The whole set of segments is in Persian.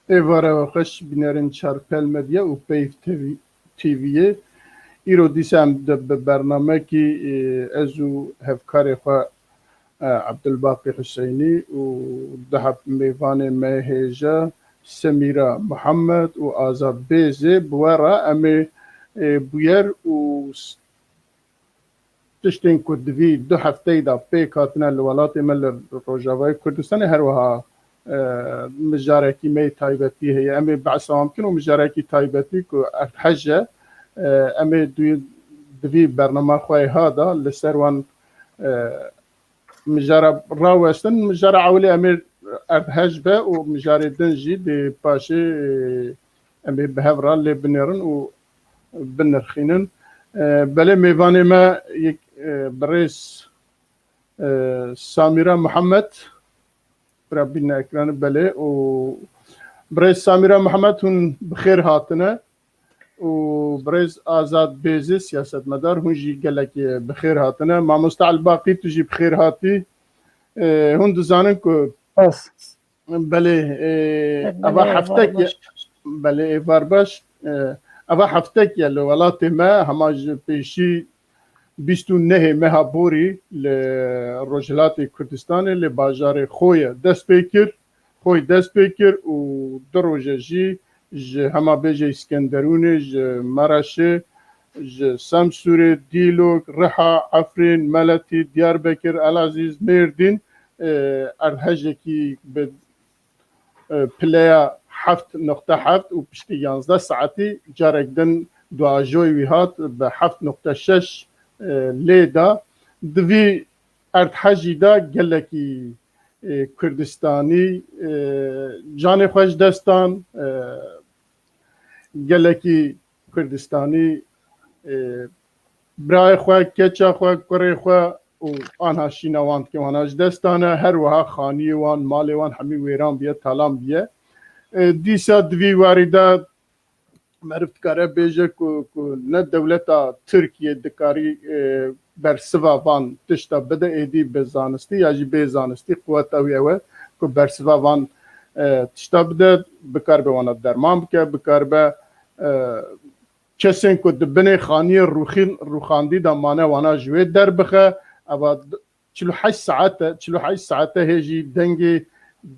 Evara xoş binərin çarpel medya û Peyv TV'ye îro dîsem de bi bernamekî ez û hevkarê xwe Abdulbaqî Hüseynî û daha mêvanê me hêja Semîra Muhammed û Azad Bêzê bi we re em ê bûyer û tiştên ku divî du hefteyê da pêk hatine li welatê me li Rojavayê Kurdistanê her wiha mijarekî me taybetî heye em ê behsam bikin û mijarekî taybetî ku erdhej e em ê divî bername xwe hada li ser wan mijara rawestin mijara ewlê em ê erdhej be û mijarê din jî dê paşê em ê bi hev re lê binêrin û binirxînin. Belê mêvanê me birêz Samîra Muhammed Rabbîne ekranı belê û birêz Samîra Muhammed hûn bi xêr hatine û birêz Azad Bêzê siyasetmedar hûn jî gelekî bi xêr hatine. Mamoste Elbaqî tu jî bi xêr hatî. Hûn dizanin ku belê eva heftek belê êvar baş eva heftek ye li welatê me hema ji pêşî 29 meha borî li Rojhilatê Kurdistanê li bajarê Xoyê dest pê kir û du roje jî ji Hemabêjê İskenderûnê ji Meraşê ji Semsûrê Dîlok Riha Efrîn Meletî Diyarbekir Elazîz Mêrdîn erdhejekî bi pileya 7.7 û piştî 11 saetî carek din duajoy wî hat bi 7.6 lê da divî erdhejî da gelekî Kurdistanî canê xwe ji destan gelekî Kurdistanî birayê xwe keça xwe kurê xwe û anha şîna wan dike wana ji destan e her wiha xaniyê wan malê wan hemî wêran biye talan biye. Dîsa divî warî de meriv dikare bêje ku ne dewleta Tirkiye dikarî bersiva van tişta bide êdî bi zanistî ya jî bê zanistî quweta wî ew e ku bersiva van tişta bide bikaribe wana derman bike bikaribe kesên ku di binê xaniyê rûxandî da mane wana ji wê derbixe eva 48 saete hêjî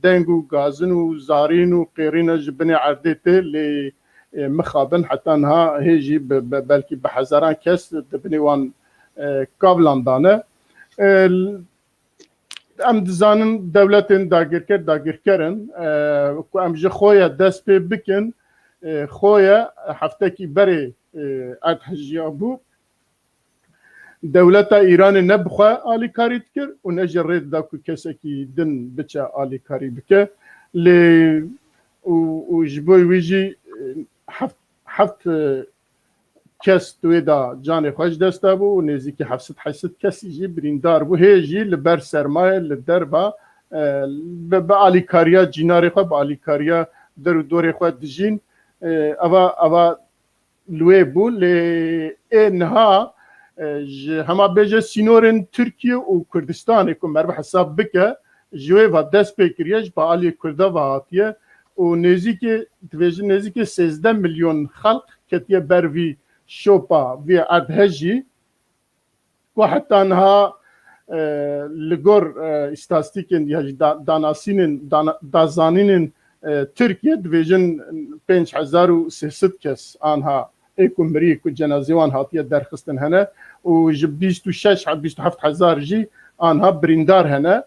deng û gazin û zarîn û qêrîne ji binê erdê tê lê mixabin heta niha hêjî belkî bi hezaran kes di binê wan kavlan dane. Em dizanin dewletên dagirkerin ku em ji Xoyê dest pê bikin Xoyê heftekî berê erdhejiya bû dewleta Îranê ne bi xwe alîkarî dikir û ne ji rê dida ku kesekî din biçe alîkarî bike lê û ji bo wî jî heft kes wê da canê xwe ji dest da bû û nêzîkî 700 kesî jî birîndar bû hê jî li ber sermaye li derva bi alîkariya cînarê xwe bi alîkariya der û dorê xwe dijîn eva li wê bû lê ê niha ji hemabêje sînorên Tirkiye û Kurdistanê ku merve hesab bike ji wê ve dest pê kiriye ji bi aliyê Kurda ve hatiye û nêzîkî 13 milyon xelq ketiye ber vî şopa vê erdhejî ku heta niha li gor îstatîstîkên ya jî dazanînên Tirkiye dibêjin 5300 kes anha ê ku mirî ku cenazê wan hatiye derxistin hene û ji 26-27 jî anha birîndar hene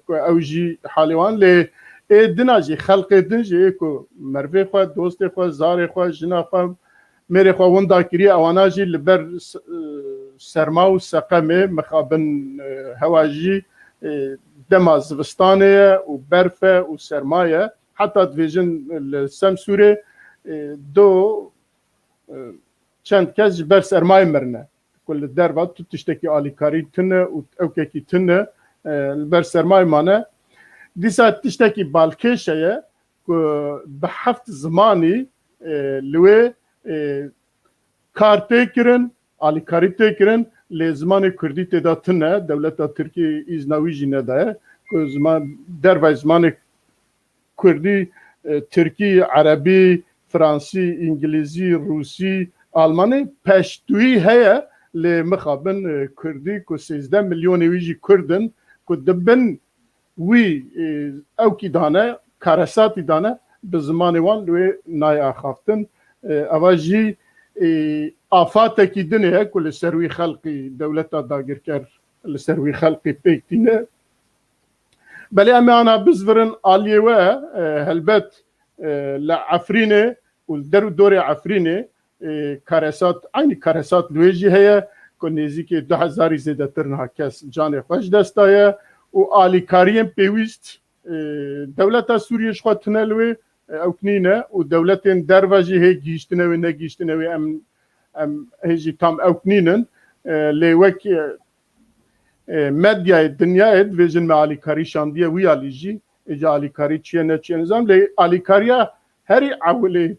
ku ew jî halê wan lê ê dina jî xelkê din jî ê ku mervê xwe dostê xwe zarê xwe jina xwe mêrê xwe winda kiriye ewana jî li ber serma û seqemê mixabin hewa jî dema zivistanê ye û berf e û serma ye heta dibêjin li Semsûrê do çend kes ji ber sermayê mirine ku li derva tu tiştekî alîkarî tune û ewkekî tune li ber sermayê mane. Dîsa tiştekî balkêşe ye ku bi heft zimanî li wê kar tê kirin alîkarî tê kirin lê zimanê Kurdî têda tune dewleta Tirkiye îzna wî jî nedaye ku derva zimanê Kurdî ترکی، عربی، فرانسی، انگلیزی، روسی، آلمانی پشتویی هیا لمخابن کردی که 13 میلیون ویجی کردن که دبن وی او کی دانه کارساتی دانه به زمان وان لوی نای آخافتن اواجی آفات کی دنیا که لسروی خلقی دولت داگر کرد لسروی خلقی پیکتینه بلی اما انا بزورن آلیوه هلبت لعفرینه و درو دور عفرینه کارسات عینی کارسات لویجی هیا که نزدیک 2000 زیاده ترنها کس جان خوش دستایه و آلیکاریم پیوست دولت سوریه شخواه تنلوه او کنینه و دولت درواجی هی گیشتنه و نگیشتنه و ام هیجی تام او کنینن لیوک مدیای دنیای دویژن ما آلیکاری شاندیه وی آلیجی اجا آلیکاری چیه نه چیه نظام لی آلیکاریا هری اولی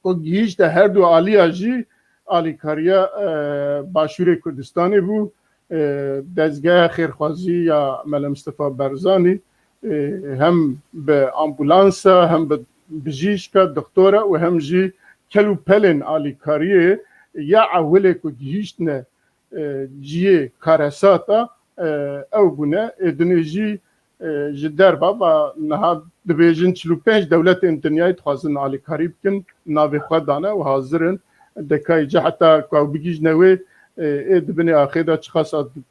و گیشت هر دو آلیا جی آلیکاریا باشور کردستانی بو دزگاه خیرخوازی یا مل مصطفى برزانی هم به امبولانس هم به بجیشکا دکتوره و هم جی کلو پلن آلیکاریه یا اوله که گیشتنه جیه کارساتا او بونه ادنجی جدر بابا نها دبیجن 45 دولت دنیای تخوازن آلیکاری بکن ناوی خودانه و حاضرن دکای جا حتی که بگیج نوی دبنی آخیدا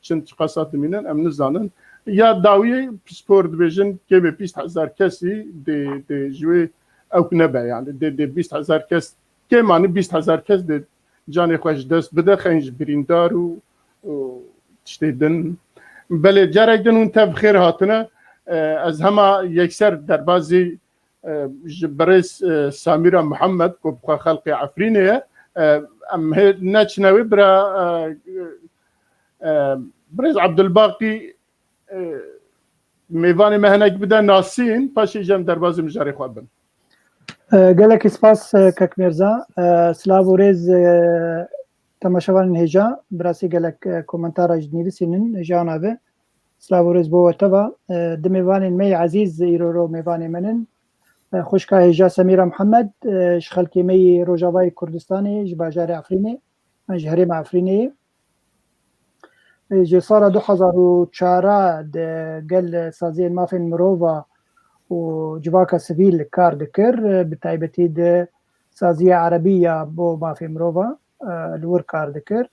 چقاسات مینن ام نزانن یا داوی سپور دبیجن که به 20,000 کسی دی جوی او نبه یعنی دی 20,000 کس که معنی 20,000 کس دی جان خوش دست بده خنج بریندار و تشتیدن بله جارک دن اون تبخیر هاتنه از همه یکسر در بازی برس سامیرا محمد که بخوا خلق عفرینه ام نچنوی برز عبدالباقی میوان مهنک بده ناسین پاشی جم در بازی مجاری خواه بن گلک سپاس کک مرزا سلاو و ریز تماشاوان هجا براسی گلک کومنتار نویسینن هجا نابه سلاو و ریز بو وتبا دمیوان می عزیز ایرو میوان منن خوشکا هجا سمیرا محمد شخلکی می روجاوای کردستانی جباجار عفرینه جهرم عفرینه جسارة 2004 قال سازين ما في المروفا وجواكا سبيل كار دكر بتايبتي د سازية عربية بو ما في مروفا الور كار دكر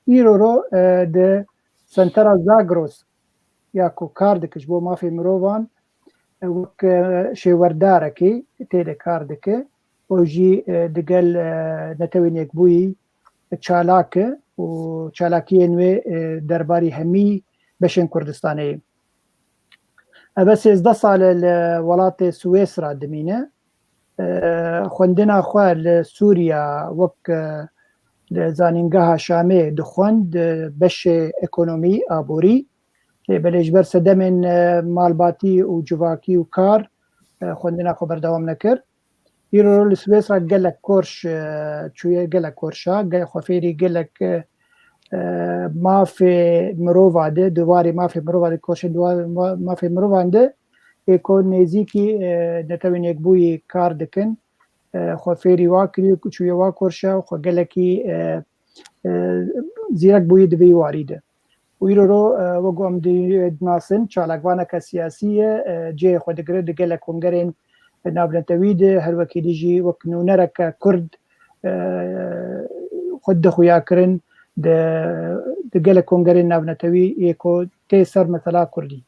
ايرورو د سنترا زاغروس ياكو كار دكش بو ما في مروفان وك شي ورداركي تيلي كار دكي وجي دقل نتوين يكبوي چالاك و چالاکی نوی درباری همی بشن کردستانی بس 13 سال ولات سويسرا دمینه خوندنا خواه لسوريا وک لزانینگاه شامه دخوند بش اکونومی آبوری بلیج برس دمن مالباتی و جواکی و کار خوندنا خو بردوام نکر ایرو لسويسرا قلق كورش شوية قلق كورشا قلق خوفيري قلق ما في مروفا ده دواري ما في مروفا ده كورش دواري ما في مروفا ده يكون نزيكي نتوين يكبوي كار دكن خوفيري واكري شوية واكورشا وخو قلقي زيرك بوي دبي واريده ويرو وقوم دي ناسن چالقوانا كسياسية جي خود قرد قلق كونغرين نابلنتويد هر وكي جي وكنونرك كرد خد خويا كرن د قلق كونغرين نابلنتوي يكو تيسر مثلا كردي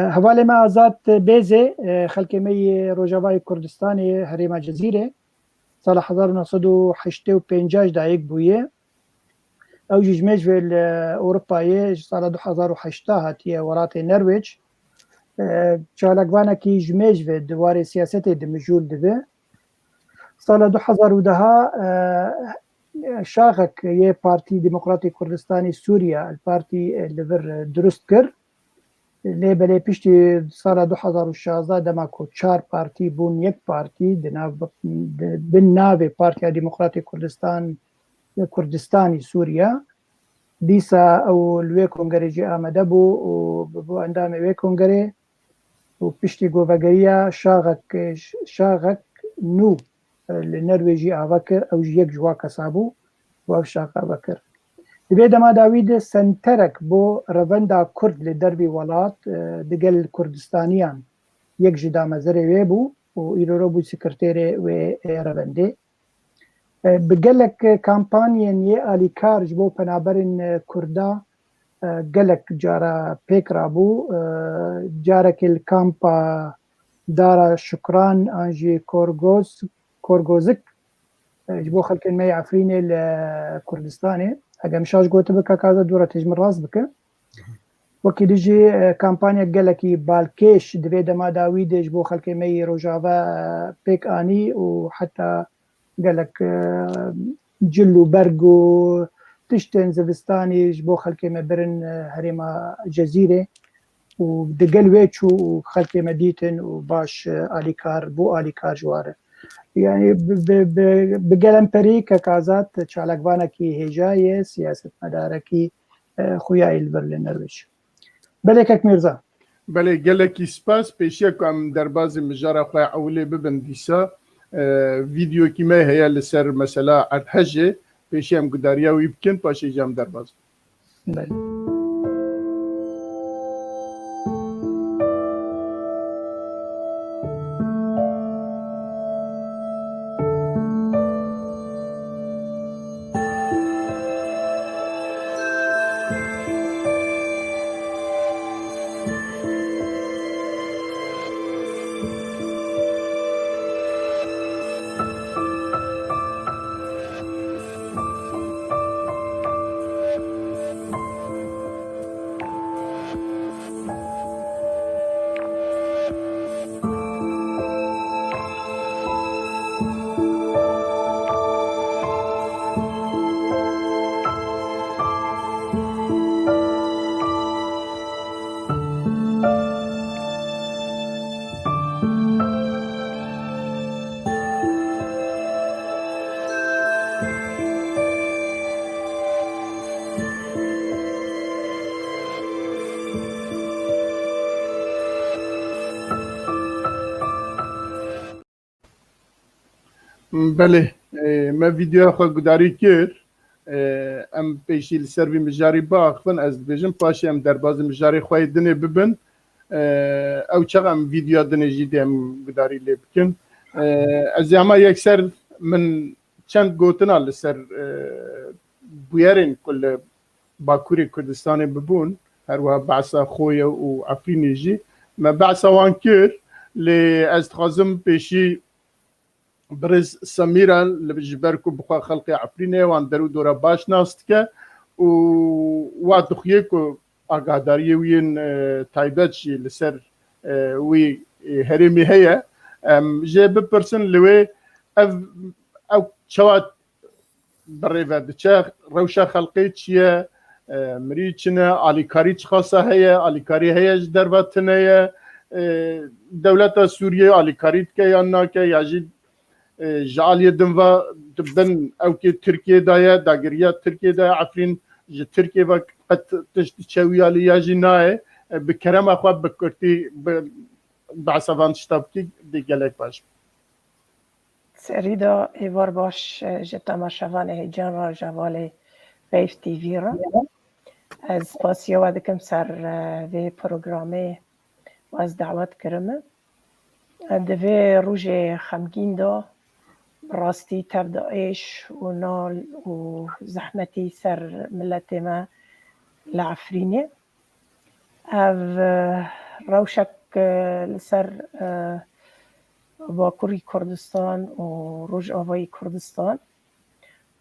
حواله ما آزاد بيزي خلقي مي روجاوای كردستاني هريما جزيرة سال 1958 دايق بويه او جمج في اوروبا سال 2008 هاتيه ولات نرويج چالکوانا کی جمج و دواره سیاست دمجول دوه سال 2010 شاخك یه پارتی دموکراتی کردستانی سوریا الپارتی لور درست کر لیبلی پشتی سال 2016 دماکو 4 پارتی بون یک پارتی بن ناو پارتی دموکراتی کردستانی سوریا دیسا او الوی کنگره جی آمده بو و بو اندام وی کنگره و پشتی گۆڤەگەریە شاغك نو لنروێژی ئاوا کرد ئەو یەک جووا کەسا بوو و شاقا کرد دەبێ دەما داوید سنتەرێک بۆ ڕەڤەندا کورد لە دەربی وڵات دەگەل کوردستانیان یەک ji دامەزەرێ وێ بوو و ئیرۆرە بوو سکرتێرێ وێ ڕەڤەندێ bi gelek kampanyên yê alîkar ji bo penaberên Kurda gelek cara pêk rabû carekê li kampa dara Şükran an jî Korgozik ji bo xelkên me yê Efrînê li Kurdistanê eger mişaj gotu bike kaza dûra têj min rast bike wekî dijî kampanyek gelekî balkêş divê dema dawî de ji bo xelkê me yê Rojava pêk anî û heta gelek cil û berg û tiştên zivistanî ji bo xelkê me birin herêma Cezîrê û digel wê çû û xelkê me dîtin û baş alîkar bû alîkar ji ware yani bi gelemperî kekazat çalakvanekî hêjayê siyasetmedarekî xuyayê li vir li Norwêj belekek Mirza بله gelekî spas pêşiya ku em derbasî mijara xwe ewlê bibin dîsa vîdyokî me heye li ser mesela Erdhejê pêşî em gudariya wî bikin paşê jî em derbas بله me vîdyoya xwe gudarî kir em pêşî li ser vî mijarî biaxivin ez dibêjim paşê em derbasî mijarê xwe yê dinê bibin ew çax em vîdyoya dinê jî dê em gudarî lê bikin ez ê hema yekser min çend gotina li ser bûyerên ku li Bakurê Kurdistanê bibûn her wiha behsa Xoya û Efrînê jî me behsa wan kir lê ez dixwazim pêşî برز سميرا اللي بجبركم بخوا خلقي عفريني وان درو دورا باش ناس دكه و وادخيكو اقاداريه وين تايبتشي لسر وي هرمي هي جيب برسن لوي او شوات بريفا دچا روشا خلقي تشيا مريچنا اليكاري خاصه هي اليكاري هي دربتنه دولت سوريا اليكاري كيانا كياجي جالية دنوا تبن أو كي تركيا دايا داغريا تركيا دايا عفرين جي تركيا وقت تشتشويا لياجي ناي بكرم أخوات بكرتي بعصفان تشتابكي دي جالك باش سريدا إيوار باش جتا مشافاني هجان را جوالي فيف تي في را از باسيو ودكم سر في بروغرامي واز دعوات كرمه دوی روژ خمگین دا راستی تبدایش و نال و زحمتی سر ملت ما لعفرینه او روشک لسر باکوری کردستان و روژ آوای کردستان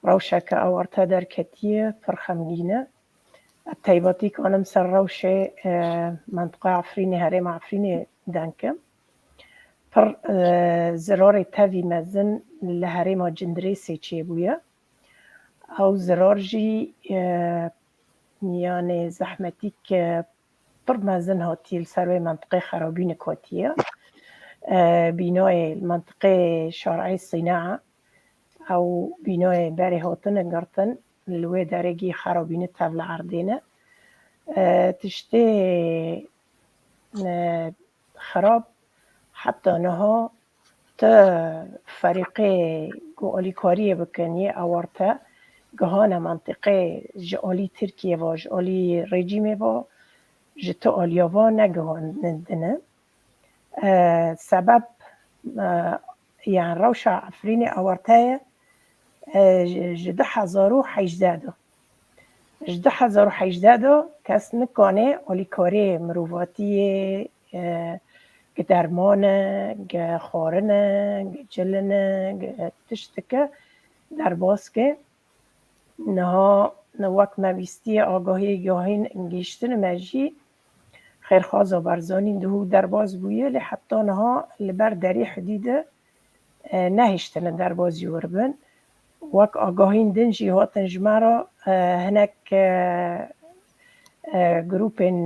روشک آورتا در کتیه پر خمگینه التایباتی کانم سر روش منطقه عفرینه هرم عفرینه دنکم پر زرار تاوی مزن لهرما جندريسي چيبويا او زرار جي يعني زحمتيك پر مزن هاتي لسروي منطقة خرابين كواتية بناء المنطقة شارعي الصناعة او بناء باري هاتن قرطن الوي دارجي خرابين تاول عردينة تشتي خراب حتى نها تا فريقي قولي كوريا بكنية أورتا جهانا منطقة جولي تركيا و جولي ريجيمي و جتو اليابا نجهان ندنا سبب يعني روشة عفريني أورتايا جده هزارو حيجدادو جده هزارو حيجدادو کس نکنه اولی کاری مروفاتیه درمانه خارنه جلنه تشتکه در باز که نها نوک مویستی آگاهی گاهین انگیشتن مجی خیرخوازا برزانی دهو در باز بویه لی حتی نها لبر دری حدیده نهشتن در باز یوربن وک آگاهین دنجی هاتن جمعرا هنک گروپن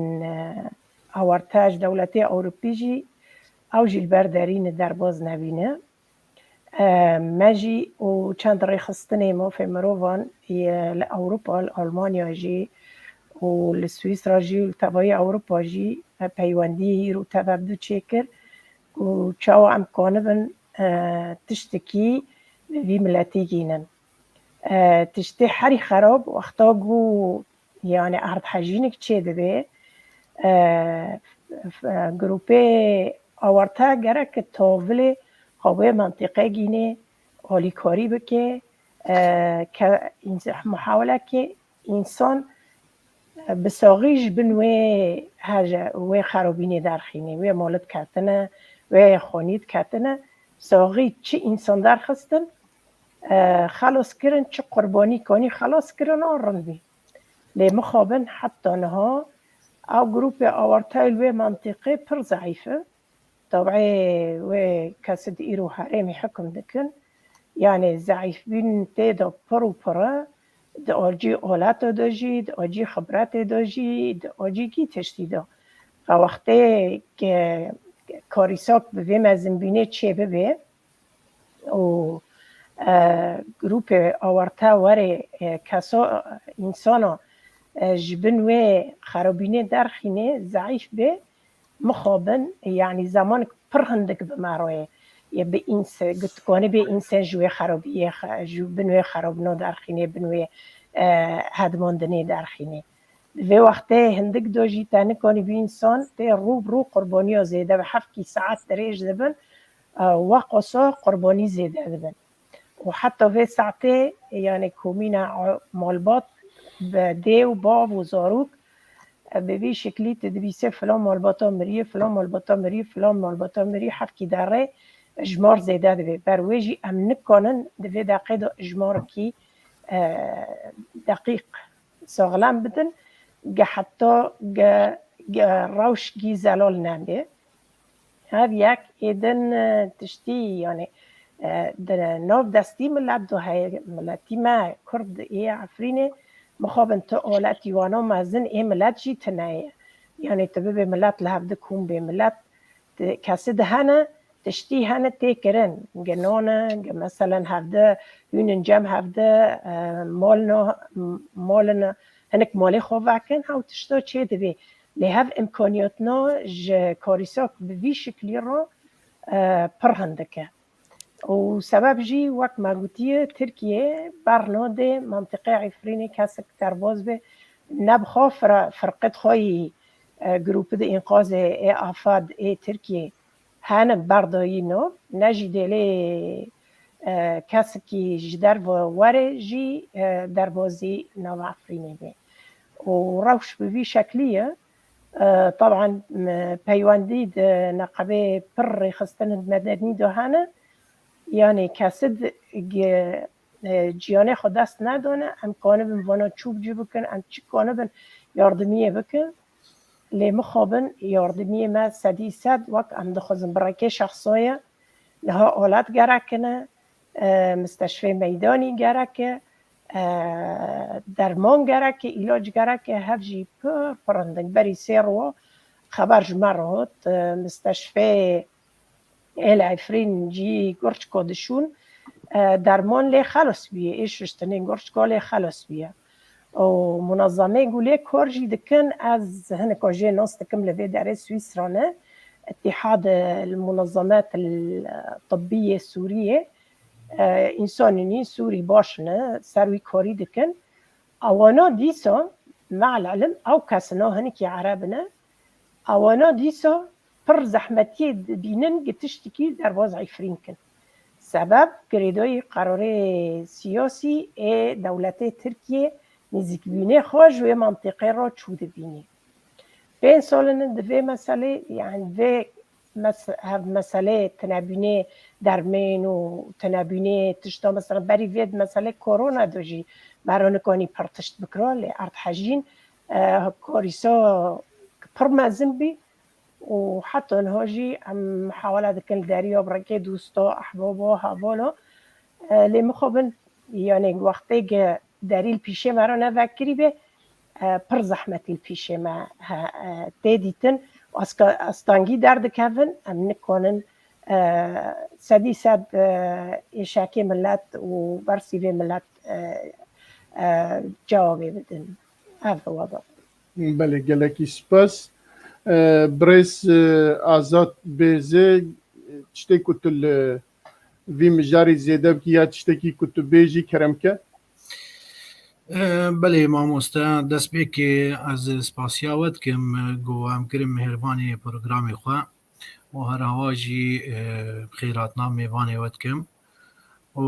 آورتاج دولتی اوروپیجی او جی البردارین در باز نبینه ماجی و چند ریخستنی ما في مروفان لأوروبا لألمانيا جي ولسويسرا جي ولتبعي أوروبا جي بيواندي رو تبابدو تشيكر وشاو عم كونبن تشتكي في ملاتي جينن تشتي حري خراب واختاقو يعني أهرد حاجينك تشي دبي جروبي آورتا گرک تاوله قوه منطقه گینه حالی کاری بکه که محاوله که انسان بساقیش بنوی هجا و خرابینه در خینه و مالت کتنه و خانیت کتنه ساقی چه انسان در خستن خلاص کرن چه قربانی کنی خلاص کرن آرن بی لی مخابن حتی نها او گروپ آورتایل و منطقه پر ضعیفه طبعا وكاسد إيرو حرامي حكم دكن يعني ضعيف بين تيدا برو برا دا أجي أولاتا داجي دا أجي خبرات داجي دا أجي كي تشتيدا فوقته كاريساك ببه مزن بينه چه ببه و گروپ آورتا وره کسا انسانا جبن و خرابینه درخینه ضعیف به مخابن يعني زمان پرهندك بمعروه يا بإنسان قلت كوني بإنسان جوي خرابية جو بنوي خرابنا دارخيني بنوي هدمان دني دارخيني في وقته هندك دوجي تاني كوني بإنسان تي رو قربانيا زيادة بحفكي ساعات دريج دبن وقصا قرباني زيادة دبن وحتى في ساعته يعني كومينا مالبات بدي وباب وزاروك ببی شکلی تدبیسه فلان مالباتا مریه فلان مالباتا مریه فلان مالباتا مریه حفکی داره اجمار زیده دوی برویجی ام نکنن دوی دقیق اجمار کی دقیق ساغلم بدن گه حتی روش گی زلال نمده هر یک ایدن تشتی یعنی در ناف دستی ملت دو های ملتی ما کرد ای عفرینه مخابن تا آلت یوانا مزن ای ملت جی تنایه یعنی تبه به ملت لحفده کون به ملت کسی ده هنه تشتی هنه تی کرن گنانه مثلا هفده یونن جم هفده مالنا هنک مالی خواه وکن هاو تشتا چه ده لی هف امکانیاتنا کاریساک به وی شکلی را پرهنده که و سبب جی وقت مربوطیه ترکیه برناده منطقه عفرینی کسک ترباز به نبخوا فرقت خواهی گروپ ده انقاذ ای آفاد ای ترکیه هنه بردایی نو نجی دلی کسکی جدر و وره جی دربازی نو عفرینی به و روش بوی شکلیه طبعا پیواندی ده نقبه پر خستن مدنی ده هنه یعنی کسید جیانه خود دست ندانه امکانه بین وانا چوب جی بکن ام چی کانه بین یاردمیه بکن لی مخابن یاردمیه ما صدی صد وقت ام دخوزن برکه شخصایه لها آلت گرکنه مستشفی میدانی گرکه درمان گرکه علاج گرکه هفجی پرندن بری سیر و خبر جمرات مستشفی العفرین جی گرچ کادشون درمان لی خلاص بیه ایش رشتنه گرچ کالی خلاص بیه و منظمه گوله کار جی دکن از هنکا جه ناس دکم لوی داره سویسرانه اتحاد المنظمات الطبية السورية إنسانني سوري باشنا سروي كوري دكن أوانا ديسا مع العلم أو كاسنا هنكي عربنا أوانا ديسا پر زحمتي بينن قتشتكي درواز عفرينكن سبب قريدوي قراري سياسي دولتي تركيا نزيك بيني خواج و منطقه را چود بيني بين سالن دوی مسئله يعني في مسئله تنبینه درمین و تنبینه تشتا مثلا بری وید مسئله کرونا دوجی برانکانی پرتشت بکراله ارد حجین کاریسا پر مزن بی و حتی انهاجی هم محاوله دکن دریا برکه دوستا احبابا حوالا لی مخابن يعني وقتی که دلیل پیشه مرا نفکری به پر زحمتی پیشه ما تدیتن استانگی درد کردن ام نکنن سدی صد ایشاکی ملت و برسی به ملت جوابی بدن هذا وضع. بله گلکی سپاس بريس آزاد بيزي تشتي كتل في مجاري زيدب كي تشتكي كتل بيجي كرمكه بله مامۆستا دەست پێکێ ئەز سپاسیاوت کەم گۆوام کرم مهربانی پروگرامی خوا و هەر هەواژی خێراتنا میوانێوت کەم و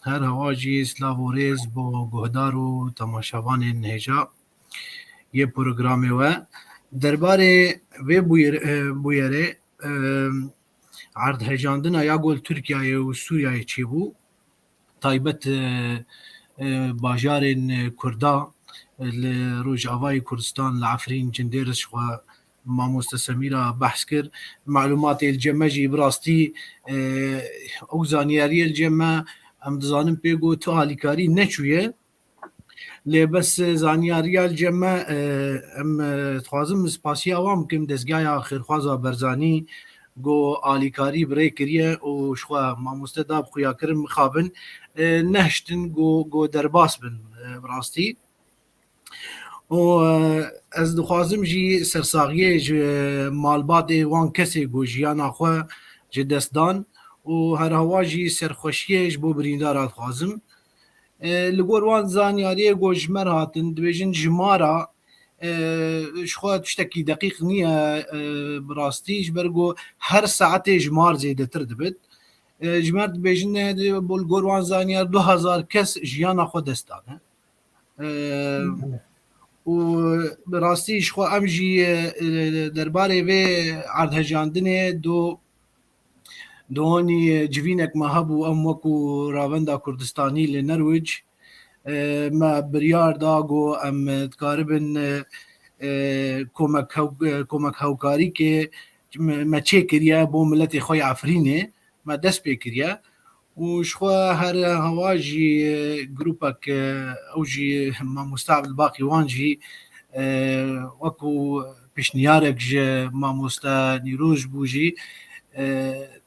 هەر هەواژی سلااو و رێز بۆ گۆهدار و تەماشاوانێ نهێژا یە پروگرامێوە دەربارێ وێ بویەرێ عەردهێژاندنا یا گۆل تورکیایە و سووریایە چی بوو تایبەت باژارên Kurda li Rojavayê Kurdistan li Efrîn cindêriş xwe mamoste Semîra behs kir malumatê li cem me jî bi rastî ew zaniyariyê li cem me em dizanin pê got tu alîkarî neçûye lê bes zaniyariya li cem me em dixwazim spasiya wan bikim dezgaya xêrxwaza Berzanî got alîkarî birê kiriye û ji xwe mamoste da xuya kirin mixabin nehştin got derbas bin bi rastî û ez dixwazim jî sersaxiyê ji malbatê wan kesê got jiyana xwe ji destdan û her hewa jî serxweşiyê ji bo birîndara dixwazim li gor wan zaniyariyê got ji me re hatin dibêjin ji mara ji xwe tiştekî deqîq niye bi rastî ji ber got her saetê ji mar zêdetir dibit ji me dibêjin li gor wan zaniyar 2000 kes jiyana xwe dest dane û bi rastî ji xwe em jî derbarê vê erdhejandinê dohanî civînek me hebû em wekû ravenda Kurdistanî li Nerwic me biryar da got em dikaribin komek hewkarîkê me çê kiriye bo miletê xwe yê Efrînê me dest pê kiriye û ji xwe her hewa jî grûpek ew jî mamoste Ebdilbaqî wan jî wekû pêşniyarek ji mamoste Nîroz bû jî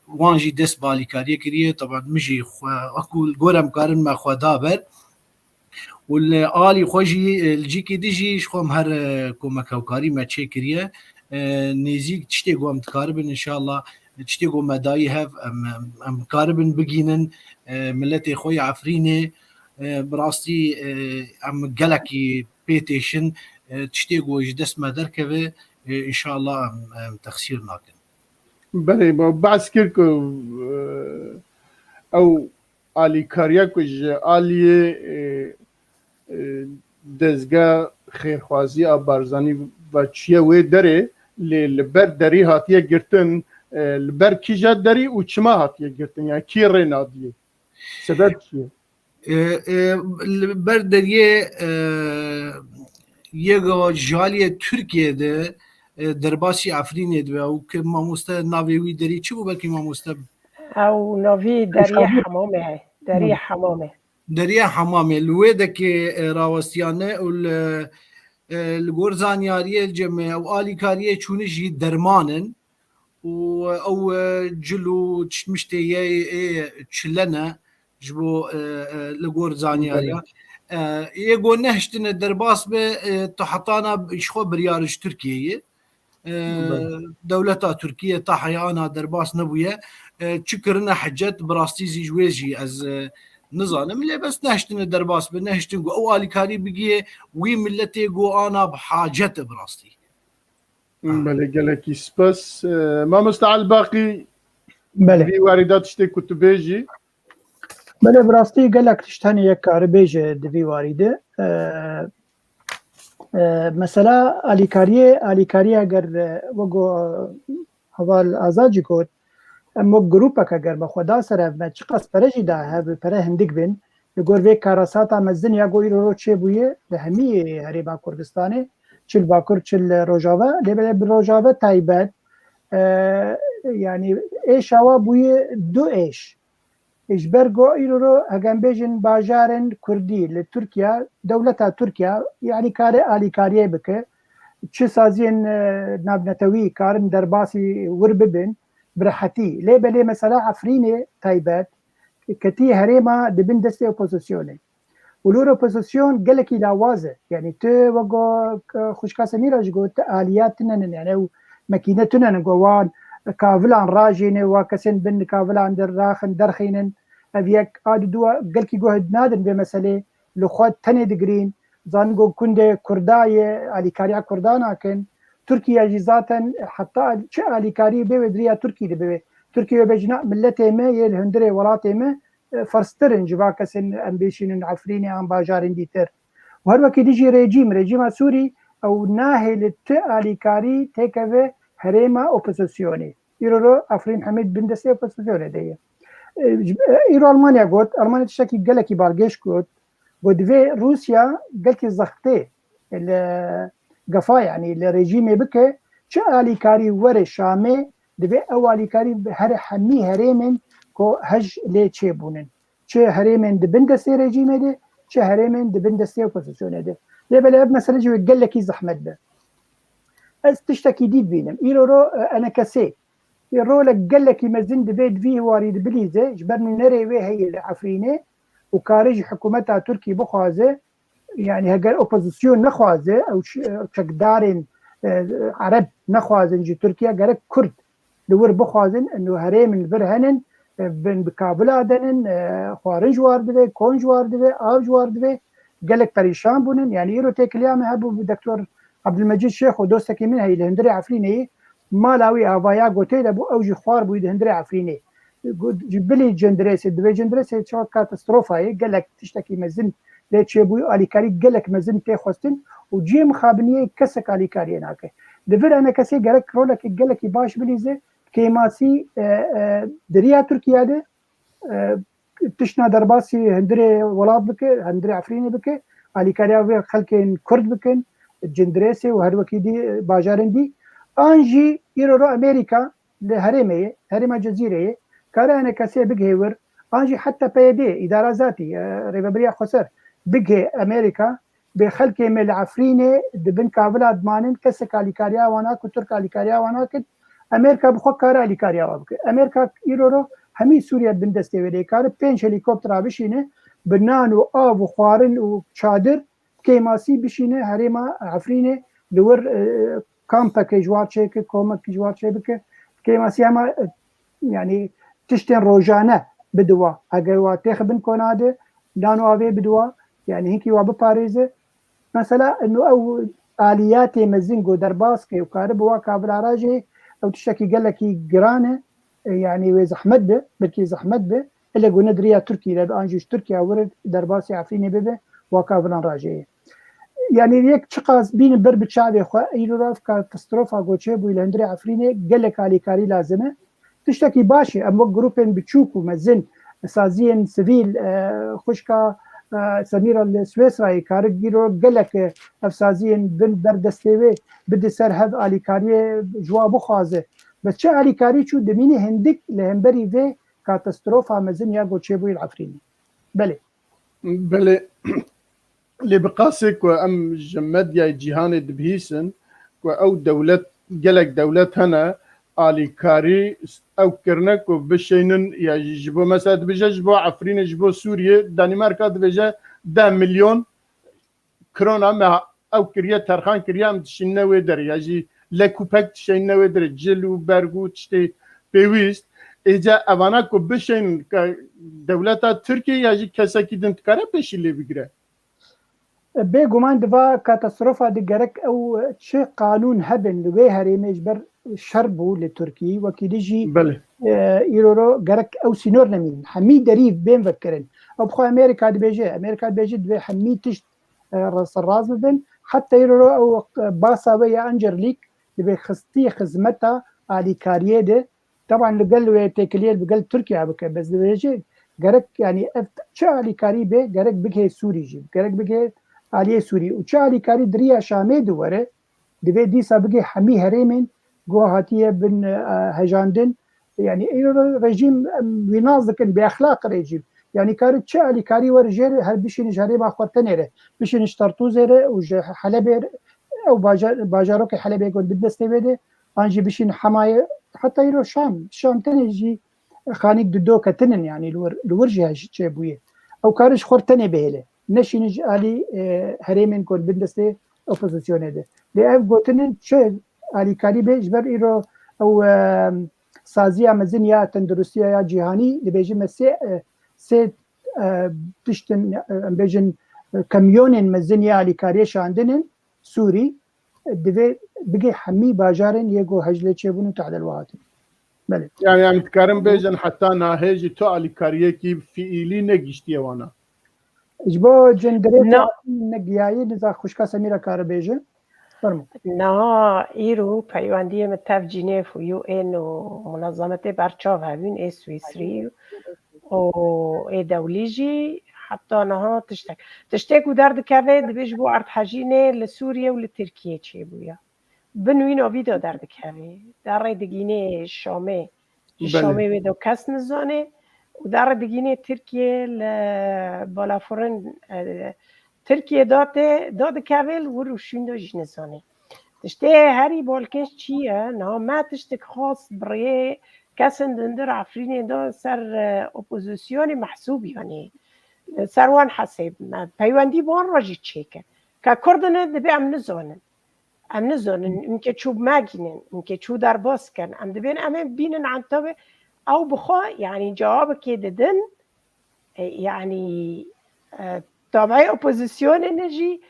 wan jî dest bi alîkariyê kiriye teban min jî wekû li gor em karin me xwe daber û li alî xwe jî li cîkê dî jî ji xwe em her komek hewkarî me çê kiriye nêzik tiştê got em dikaribin înşallah tiştê got me dayî hev em dikaribin bigînin miletê xwe yê Efrînê bi rastî em gelekî pê têşin tiştê got ji dest me derkeve înşallah em texsîr nakin. بله با بحث کرد که او آلیکاریا که جه آلیه دزگاه خیرخوازی آبارزانی و چیه وی داره لبر داری هاتیه گرتن لبر کی جد داری و چما هاتیه گرتن یعنی کی رینا دیه سبب چیه؟ لبر دریه یه جالیه Türkiye de derbasî Efrînê dibe û ki mamoste navê wî derî çi bû belkî mamoste او نوی دریه حمامه دریه حمامه deriya Hemamê li wê dekê rawestiyane û li gor zaniyariyê cem ew alîkariyê çûnî jî dermanin û ew cil û miştê yê çilene ji bo li gor zaniyariya yê got nehiştine derbas be tu hetana ji xwe biryar ji Tirkiyeyê دولتا تركيا تا حيانا درباس نبويا تشكرنا حجت براستي زيجويجي از نظام اللي بس نهشتن درباس بنهشتن او الي كاري بقي وي ملتي جو انا بحاجه براستي بله گلکی سپاس ما مستعال باقي بله في واردات تشتي كتبيجي بله براستی گلک تشتنی یک کار بیجه دوی واریده مثلا الیکاری اگر وگو حوال آزادی کود اما گروپا که اگر بخدا سره ما چقدر پرجی ده هب پره هندگ بین لگور وی کاراساتا مزن یا گوی رو چه بویه لهمی هریبا کردستانه چل باکر چل روجاوه لبه روجاوه تایبت يعني ايش هوا بوي دو ايش اجبرگو ایرو هگم بیجن باجارن کردی لترکیا دولتا ترکیا يعني کار آلی کاریه بکه چه سازین نابنتوی کارن درباسی ور ببن برحتی لی بلی مثلا عفرین تایبت کتی هریما دبن دست اپوزیسیونه ولور اپوزیسیون گلکی لاوازه يعني تو وگو خوشکاس میراج گو آلیات تنن يعني مكينة تنن جوان كافلان راجين وكسن بن كافلان در راخن درخينن أبيك عاد دوا قلكي جهد نادن بمسألة لخوات تاني دقرين زانجو كنده كرداية على كاريا كردانا كن تركيا جزاتا حتى شيء على كاري بيدريا تركي بي تركيا بجنا ملته ما يلهندري ولاته ما فرسترن جبا كسن أمبيشين عفريني عن باجارين ديتر وهر وقت يجي ريجيم سوري او ناهل التاليكاري تكفي هريما اوبوزيسيوني يرو افرين حميد بندسي اوبوزيسيوني دي يرو المانيا قلت المانيا تشكي قالكي بارجيش قلت ودفي روسيا قالكي زختي القفا يعني الريجيمي بكي شاليكاري ور شامي دفي اوليكاري هر حمي هريمن كو هج لي تشيبونن شي هريمن بندسي ريجيمي دي شي هريمن بندسي اوبوزيسيوني دي ليه مثلا جو قال لك زحمت به از تشتكي ديد بينم يرو انا كسي يرو لك قال لك مزن دبيد فيه واريد بليزه جبرني نري وي هي العفرينه وكارج حكومتها تركي بخوازه يعني هقال اوبوزيسيون نخوازه او شقدارين عرب نخوازن جي تركيا قالك كرد دور بخوازن انه هري من برهنن بن بكابل دنن خوارج واردوي كونج واردوي اوج واردوي قالك بريشان بونن يعني يرو تيك اليوم هبو دكتور عبد المجيد شيخ ودوستك من هي الهندري عفريني ما لاوي افايا قوتي لبو اوجي خوار بو الهندري عفريني جبلي جندريس دبي جندريس شو كاتاستروفا قال لك تشتكي مزن ليتشي بو الي كاري قال لك مزن تي خوستن وجي مخابنيه كسك الي كاري هناك دفر انا كسي قال لك رولك قال لك باش بليزه كيماسي دريا تركيا ده تشنا درباسي هندري ولاد بك هندري عفريني بك علي كاريا خلكين كرد بكن جندريسي وهر وكيدي باجارن دي انجي يرو امريكا لهرمه هرمه جزيره كارانه كسي بجهور انجي حتى بيدي اداره ذاتي ريبابريا خسر بجه امريكا بخلك مل عفريني دبن كابلا دمانن كسك علي كاريا وانا كترك علي كاريا وانا امريكا بخكار علي كاريا وبك امريكا يرو همي سوريا بندستي ولي كار بينش هليكوبتر بشينه بنان وآب وخوارن وشادر كيماسي بشينه هريما عفرينه دور كامبا كجوار شيك كوما كجوار شيك كيماسي اما يعني تشتن روجانه بدوا اجوا تخبن كوناده دانو ابي بدوا يعني هيك واب باريزه مثلا انه او اليات مزنجو درباسكي وكاربوا كابل راجي او تشكي قال لك جرانه يعني وزحمت به بلكي زحمت به اللي قلنا دريا تركي لا انجيش تركيا ورد درباسي عفيني به وكابلان راجي يعني يك تشقاس بين برب شعبي خو ايروف كاتاستروفا غوتشي بو الهندري عفريني قال لك علي كاري لازمه تشتكي باشي اما جروبين بتشوكو مزن سازين سيفيل خشكا سميره السويسراي كارجيرو قال لك افسازين بن بردستيوي بدي سر هذا علي كاري جواب خازه بس چه علي كاري شو دميني هندك لهمبري في كاتاستروفا مزن يا غوتشي بو العفريني بله اللي بقاسك وام جمد يا جيهان دبهيسن او دولة قالك دولة هنا آلي كاري او كرنك وبشينن يا جبو مثلا بجبو عفرين جبو سوريا دنماركا دبجا 10 مليون كورونا مع او كريا ترخان كريا متشنه ودر يا جي لکوپک تشین نودر جل و برگو تشتی پیویست ایجا اوانا کو بشین که دولتا ترکیه یا جی کساکی دن تکاره پیشی لی بگیره بێگومان دوا کاتەسترۆفا دەگەرەک ئەو چه قانون هەبن لەوێ هەرێمێش بەر شەر بوو لە تورکی وەکی دژی بله ئیرۆرۆ گەرەک ئەو سینۆر نەمین هەمی دەریف بێن بەکردن ئەو بخۆ ئەمریکا دەبێژێ دوێ هەمی تشت ڕاز ببن حتى ئیرۆرۆ ئەو باساوە یا ئەنجەرلیک دەبێ خستی خزمەتە ئالیکاریە دێ طبعا لەگەل وێ تێکلێر بگەل تورکیا بکە بەس دەبێژێ گەرەک ینی چه ئالیکاری بێ گەرەک بگێ سووریژی گەرەک بگێت عالیه سوری و چه علیکاری دریا شامه دوره دوی دیسا بگه همی هرمین گوهاتیه بن هجاندن یعنی این رژیم ویناز دکن به اخلاق رژیم یعنی کار چه علیکاری ور جر هر بشین جاری با خودت نره بشین اشترطوز ره و حلب او باجارو که حلب يكون بدسته بده انجي بشین حمایه حتی ایرو شام تنجي خانیک دو کتنن یعنی لور جهش چه بویه او کارش خورتنه بهله نشینج علی هرمین کن بندسته اپوزیسیونه ده لیاف گوتنن چه علی کاری بیش بر ایرو او سازی مزن یا تندرستی یا جهانی لبیجی سه تشتن بیجن کمیونن مزن یا علی کاری شاندنن سوری دوی بگی همی باجارن یگو هجله چه بونو تعدل واحد بله يعني تكرم بيجن حتى ناهيجي تو على كاريكي فعلي نگشتي وانا اجبو جندريت نگیایی نزا خوشکا سمیرا کار بیجه فرمو نه ایرو پیوندی متف جنیف و یو این و منظمت برچاو هبین ای سویسری و ای دولیجی حتی نه تشتک و درد که دبیج بو ارد حجینه لسوریه و لترکیه چه بویا بنوین آویدو درد که در رای دگینه شامه ویدو کس نزانه و در دگینه ترکیه بالافرن ترکیه داد کابل و روشین دو جنسانه تشته هری بالکش چیه نه ما تشتک خاص برای کسن دندر عفرین دا سر اپوزیسیون محسوب یعنی سر وان حساب ما پیوندی بان راجی چیکن که کردنه دبی ام نزانن اینکه چوب ماگینن اینکه چو در باز کن ام دبین ام بینن عن طبع او بخوا يعني جوابك ددن يعني طبعا اوبوزيسيون نجي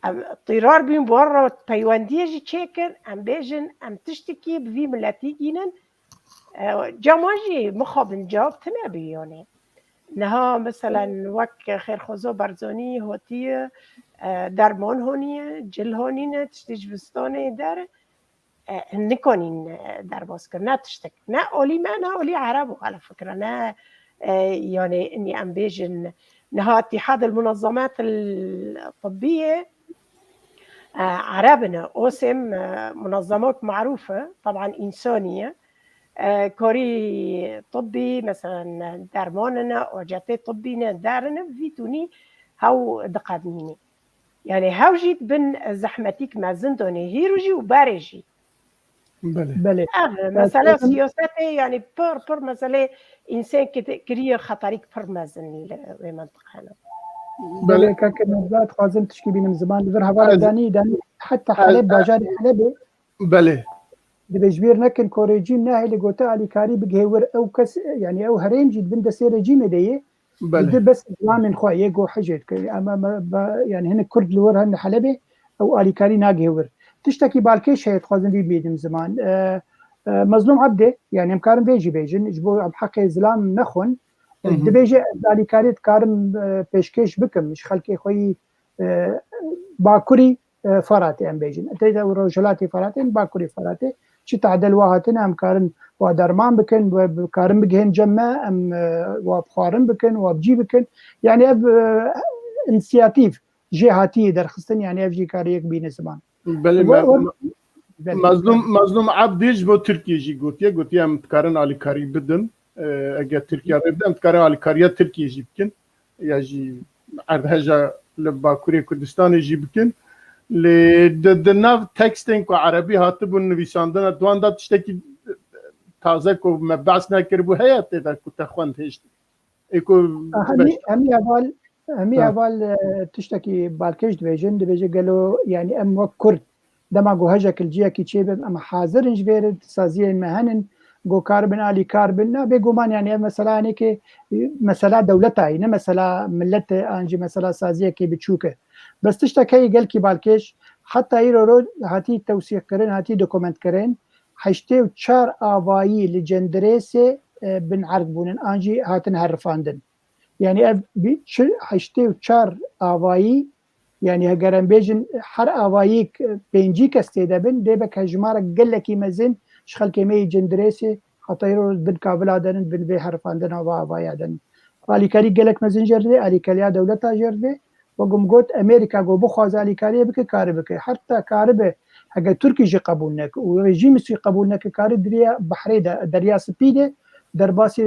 اضطرار بين برا بيوانديه جي تشيكن ام بيجن ام تشتكي بفي ملاتي جينن جاماجي مخابن جواب تنبي يعني نها مثلا وك خير خوزو برزاني هوتي درمان هونيه جل هونينه تشتيج بستانه داره نکنین در باز کردن نه تشتک نه اولی من نه اولی عربو على فكرة نه يعني اني ام بيجن نها اتحاد المنظمات الطبية عربنا اوسم منظمات معروفة طبعا انسانية كوري طبي مثلا درماننا وجاتي طبينا دارنا فيتوني هاو دقادنيني يعني هاو جيت بن زحمتيك مع زندوني هيروجي وبارجي بله مثلا سياسته يعني بر مثلا انسان كريه خطريك فرمازن بمنطقه بله كاك نبات خازم تشكي بينم زمان لفر هوا داني حتى حلب باجاري حلب بله دبجبير نكن كوريجيم ناهي لقوتا علي كاري بجهور او كس يعني او هريم جد بند سير رجيم ديه بده بس من خو يجو حجت اما يعني هن كرد لور هن حلبه او علي كاري ناجهور تشتكي بالكيش هي تخازن دي بيدم زمان مظلوم عبده يعني مكارم بيجي بيجن اجبو ام حق زلام نخون دبيجي علي كاري تكارم بيشكيش بكم مش خلكي خوي باكوري فراتي ام بيجن تيدا ورجلاتي فراتي باكوري فراتي شي تعدل واهاتنا ام كارن ودرمان بكن وكارن بجهن جمع ام وبخارن بكن وبجي بكن يعني اب انسياتيف جهاتي درخستن يعني افجي كاريك بين زمان بله مظلوم عبدیش با ترکیه جی گوتی هم تکارن آلی کاری بدن اگر ترکیه بدن تکارن آلی کاری ترکیه جی بکن یا جی عرضها لباکوری کردستان جی بکن لدناف تکستین کو عربی هاتبو نویساندن دوان دا تشتکی تازه کو مبعث نکر بو حیات دا کو تخوند هشت ایکو همي اول تشتكي بالكيش دبيجن قالوا يعني ام كرد دما جو هجك الجيه كي تشيب اما حاضر جبير سازيه مهنن جو كاربن الي كاربن نا بيجومان يعني مثلا يعني كي مثلا دولتها هنا مثلا ملت انجي مثلا سازيه كي بتشوكه بس تشتكي قال كي بالكيش حتى يرو هاتي توثيق كرين هاتي دوكومنت كرين حشتي وشار آوایی لجندريسي بن عربون انجي هاتن هرفاندن يعني حشتي وشار آوایی يعني هجرن بيجن حر آواییک بينجي كستيدا بن ديبك هجمارك قلكي مزن شخل كمي جندريسي حتى يرو بن كابلا دن بن بي هرفاندن او آوایی دن علي كاري قلك مزن جردي علي كاليا دولتا جردي وقم قلت امريكا جو بخواز علي كاري بك كاري بك حتى كاربه حق تركي جي قبولناك ورجيم سي قبولناك كاري دريا بحريده دريا سبيده درباسي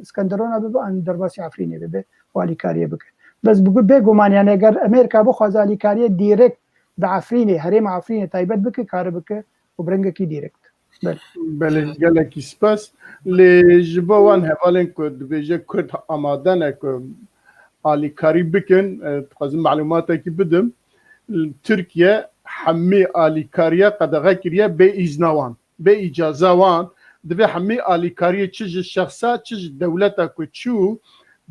اسكندرونه ببان درباسي عفريني ببه والي كاري بك بس بيجومان يعني اگر امريكا بخواز علي كاري ديريكت بعفريني هريم عفريني تايبت بك كاري بك وبرنجكي ديريكت بله گلکی سپاس لجبوان هوالن که دبیجه کرد آمادنه که آلیکاری بکن تخوازم معلوماتی که بدم ترکیه حمی آلیکاریه قدغه کریه به ایزنوان به اجازه وان دبی حمی آلیکاریه چیز شخصا چیز دولتا که چو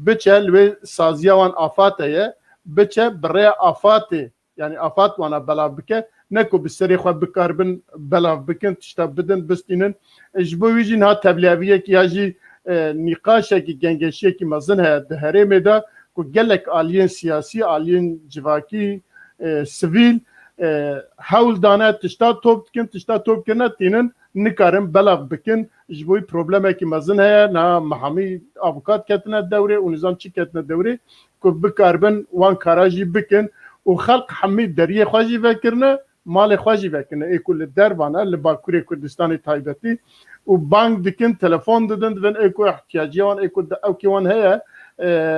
بچه لوی سازیه وان آفاته بچه برای آفاته يعني آفات وانا بلا بك نكو بالسري خو بكاربن بلا بكن تشتا بدن بستينن اجبو ويجي ها تبليابيه كي يجي نقاشه كي جنگشيه كي مزنها دهري ميدا كو جلك الين سياسي الين جواكي سيفيل حول دانا تشتا توب كن تينن نكارم بلا بكن اجبوي بروبلم كي مزنها نا محامي افوكات كتنا الدوري ونظام شي كتنا الدوري كو بكاربن وان كاراجي بكن وخلق حميد دريه خواجي فكرنا مال خواجي فكرنا اي كل الدربانه اللي باكوري كردستاني تايبتي وبانك دكن تلفون ددن ايكو احتياجيون ايكو او كيوان هي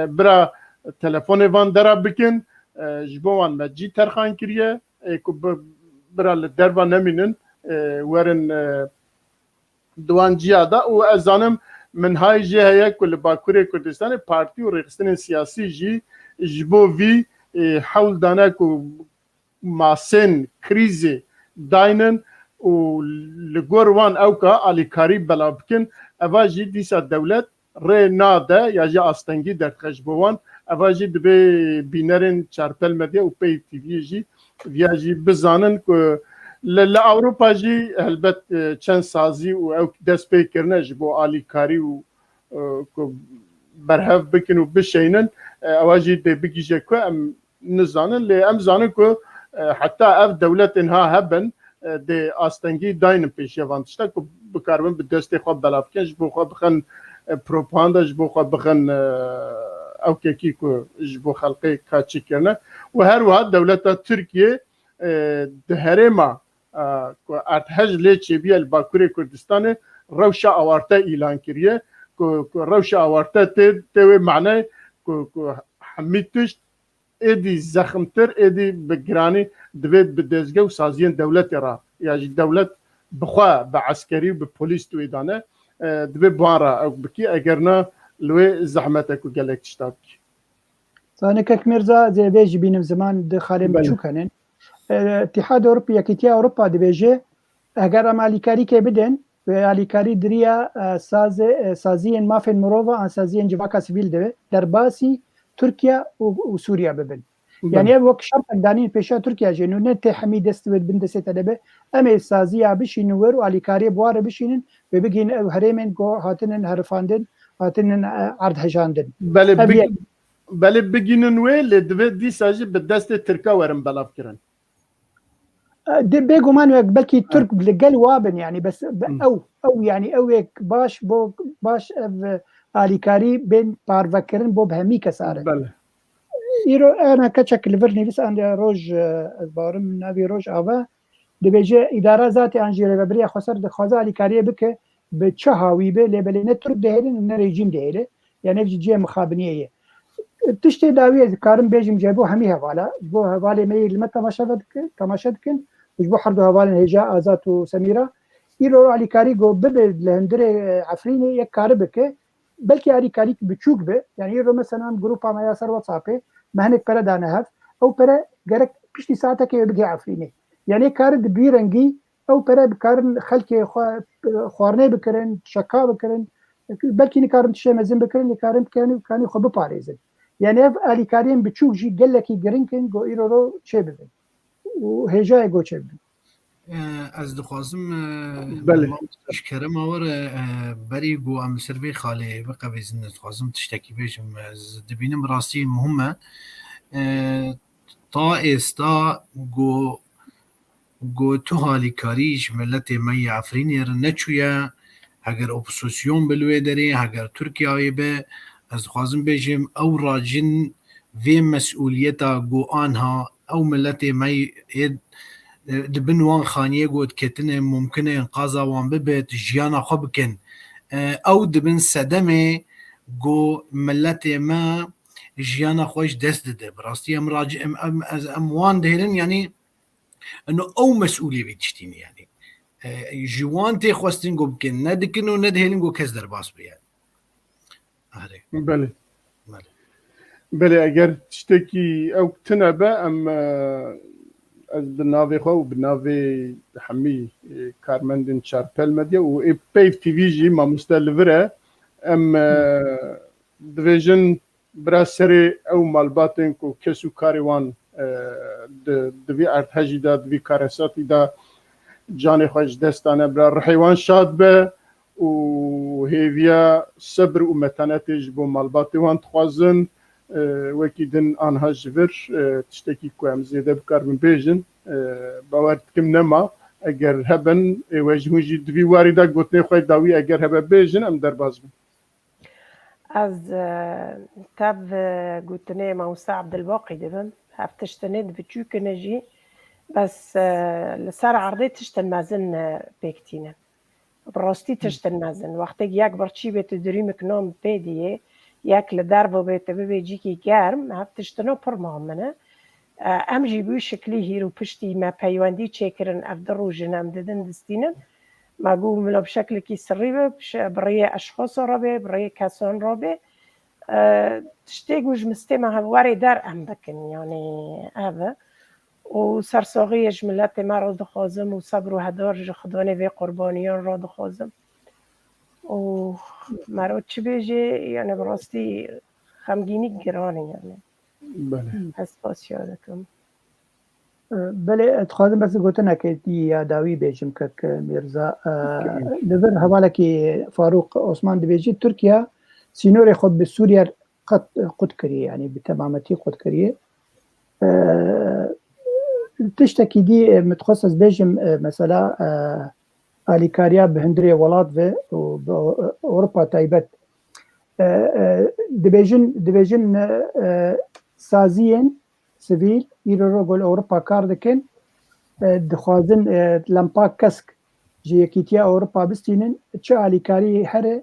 برا تلفون فان درا بكن جبوان مجي ترخان كريه ايكو برا الدربا نمينن ورن دوان جيادا وازانم من هاي جي هي كل باكوري كردستاني بارتي ورئيسين سياسي جي جبو في حول داناكو ماسن كريزي داينن ولغور وان اوكا الي كاريب بلابكن افاجي ديسا الدولت ري نادا ياجي استنجي در خشبوان افاجي دبي بينرن چارپل مديا و بي تي في جي فياجي بزانن كو لاوروبا جي البت چن سازي او دس بي كرنا جبو الي كاري و كو برهف بكن و بشينن اواجي دي بيجي كو نزانن لام زانن كو حتى اف دولت انها هبن دي استنجي داين بيش يفانتشتا كو بكاربن بدستي خو بلافكن جبو خو بخن بروباغندا جبو خو بخن او كيكي كو جبو خلقي كاتشي كرنا وهروها دولت تركيا دهرما كو ارتهج ليتشي بي الباكوري كردستان روشا اوارتا اعلان كريه كو روشا اوارتا تي معناه كو حميتش ادي زخمتر ادي بجراني دبيت بدزجه وسازين دولت را يعني دولت بخوا بعسكري وببوليس تويدانه دبي بارا او بكي اجرنا لو زحمتك وقالك تشتاك ثاني كميرزا زي بيجي بينم زمان دخالين بتشوكنن اتحاد اوروبي يكيتيا اوروبا دبيجي اگر اماليكاري كي بدن واليكاري دريا سازين ما في المروفا ان سازين جواكا سيفيل دبي درباسي تركيا وسوريا ببن يعني وقت شرط دانين بيشا تركيا جنو نت حميد استود بندسه تدبه ام سازيا بشين ور علي كاري بوار بشين ببجين هريمن جو هاتنن هرفاندن هاتنن عرض هجاندن بل بجينن ويل دي ساجي بالدست تركا ورم بلافكرن دي بيجومان بلكي ترك لقل وابن يعني بس او يعني او باش بو باش علي كاري بين بارفكرن بو بهمي كساره بله يرو انا كتشك ليفرني بس عند روج بارم نبي روج ابا دبيجه اداره ذاتي انجيري ببريا خسر دخوازه علي كاري بك بتشهاوي به لبلنه ترك دهلن ريجيم دهله يعني جي مخابنيه تشتي داويه كارم بيجم جابو همي هوالا بو هواله مي لمتى تماشدكن وجبو حردو هواله هجاء ازات وسميره يرو علي كاري جو ببل لهندري عفريني يكاربك بلكي علي كاري بتشوك به يعني يرو مثلا جروبا ما ياسر واتسابي ما هنك برا دانهف او برا جرك بشتي ساعتك يبقى عفريني یعنی کار دبی رنگی او پره بکارن خلک خوارنه بکرن شکا بکرن بلکه نکارن تشه مزین بکرن نکارن کانی خو بپارێزن یعنی اف الیکارین بچوک جی گلکی گرینکن گو ایرو رو چه ببین و هجای گو چه ببین از دخوازم بله. شکرم آور بری گو ام سروی خاله بقویزن دخوازم تشتکی بیشم از دبینم راستی مهمه تا استا گو تو حالی کاریش ملت می عفرینی را نچویا اگر اپوزیسیون بلوه داره اگر ترکیه به از خوازم بیشم او راجن وی مسئولیتا گو آنها او ملت می دبن وان خانیه گود کتنه ممکنه انقاذا وان ببت جیانا خو بکن او دبن صدمه گو ملت ما جیانا خوش دست ده براستی ام راجع از اموان دهرن یعنی انه او مسئولیه بیتشتین یعنی جوان تی خواستین گو بکن ندکن و ندهلین گو کس در باس بیاد بله بله اگر تشتکی او تنبه ام از بناوی خو و بناوی حمی کارمندن چارپل مدیا و ای پیف تیوی جی ما مستلوره ام دویژن براسری او مالباتن کو کسو کاریوان دوی ارتحجی دا دوی کارساتی دا جان خوش دستانه برا رحیوان شاد به و هیویا صبر و متانتش بو مالباتی وان تخوازن وکی دن آنها جور تشتکی که هم زیده بکار من بیجن باورد کم نما اگر هبن وجهون جی دوی واری دا گوتنه خواهی داوی اگر هبه بیجن هم در باز بین از تاب گوتنه موسى عبد الباقي دبن هفتشتنه دبچو کنجی بس لسر عرضه تشتن مازن بيكتينه براستی تشتن مازن وقتی یک برچی بیت دریم کنام پیدیه یک لدربو بیت ببیجی که گرم هفتشتنه پر مهمنه ام جیبو شکلی هیرو پشتی ما پیواندی چکرن افدر رو جنم ددن دستینن ما گو ملا بشکل کی سری برای اشخاص را به برای کسان را به تشتی گوش مسته ما هواری در ام بکن یعنی اوه و سرساقی ملت ما را دخوازم و صبر و هدار خدانه و قربانیان را دخوازم و مرا چی بیجه یعنی براستی خمگینی گرانه یعنی بله از پاس یادتم بله اتخاذم بس گوتنه که یاداوی بیجم که میرزا لبر حواله که فاروق عثمان دبیجی ترکیه سینور خود به سوریه قد کریه یعنی به تمامتی قد کریه تشتكي دي متخصص بيجم مثلا اليكاريا بهندري ولاد و اوروبا تايبت دبيجن سازين سيفيل يرو گول اوروبا كاردكن دخوازن لمبا كسك جيكيتيا اوروبا بستينن تشا اليكاري هر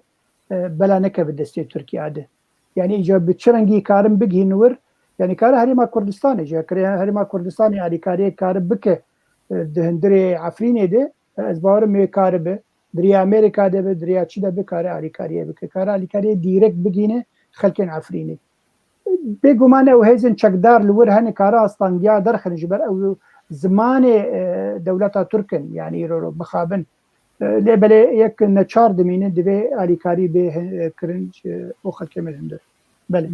بلا نكه بدستي تركيا ده يعني اجاب بتشرنگي كارم بگي نور يعني كاره هريما كردستاني جا هريما كردستاني على كاره كاره بك دهندري عفريني ده ازبار مي كاره به دريا امريكا ده دريا چي ده بكاره على كاره بك كاره على كاره ديريكت بگينه خلكن عفريني بگمانه وهيزن چقدار لور هني كاره استانگيا درخن جبر او زمان دولتا تركن يعني رو بخابن لبله يك نچار دمينه دبي على كاري به کرنج او خلك مهندر بله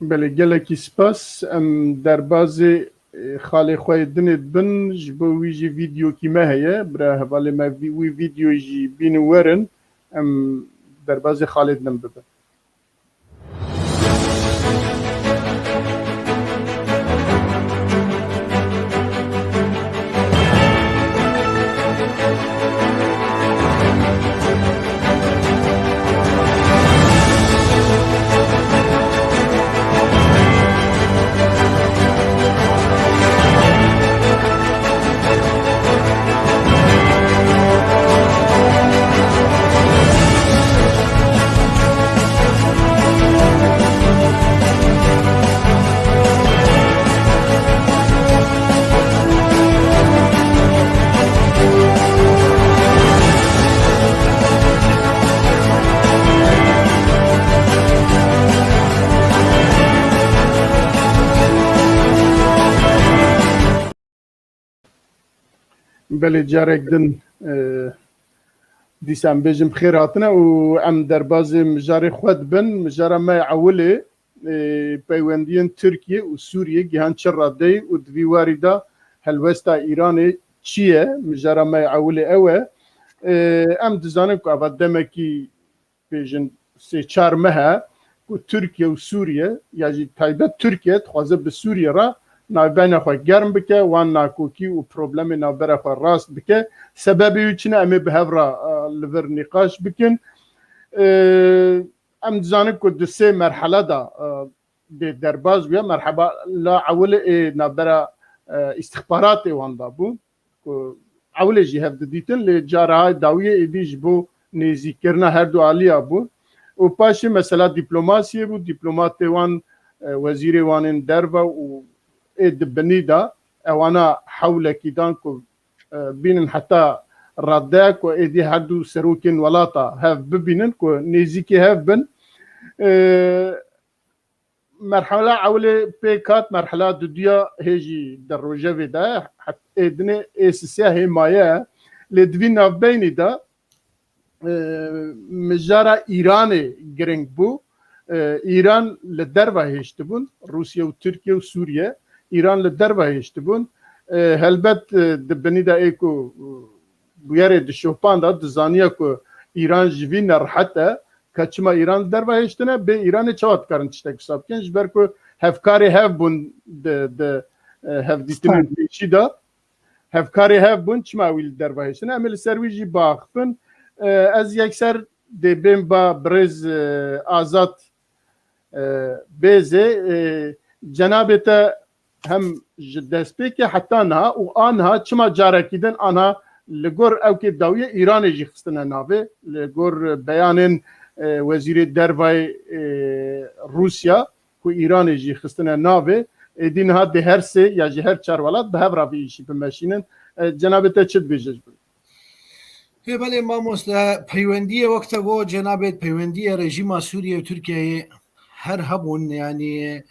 بله گلکی سپاس ام در باز خاله خواه دنید بن جبوی جی ویدیو کی مهیه برای حواله ما وی ویدیو جی بینو ورن ام در باز خاله دنم ببن بله جارك دن دیسان بجم خیر هاتنه و ام درباز مجاری خود بن مجارا ما عوله پیوندین ترکیه و سوریه گهان چر راده و دویواری دا هلوستا ایران چیه مجارا ما عوله اوه ام دزانم که اول دمکی بیجن سه چار ماه و ترکیه و سوریه یعنی تایبت ترکیه خوازه به سوریه را نابین خو گرم بکه وان ناکوکی و پروبلم نابر خو راست بکه سببی چنه امی به هفرا لور نقاش بکن ام زانه کو د سه مرحله دا د درباز ویا مرحبا لا اول نابر استخبارات وان دا بو اول جی هف دیتن ل جارای داویه دیج بو نزی کرنا هر دو عالیا بو و پاش مثلا دیپلماسی بو دیپلمات وان وزیر وان دربا و دبنيدا اوانا حول كيدانكو بين حتى رداك وايدي هادو سروكين ولاطا هاف ببيننكو نيزيكي هاف بن مرحله اولي بيكات مرحله دوديا هيجي دروجه ودا حتى ادني اساسيا هي مايا لدفينا بينيدا مجارا ايراني جرينج بو ايران لدربه هشتبون روسيا وتركيا وسوريا ایران لدربه هشتبون هلبت دبنی دا ایکو بیاره دشوپان دا دزانیه که ایران جوی نرحته کچما ایران دربه هشتنه به ایران چوات کرن چشتک حساب کنش برکو هفکاری هف بون هف دیتمن بیشی دا هفکاری هف بون چما ویل دربه هشتنه امیل سرویجی باختن از یکسر دبیم با برز آزاد بیزه جنابتا هم دستپیک حتی نه و آنها چما جارکیدن آنها لگور او که داویه ایران جی خستنه ناوه لگور بیان وزیر دروای روسیا که ایران جی خستنه ناوه دین ها ده هر سه یا جی هر چار ولاد به هر رابی ایشی بمشینن جنابتا چد بیجش بود بله ما مسلا پیوندی وقت گو جنابت پیوندی رژیم سوریه و ترکیه هر هبون یعنی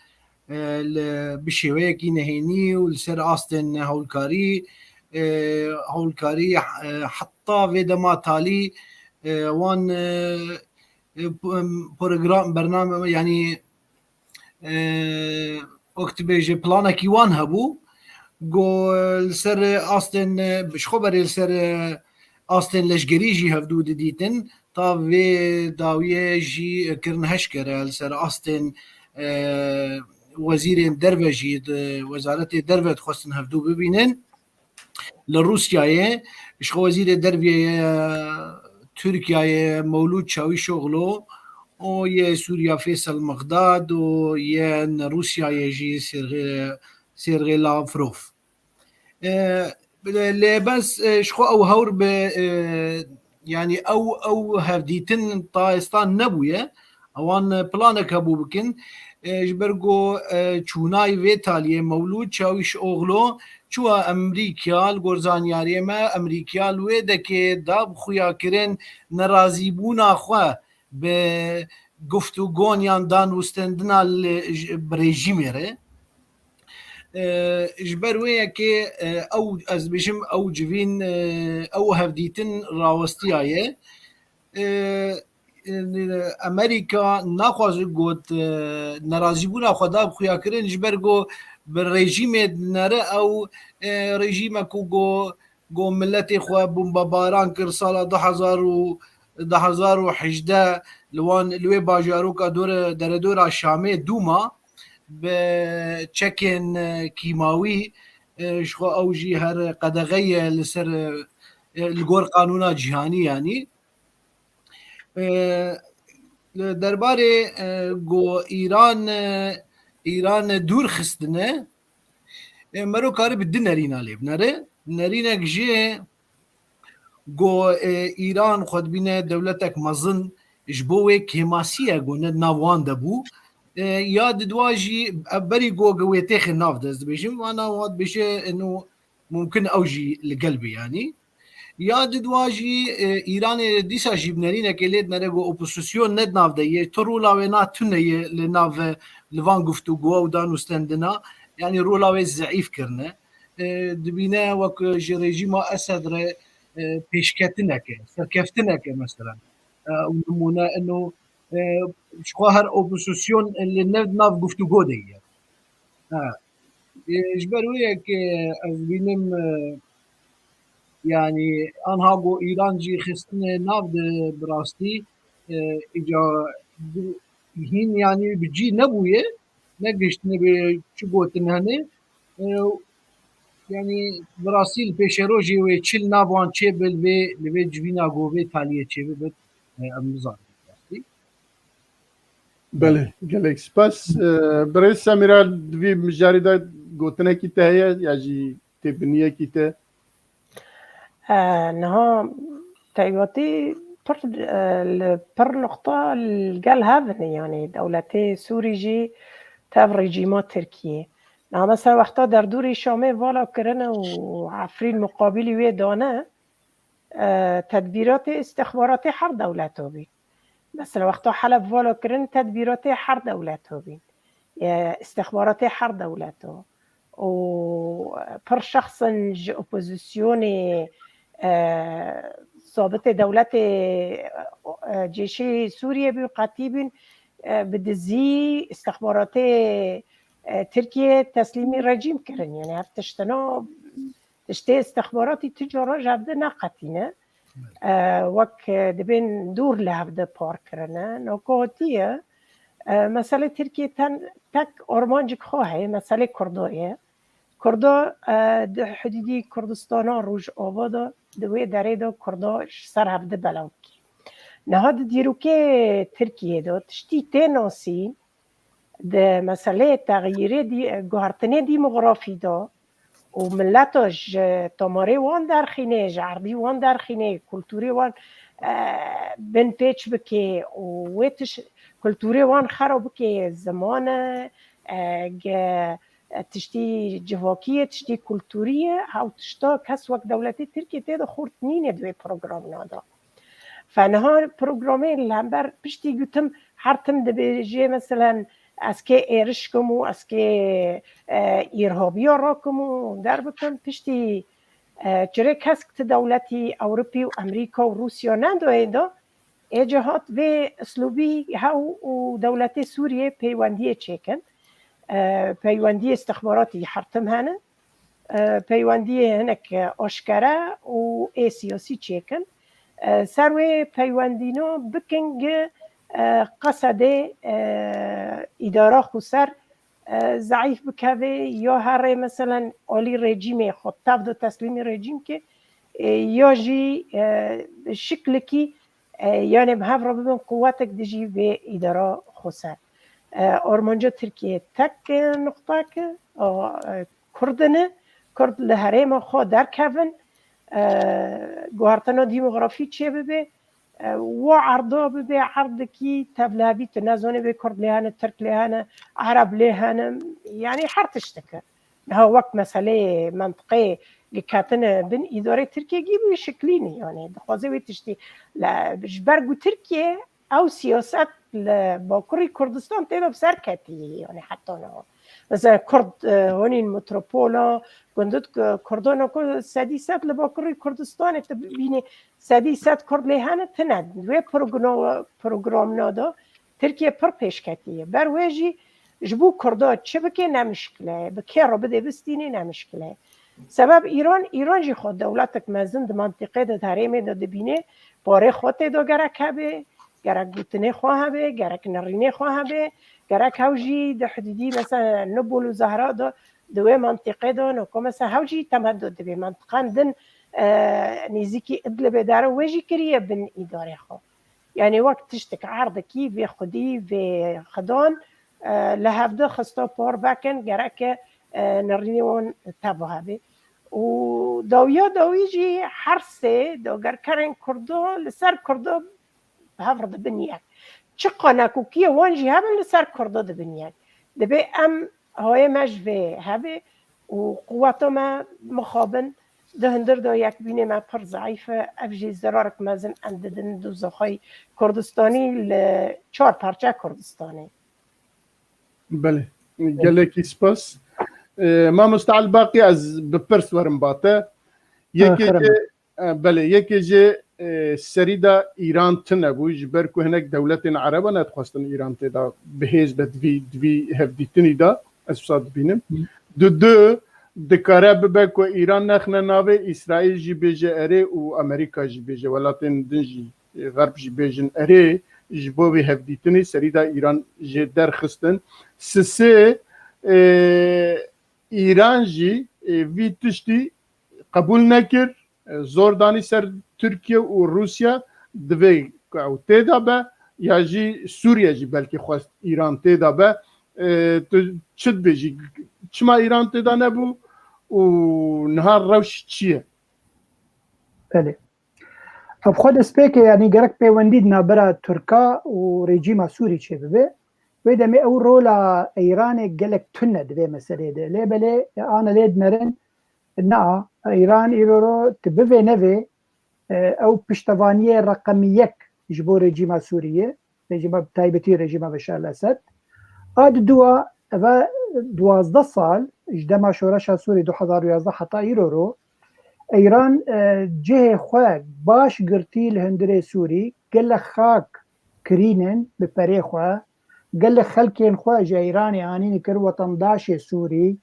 بشوية نهيني والسر أصلا هولكاري حتى في دما تالي وان برنامج يعني وقت بيجي بلانا كيوان هبو جو السر أصلا بش خبر السر أصلا لشجري جي هفدو ديتن تا في داوية جي كرنهش كره السر أصلا وزير دربجي وزارة دربة خواستن هفدو ببينن لروسيا شخو وزير دربية تركيا مولود شاوي شغله و يه سوريا فيصل مغداد و يه روسيا يجي سيرغي لافروف بس شخو او هور يعني او هفديتن طايستان نبوية اوان بلانك هبو بكن جبرگو چونای و تالیه مولود چاویش اوغلو چوا امریکیال گرزانیاری ما امریکیال و دکه داب خویا کرن نرازی بونا خوا به گفتگویان دان وستندنا برژیمه ره جبرویه که او از بشم او جوین او هفدیتن راوستیایه امریکا نخواست گوت ناراضی بونا خدا بخویا کرن جبرگو بر رژیم نره او رژیم کو گو ملت خو بمباران کر سال 2018 لوان لوی باجاروکا دور شامه دوما به چکن کیماوی شخو اوجی هر قدغه لسر الگور قانونا جهانی یعنی درباره گو ایران دور خستنه مرو کاری بدن نرینا لیب نرینا گجه گو ایران خود بینه دولتک مزن جبوه کماسیه گو ناوان دبو یاد دواجی بری گو گویته خی ناف دست بیشم وانا واد بشه انو ممکن اوجی لقلبي يعني یاد دواجی ایران دیسا جیب نرینه که لید نرگو اپوزیسیون ند ناف ده تو رولاوه نا تونه لناف لوان گفتگو و دانوستندنا یعنی رولاوه ضعیف کرنه دبینه وک رژیم اسد را پیشکتنه که سرکفتنه که مثلا نمونه انه شخوهر اپوزیسیون اللي ناف گفتگو دیگه اجبرویه که از بینم يعني آنها گو ایران جی خستن ناف ده براستی اجا هین يعني بجی نبویه نگشتنه به چو گوتن هنه يعني براسيل بيشروجي ويتشيل نابوان تشيبل بي لبي جبينا غوبي تاليه تشيبل امزان بله گلک سپاس برای سمیرا دوی مجاریده گوتنه کی تهیه یا جی تبنیه کی ته انها تايواتي پر نقطة القال هذا يعني دولتي سوري جي تاب رجيمات تركيا مثلا وقتا در دوری شامه والا کرنه و عفرین مقابلی وی دانه تدبیرات استخبارات هر دولت ها بین مثلا وقتا حلب والا کرن تدبیرات هر دولت ها بین استخبارات هر دولت ها و پر شخص اپوزیسیون ضابط دولت جيشي سوريا بقتيب بدزي استخبارات تركيا تسليمي رجيم كرن يعني هفتشتنا تشتي استخباراتي تجارة جابده ناقتينه وك دبين دور لهفده بار كرنه نوكوتيه مسألة تركيا تك أرمانجك خواهي مسألة كردوية کردا حدودی کردستان روش آباد دوی دره دا کردا سر هفته بلاو کی نهاد دیروکه ترکیه دا تشتی تناسی ده مسئله تغییر گوهرتنه دیموغرافی دا و ملتاش تماره وان در خینه جعردی وان در خینه کلتوری وان بن پیچ بکه و ویتش کلتوری وان خراب بکه زمان تشتي جواكية تشتي كولتورية أو تشتا كس وقت دولتي تركيا تيدا خورتنين دوي بروغرام نادا فنها بروغرامين لامبر بشتي قلتم حرتم دبيجي مثلا اسكي ايرشكمو اسكي إرهابية راكمو در بكم بشتي جري كسكت دولتي أوروبي وأمريكا وروسيا ناندو ايدا اجهات و اسلوبي هاو ودولتي سوريا بيواندية تشيكن پیوندی استخباراتی حرتم هنه پیوندی هنک آشکره و سیاسی چیکن سروی پیوندینو بکنگ قصد اداره خسر ضعیف بکوه یا هر مثلا آلی رژیم خود تفد و تسلیم رژیم که یا جی شکل کی یعنی به هفر ببین قوتک دیجی به اداره خسر آرمانجا ترکیه تک نقطه که کردنه کرد لحریم خود در کون گوهرتنا دیموغرافی چه ببه و عرضا ببه عرض کی تبلابی تنازونه به کرد لهانه ترک لهانه عرب لهانه يعني حرتش تکر ها وقت مسئله منطقه لكاتنا بن إدارة تركيا جيبوا شكليني يعني دخوازي ويتشتي لجبرجو تركيا أو سياسات باكوري كردستان تيدا بسر كاتي يعني حتى أنا مثلا كرد هوني المتروبولا قندت كردانا كل سادسات لباكوري كردستان تبيني سادسات كرد لهانة تند وي بروغرام نادا تركيا پر پیش كاتي برواجي جبو كردات شبكة نمشكلة بكيرو بده بستيني نمشكلة سبب ایران جی خود دولتک مزند منطقه ده تحریم ده بینه باره خود ده گرک هبه گرک گوتنه خواه هبه گرک نرینه خواه هبه گرک هوجی ده حدودی مثلا نبول و زهرا ده دوی منطقه ده نکو مثلا هوجی تمدد ده منطقه دن نزیکی ادلبه داره ویجی کریه بن اداره خواه یعنی وقت تشتک عرض کی و خودی و خدان لحفظه خستا پار بکن گرک نرینون تباه به و داویجی حرسه داگر کرن کرده لسر کرده هفرد بنیاد چه قانکو کیه وانجی هبه لسر کرده ده بنیاد دبه ام های مجوه هبه و قوتا ما مخابن ده هندر دا یک بینه ما پر ضعیفه افجی زرارک مزن انددن دوزخای کردستانی لچار پرچه کردستانی بله گلکی سپاس ما مستعل باقي از بپرس ورم باته یکی بله یکی جه سریدا ایران تنبو جبر که هنک دولت عربا نتخواستن ایران تدا بهیز بدوی هفدیتنی دا از فساد بینم دو دکاره ببه که ایران نخنه ناوه اسرائیل جی بیجه اره و امریکا جی بیجه ولاتن دنجی غرب جی بیجن اره جبوی هفدیتنی سریدا ایران جی در خستن سه ایران جی وی تشتی قبول نکر زوردانی سر ترکیه و روسیا دوی او تیدا به یا جی سوریه جی بلکه خواست ایران تیدا به تو چد بیجی چما ایران تیدا نبو و نهار روش چیه؟ بله خب خود سپیک یعنی گرک پیوندید نابرا ترکا و رژیم سوری چه ببه و دمی او رولا ایران گلک تنه دوی مسئله ده لی بله آن لید نرن نه ایران ایرو تبوه نوه او پشتوانی رقمی یک جبو رژیم سوریه رژیم تایبتی رژیم بشار الاسد آد دوا و 12 سال اجدما شورش سوری 2011 حتی ایرو ایران جه خواه باش گرتی لهندره سوری گل خاک کرینن بپره خواه گل خلکین خواه جه ایرانی آنین کر وطنداش سوری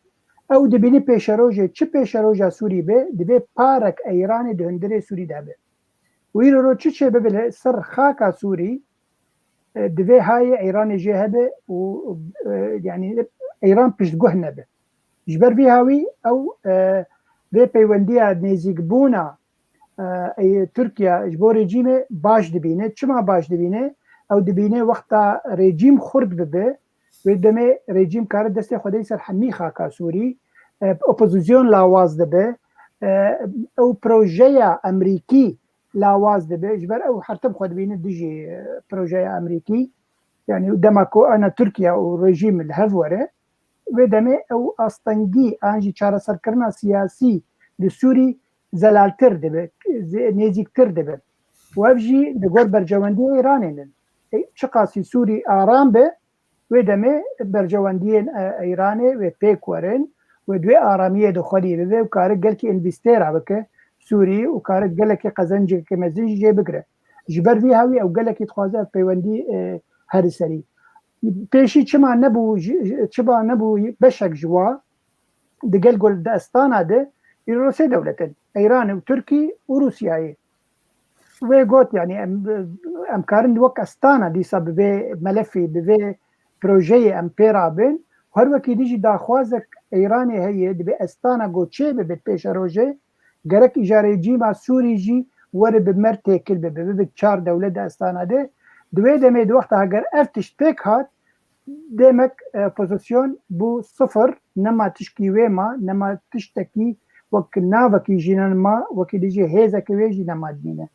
او دبینی پیشروجه چه پیشروجه سوری به دبی پارک ایرانی دهندره سوری دابه و ایرو رو چه ببله سر خاکا سوری دبی های ایرانی جه هبه و یعنی ایران پشتگوه نبه جبر بی هاوی او به پیوندی نزیک بونا ترکیه جبو رژیم باش دبینه چما باش دبینه او دبینه وقتا رژیم خورد ببه و دمه رژیم کار دست خودی سر حمی خاکا سوری اپوزیسیون لاواز دبه او پروژه امریکی لاواز دبه جبر او حرتب خود بینه دیجی پروژه امریکی يعني دمكو انا تركيا ورجيم الهفوره ودمي او استنجي انجي چاره سرکرنا سیاسی لسوري زلالتر دبه نزيكتر دبه وابجي دغور برجواندي ايرانين چقاسي سوري آرام به ودمي برجواندي ايراني و بيكورن ودوي آراميه دخولي به وكار قالكي انفستيرا بك سوري وكار قالكي قزنج كمزنج جي بكره جبر في هاوي او قالكي تخوازه بيوندي هر سری پیشی چما نبو بشک جوا دگل گل داستانه ده روسیه دولتن ایران و ترکی و روسیه و گوت یعنی امکارن وک استانه دیسا به ملفی به پروژه امپیرا بین هر وکی دیجی داخوازک ایرانی هیه به استانه گوچه به پیش روژه گرک اجاره جیما سوری جی ور به مرته کل به چار دولت استانه ده دوی دمید وقت اگر افتش تک هات دمک پوزیسیون بو صفر نما تشکیوه ما نما تشتکی وک ناوکی جینن ما وکی دیجی هیزا کوی جی نما دینه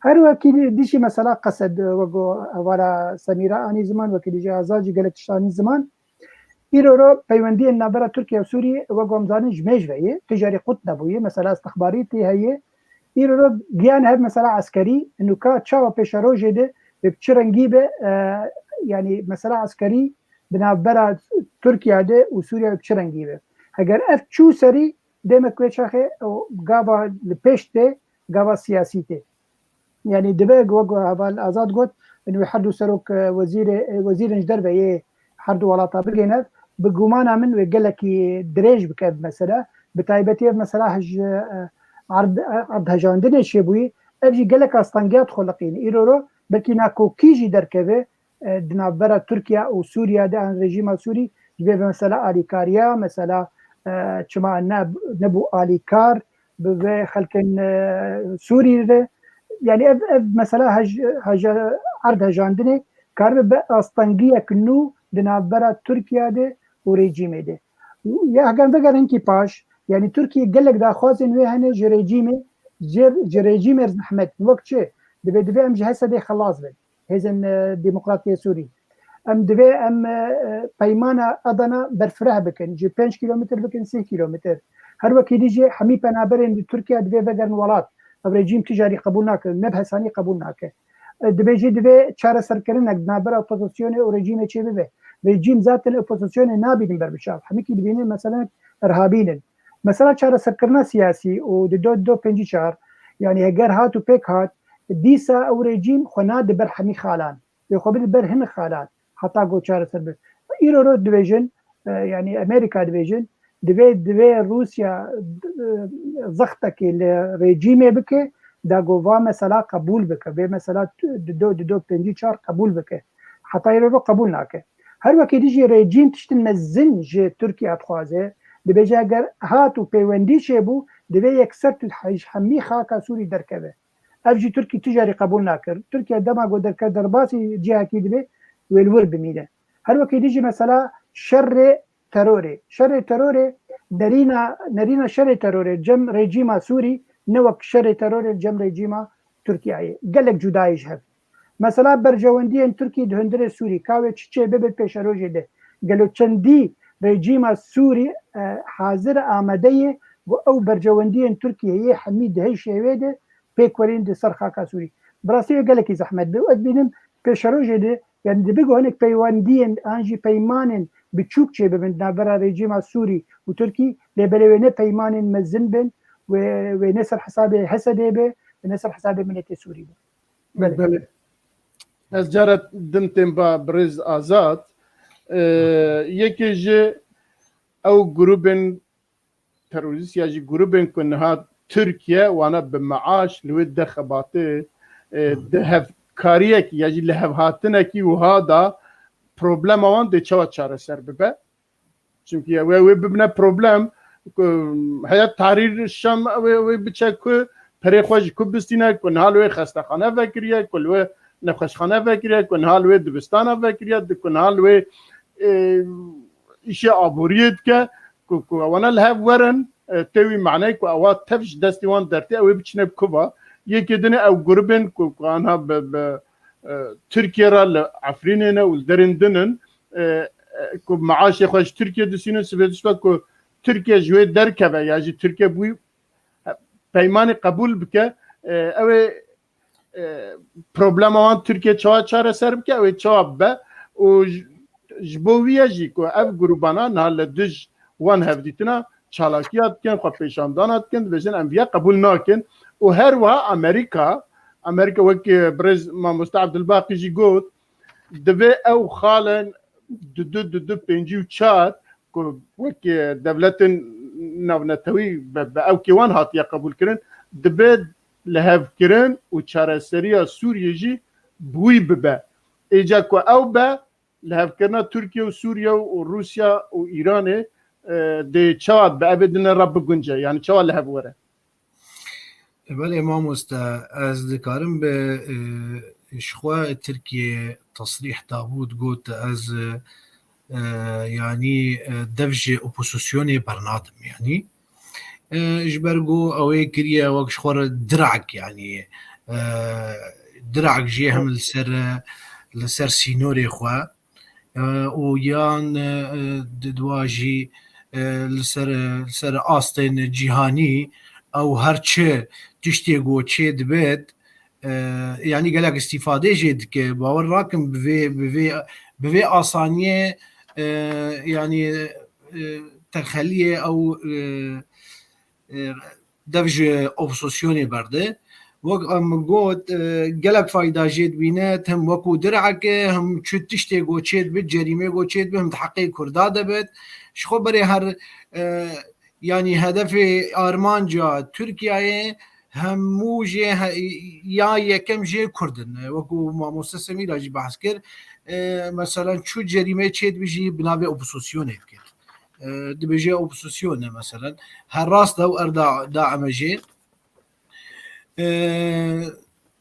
هر وکی دیجی مثلا قصد وگو ولا سمیرا آنی زمان وکی دیجی آزاجی گلتشتانی زمان ایرو رو پیوندی نابرا ترکیه و سوری وگو امزانی جمیج ویه تجاری قط نبویه مثلا استخباریتی هیه ایرو رو گیان هب مثلا عسکری انو که چاوا پیش رو جده بچرنگی به یعنی مثلا عسکری بنابرا ترکیه ده و سوریه بچرنگی به اگر اف چو سری دمک وچخه گاوا لپشته گاوا سیاسیته یعنی دبه گو اول آزاد گفت انه حد سرک وزیر نجدر به حد ولاتا بگینه بگومانا من وقال لك دريج بكذا مثلا بتايبتي مثلا هج عرض هجاندنه شبوي ابجي قال لك استنجات خلقين ايرو بلكي ناكو كيجي دركبه دنابرا تركيا وسوريا ده عن رجيم سوري جبه مثلا اليكاريا مثلا چما نبو اليكار بخلكن سوري ده يعني مثلا هج عرض هجاندنه كار باستنجيه كنو دنابرا تركيا ده ورجيم ده يا هجان بقى انكي باش يعني تركيا قال لك دا خوازن وي هنا جريجيم احمد وقت شي دبي ام جهسه دي خلاص بن هزن ديمقراطيه سوري ام دبي ام بيمانه ادنا برفره بكن جي 5 كيلومتر بكن 6 كيلومتر هر وقت يجي حمي بنابرين تركيا دبي بقرن ولات رجيم تجاري قبولناك نبه ثاني قبولناك دبي جي دبي چاره سرکرنك نابر اپوزيسيون او رجيم چي به رجيم ذات الاپوزيسيون نابين بربشاف حمي كي دبينه مثلا ارهابين مثلا چاره سرکردنا سیاسی و دو پنجی چار يعني اگر هات و پیک هات دیسا او رژیم خنا دبر حمی خالان يخبر بر هن خالات حتى جو چاره سر بر ایرو رو دیویژن يعني امريكا ديفيجن دبي روسيا ضغطك الرجيم بك دا جوفا مثلا قبول بك بمثلا دو بنجي شهر قبول بك حتى يرو قبول ناكه هر وقت يجي رجيم تشتن مزن جي تركيا تخوازه دبي جاگر هاتو بيوندي شبو دبي يكسرت الحيش حمي خاكا سوري دركبه افجي تركي تجاري قبول ناكر تركيا دما جو دركه درباسي جهه كي دبي والور بميده هر وقت يجي مثلا شر تروري نرينا شر تروري جم رجيم سوري نوك شر تروري جم رجيم تركيا قالك جدايش هف مثلا برجوندي ان تركي دهندر سوري كاوي تشي بيبل بيشاروجي ده قالوا چندي رجيم سوري حاضر آمده او برجوندي ان تركي هي حميد هي شيوده بيكورين دي سرخاكا سوري براسي قالك زحمت بينم بيشاروجي ده يعني دي بيجو هناك بيواندين انجي بيمانن بتشوكشي بين نابرا رجيم السوري وتركي لبلوينه بيمان مزن بين ونسر حسابي حسدي به ونسر حسابي ملتي سوري بله از جارت دمتن با برز آزاد یکی جه او گروبن تروریست یا جه گروبن کنها ترکیه وانا بمعاش لود دخباته ده کاریه کی یا جه لهف هاتنه کی و هادا problem avan de çava çareser bibe. Çünkü ve bibne problem hayat tahrir şam ve biçe ku perexwaj ku bistine ku hal ve xastaxane vekiriye ku ve nefxane vekiriye ku hal ve dibistana vekiriye ku hal ve işe aburiyet ke ku wana lev weren tewi mعنای ku awat tefş destiwan derti ve biçne kuba yekedine ev grubin ku anha be تركيا عفريننا والدرندنن كو معاش يخش تركيا دسينن سبيتشوا كو تركيا جوي دركبه ياجي تركيا بوي بيماني قبول بك او بروبلم وان تركيا چاره سر بك او جواب به و جبويا جي كو اف جروبانا نال دج وان هفديتنا چالاكيات كن خو پیشاندانات كن بجن انبياء قبول ناكن و هر وا امريكا وكي برز ما مستعد الباقي جي قوت دبي او خالن دو بينجي وشات وكي دولتن نونتوي او كيوان هاتيا قبول كرن دبي لهف كرن وشارة سريا سوريا جي بوي ببا ايجا كو او با لهف كرنا تركيا وسوريا وروسيا وايران دي شواد بابدن رب گنجا يعني شواد لهف وره بله امام از ذکرم به اشخوا ترکیه تصریح داوود گوت از يعني دفج اپوزیسیونی برنادم يعني اجبرگو اوه کریه وقت شخور درعك يعني درعك جيهم لسر سينوري خوا ويان دواجي لسر آستين جيهاني او هرچه تشتي گوچه دبت يعني قالك استفاده جد که باور راكم بفي آسانية يعني تخليه او دفج اوبسوسيوني برده وقت ام قوت قالك فايدة جد بينات هم وكو درعك هم شو تشتي گوچه دبت جريمه گوچه دبت هم تحقيق كردا دبت شخو بري هر يعني هدف آرمانجا تركيا هموجه يا يكم جي كردن وكو ماموستا سمير اجي بحث كر مثلا شو جريمه تشيد بيجي بنابه اوبوزيسيون يفكر دي بيجي اوبوزيسيون مثلا هالراس دو اردا داعم جي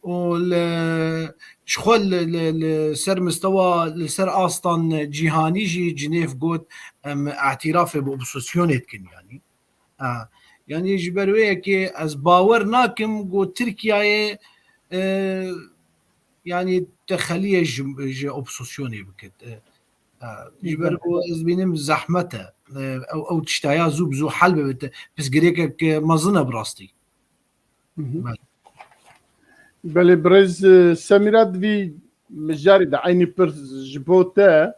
وال شخول سر مستوى سر اصلا جهاني جي جنيف قوت اعتراف باوبوزيسيون يتكن يعني يعني يجبرويه كي از باور ناكم قو تركيا يعني تخليه اوبسوسيوني بكت يجبرو از بينم زحمته او تشتايا زوب زو حل بس قريك مظنه براستي بله برز سميرات في مجاري دا عيني برز جبوتا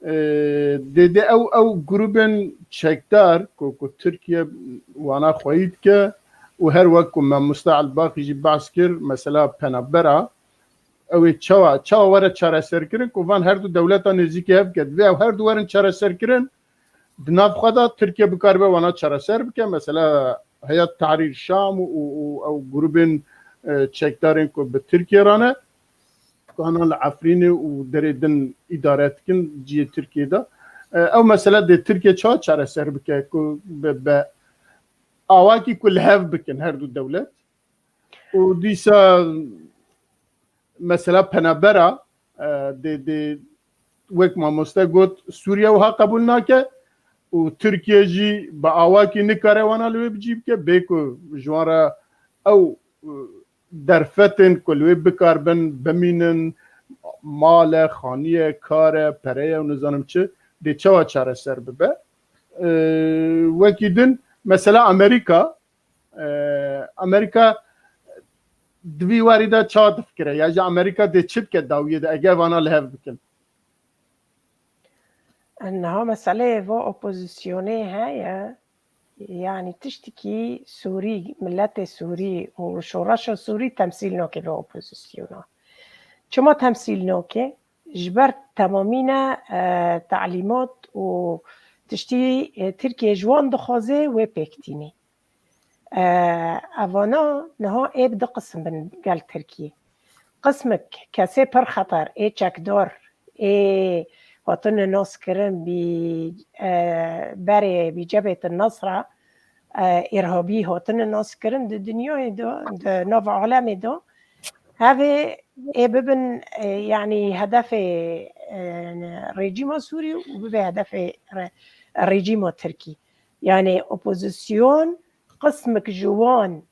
دي او جروبن چکدار کو ترکیه وانا خوید که و هر وقت ما مستعل باقی جی بحث کر مثلا پنابرا او چاوا ورا چاره سر کرن کو وان هر دو دولتا نزدیکی هف کد و هر دو ورن چاره سر کرن دناف خدا ترکیه بکار به وانا چاره سر بکه مثلا هیئت تحریر شام او جروبن چکدارن کو به ترکیه رانه كان العفريني ودريدن ادارات كن جي تركيا دا او مثلا دي تركيا چا سر بك ب اواكي كل هاف بكن هردو الدولات وديسا مثلا بنابرا دي وك ما مستقوت سوريا وها قبولناك وتركيا جي باواكي نكاره وانا لو بجيب كه بيكو جوارا او درفتن کلوی بکاربن بمینن مال خانیه کار پره و نظام چه دی چه چاره سر ببه وکیدن مثلا امریکا دوی واریدا چه فکره یا امریکا دی چه بکه داویه ده اگه وانا لحف بکن انها مسألة و اپوزیسیونه هيا يعني تشتكي سوري ملت سوري وشورش سوري تمثيل نوكي لو اوبوزيسيونا شما تمثيل نوكي جبرت تمامينا تعليمات و تشتي تركيا جوان دخوزي و بيكتيني اوانا نها ايب دا قسم من قال تركيا قسمك كاسي پر خطر اي چكدار اي وطن الناس كرن بري بجبهة النصرة إرهابي هاتن الناس كرن دي دنيا دا نوع عالم دا هذا ببن يعني هدف ريجيم سوري وببن هدف الريجيم التركي يعني اوبوزيسيون قسمك جوان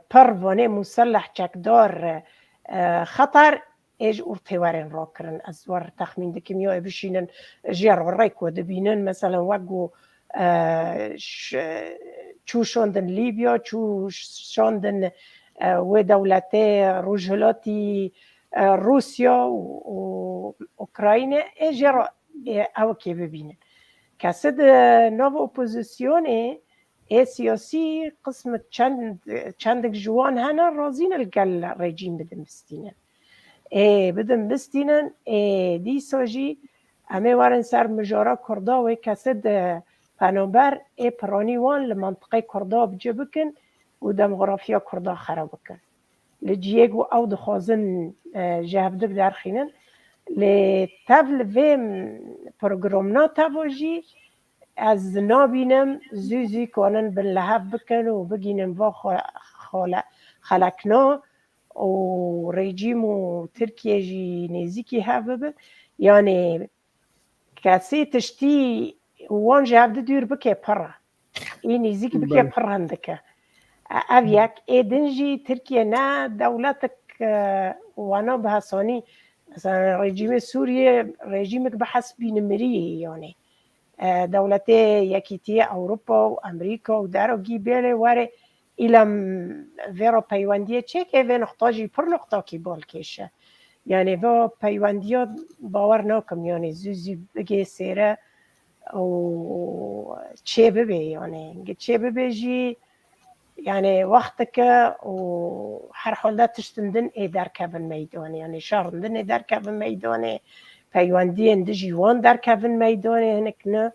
پروانه مسلح چکدار خطر ايج ارتوارن راكرن ازوار تخمين دكيمياء بشينن جير وريك ودبينن مثلا وقو چو شوندن ليبيا چو شوندن ودولتي روجهلاتي روسيا واوكراينا ايجر او كي ببينن كاسد نوف اوبوزيسيوني اي سياسي قسم چندك جوان هنا رازين القل ريجيم بدن بستينن بدن بستينن دي سوجي امي وارن سر مجارا كردا و كسد پنابر پرانی وان لمنطقه کردا بجه بکن و دموغرافیا کردا خراب بکن لجیگو او دخوازن جهبدک در خینن لطفل ویم پروگرامنا تواجی از نابینم زوزی کنن بن لحف بکن و بگینن و خلقنا و رژیم و ترکیه جی نزیکی هفه یعنی کسی تشتی وان جهبده دور بکه پره این نزیک بکه پره هندکه اویک ایدنجی ترکیه نه دولتک وانا بحثانی مثلا رژیم سوریه رژیمک بحسبی نمریه یعنی دولت یکیتی اروپا و امریکا و درگی بیله وره ایلم ویرا پیوندیه چه که وی نقطاجی پر نقطا کی بال کشه یعنی و پیوندیات باور نکم یعنی زوزی بگه سیره و چه ببه یعنی چه ببه جی يعني وقتك وحر حال تشتندن در كابن ميداني يعني شارندن در كابن ميداني پیوندی دجی وان در كابن ميداني هناك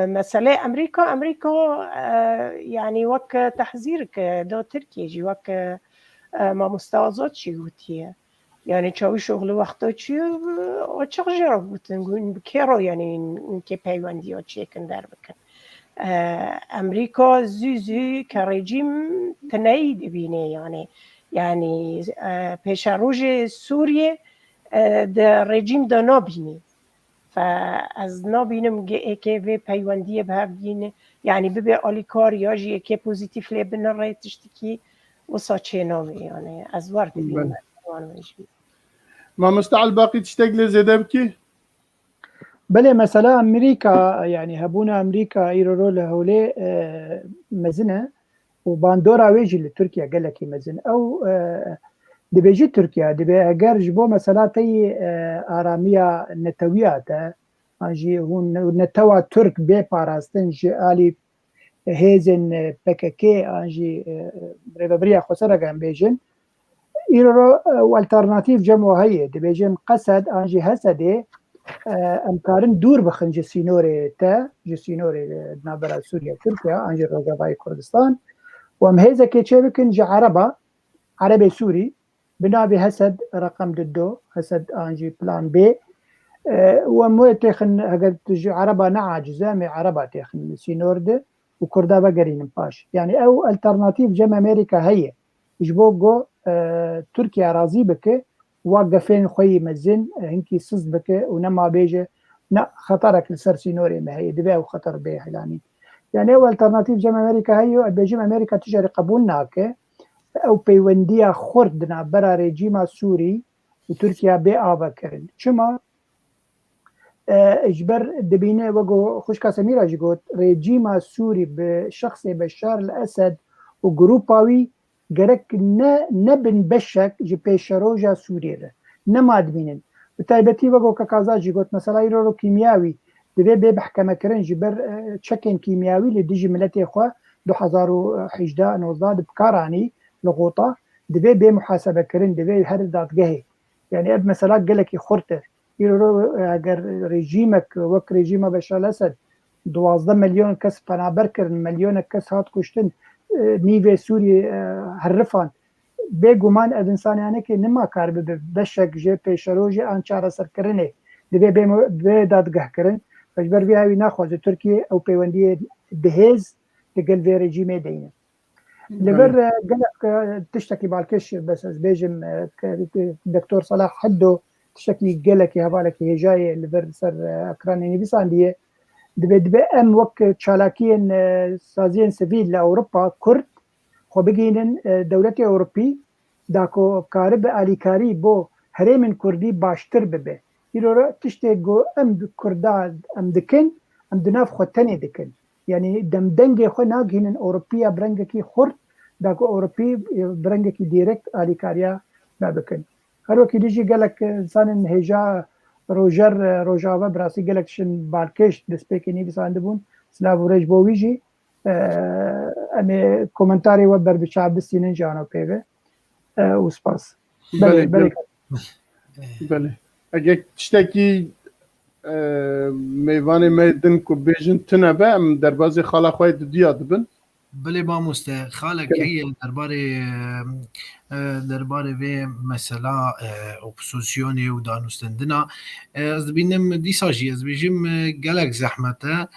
مسألة أمريكا يعني وك تحذيرك دا تركيا جي وك ما مستوازات شي قوتيه يعني چاوي شغل وقتا چي وچاق جرا قوتن بكيرو يعني انكي پیوندی چي کن در بکن امریکا زوزو که رژیم تنایی بینه یعنی پیش روز سوریه در رژیم دا نبینه فاز نبینم که به پیوندی به بینه یعنی ببه آلیکار یا جی که پوزیتیف لبن رای تشتکی و ساچه نامه یعنی از ورد بینه ما مستعل باقي تشتغل زيادة بكي؟ بله مثلا امریکا يعني هبونا امریکا ایرو لهوله مزنه و باندورا ويجي لتركيا قال لك مزن او دبيجي تركيا دبي اگر جبو مثلا تي آرامية نتوياته انجي هون نتوا ترك بي باراستن جي آلي هيزن PKK انجي بريبريا خسرة كان بيجن إيرو والترناتيف جمو هي دبيجن قصد انجي هسدي امكارن دور بخن جسينوري تا جسينوري نابرا سوريا تركيا انجي روجافاي كردستان ومهيزة كي بكن جي عربي سوري بنابي هسد رقم ددو هسد انجي بلان بي ومو تخن اگر تجي عربا نعاجزامي عربا تخن سينورد وكردا بقرين باش يعني او الترناتيف جم امريكا هي جبوغو تركيا راضي بك واقفين خوي مزن هنكي سز بك ونما بيجي نا خطرك لسر سينوري ما هي دبي وخطر بي يعني او الترناتيف جم امريكا هي بيجي امريكا تجري قبولناك او پیوندیا خوردنا برا رژیم سوری و ترکیا بی آبا کرن چما اجبر دبینه وگو خوشکا سمیرا جگوت رژیم سوری به شخص بشار الاسد و گروپاوی گرک نبن بشک جی پیشروجا سوری ره نماد بینن بتایبتی وگو ککازا جگوت مثلا ایرو کیمیاوی دبی بی بحکمه کرن جبر چکن کیمیاوی لدیجی ملتی خواه 2018 19 بکارانی لغوطة دبي بمحاسبة كرين دبي هر دادقهي يعني اب مثلا قالك يخورته يرو اگر رجيمك وك رجيم بشار الاسد 12 مليون كس بنابر كرن مليون كس هات كشتن نيفي سوري هرفان بيگومان اد انسان يعني كي نما كار بشك جي بيشروجي ان چارا سر كرنه دبي بي دادقه كرن فجبر بي هاوي ناخذ تركيا او بيونديه بهز تقل في رجيمي دينه لبر قالك تشتكي بالكش بس بيجم دكتور صلاح حدو تشتكي قالك يا بالك هي جايه لبر سر اكراني بيسان دي دبي ام وك تشالاكين سازين سفيل لاوروبا كرد خو بگینن دولت اوروبی داکو کارب الیکاری بو هرمن کردی باشتر ببه ایرو تشته گو ام کردا ام دکن ام دناف خوتنی دکن يعني دم دنگي خو ناگهن اوروبيا برنگكي خورد داكو اوروبي برنگكي ديركت اليكاريا ما بكن هرو كي ديجي قالك انسان هجا روجاوا براسي قالك شن بالكش دسبيكي نيفيس عندبون سلافو ريج بويجي امي كومنتاري وبر بشعب السنين جانو بيبه وسباس بله اگه تشتكي میوان میدن کو بیجن تنبه ام دربازی خاله خواه دیا دبن بله با مسته خالق هي درباره و مثلا اپوزیسیونی و دانستندنا از بینم دیساجی از بیجم گلک زحمته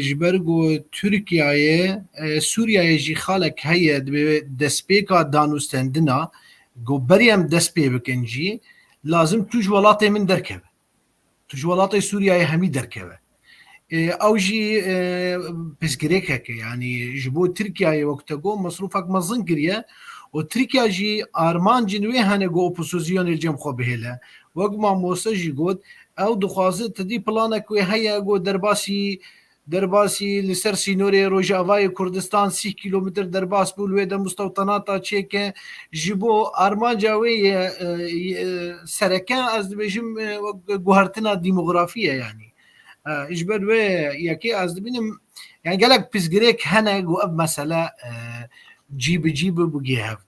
جبرگو ترکیه سوریه جی خالق هي دسپیکا دانستندنا گو بریم دسپی بکنجی لازم توش ولاته من درکبه تجوالات سوريا همي دركبه او جي بسكريكك يعني جبو تركيا وقت جو مصروفك مزن كريا وتركيا جي ارمان جنوي هنگو اوبوزيسيون الجم خو بهله وقت ما موسى جي قد او دخوازه تدي بلانك وي هيا جو درباسي لسر سينوري روجافاي كردستان 6 كيلومتر درباس بولوي ده مستوطناتا تشيك جيبو ارمان جاوي سركان از بيجم جوهرتنا ديموغرافيه يعني اجبر وي ياكي از بينم يعني قالك بيزغريك هنا جو مثلا جيب بوجيهف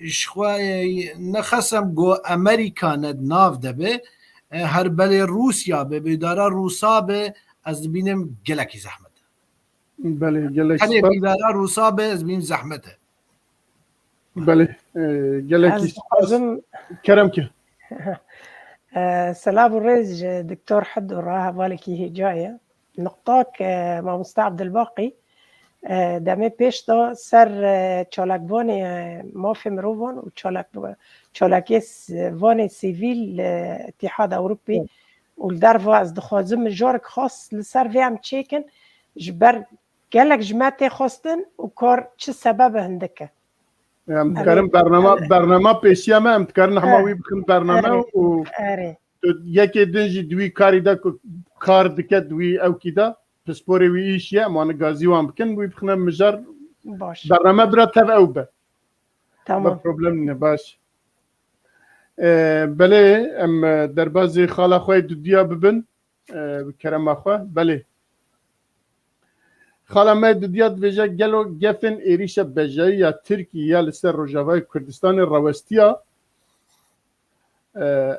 شخوا نخسم جو امريكا ندناف دبه هر بل روسيا به بدار روسا به از بینم گلکی زحمته بله گلک خلی بیدارا روسا به از بینم زحمته بله گلکی کرم که سلام الرئيس دكتور حد وراها بالكي هي جاية نقطاك مع مستعبد الباقي دمه پیشتا سر چالاکوانی مافی مروان و چالاکی وان سیویل اتحاد اروپی و در از دخوازم جارک خاص لسر ویم چیکن جبر گلک جمعتی خواستن و کار چه سبب هندکه امتکارم برنامه پیشیه ما امتکارن هماوی بخن برنامه و یکی دنجی دوی کاری دا کار دکه دوی او کی دا پسپوری وی ایشیه مانه گازی وان بکن بوی بخنم مجار برنامه برا تب او به تمام بروبلم نباش بله ام دربازی خالا خوی دودیا ببن بکرم اخوه بله خالا ما دودیا دویجه گلو گفن ایریش بجایی یا ترکی یا لسر روجاوای کردستان روستیا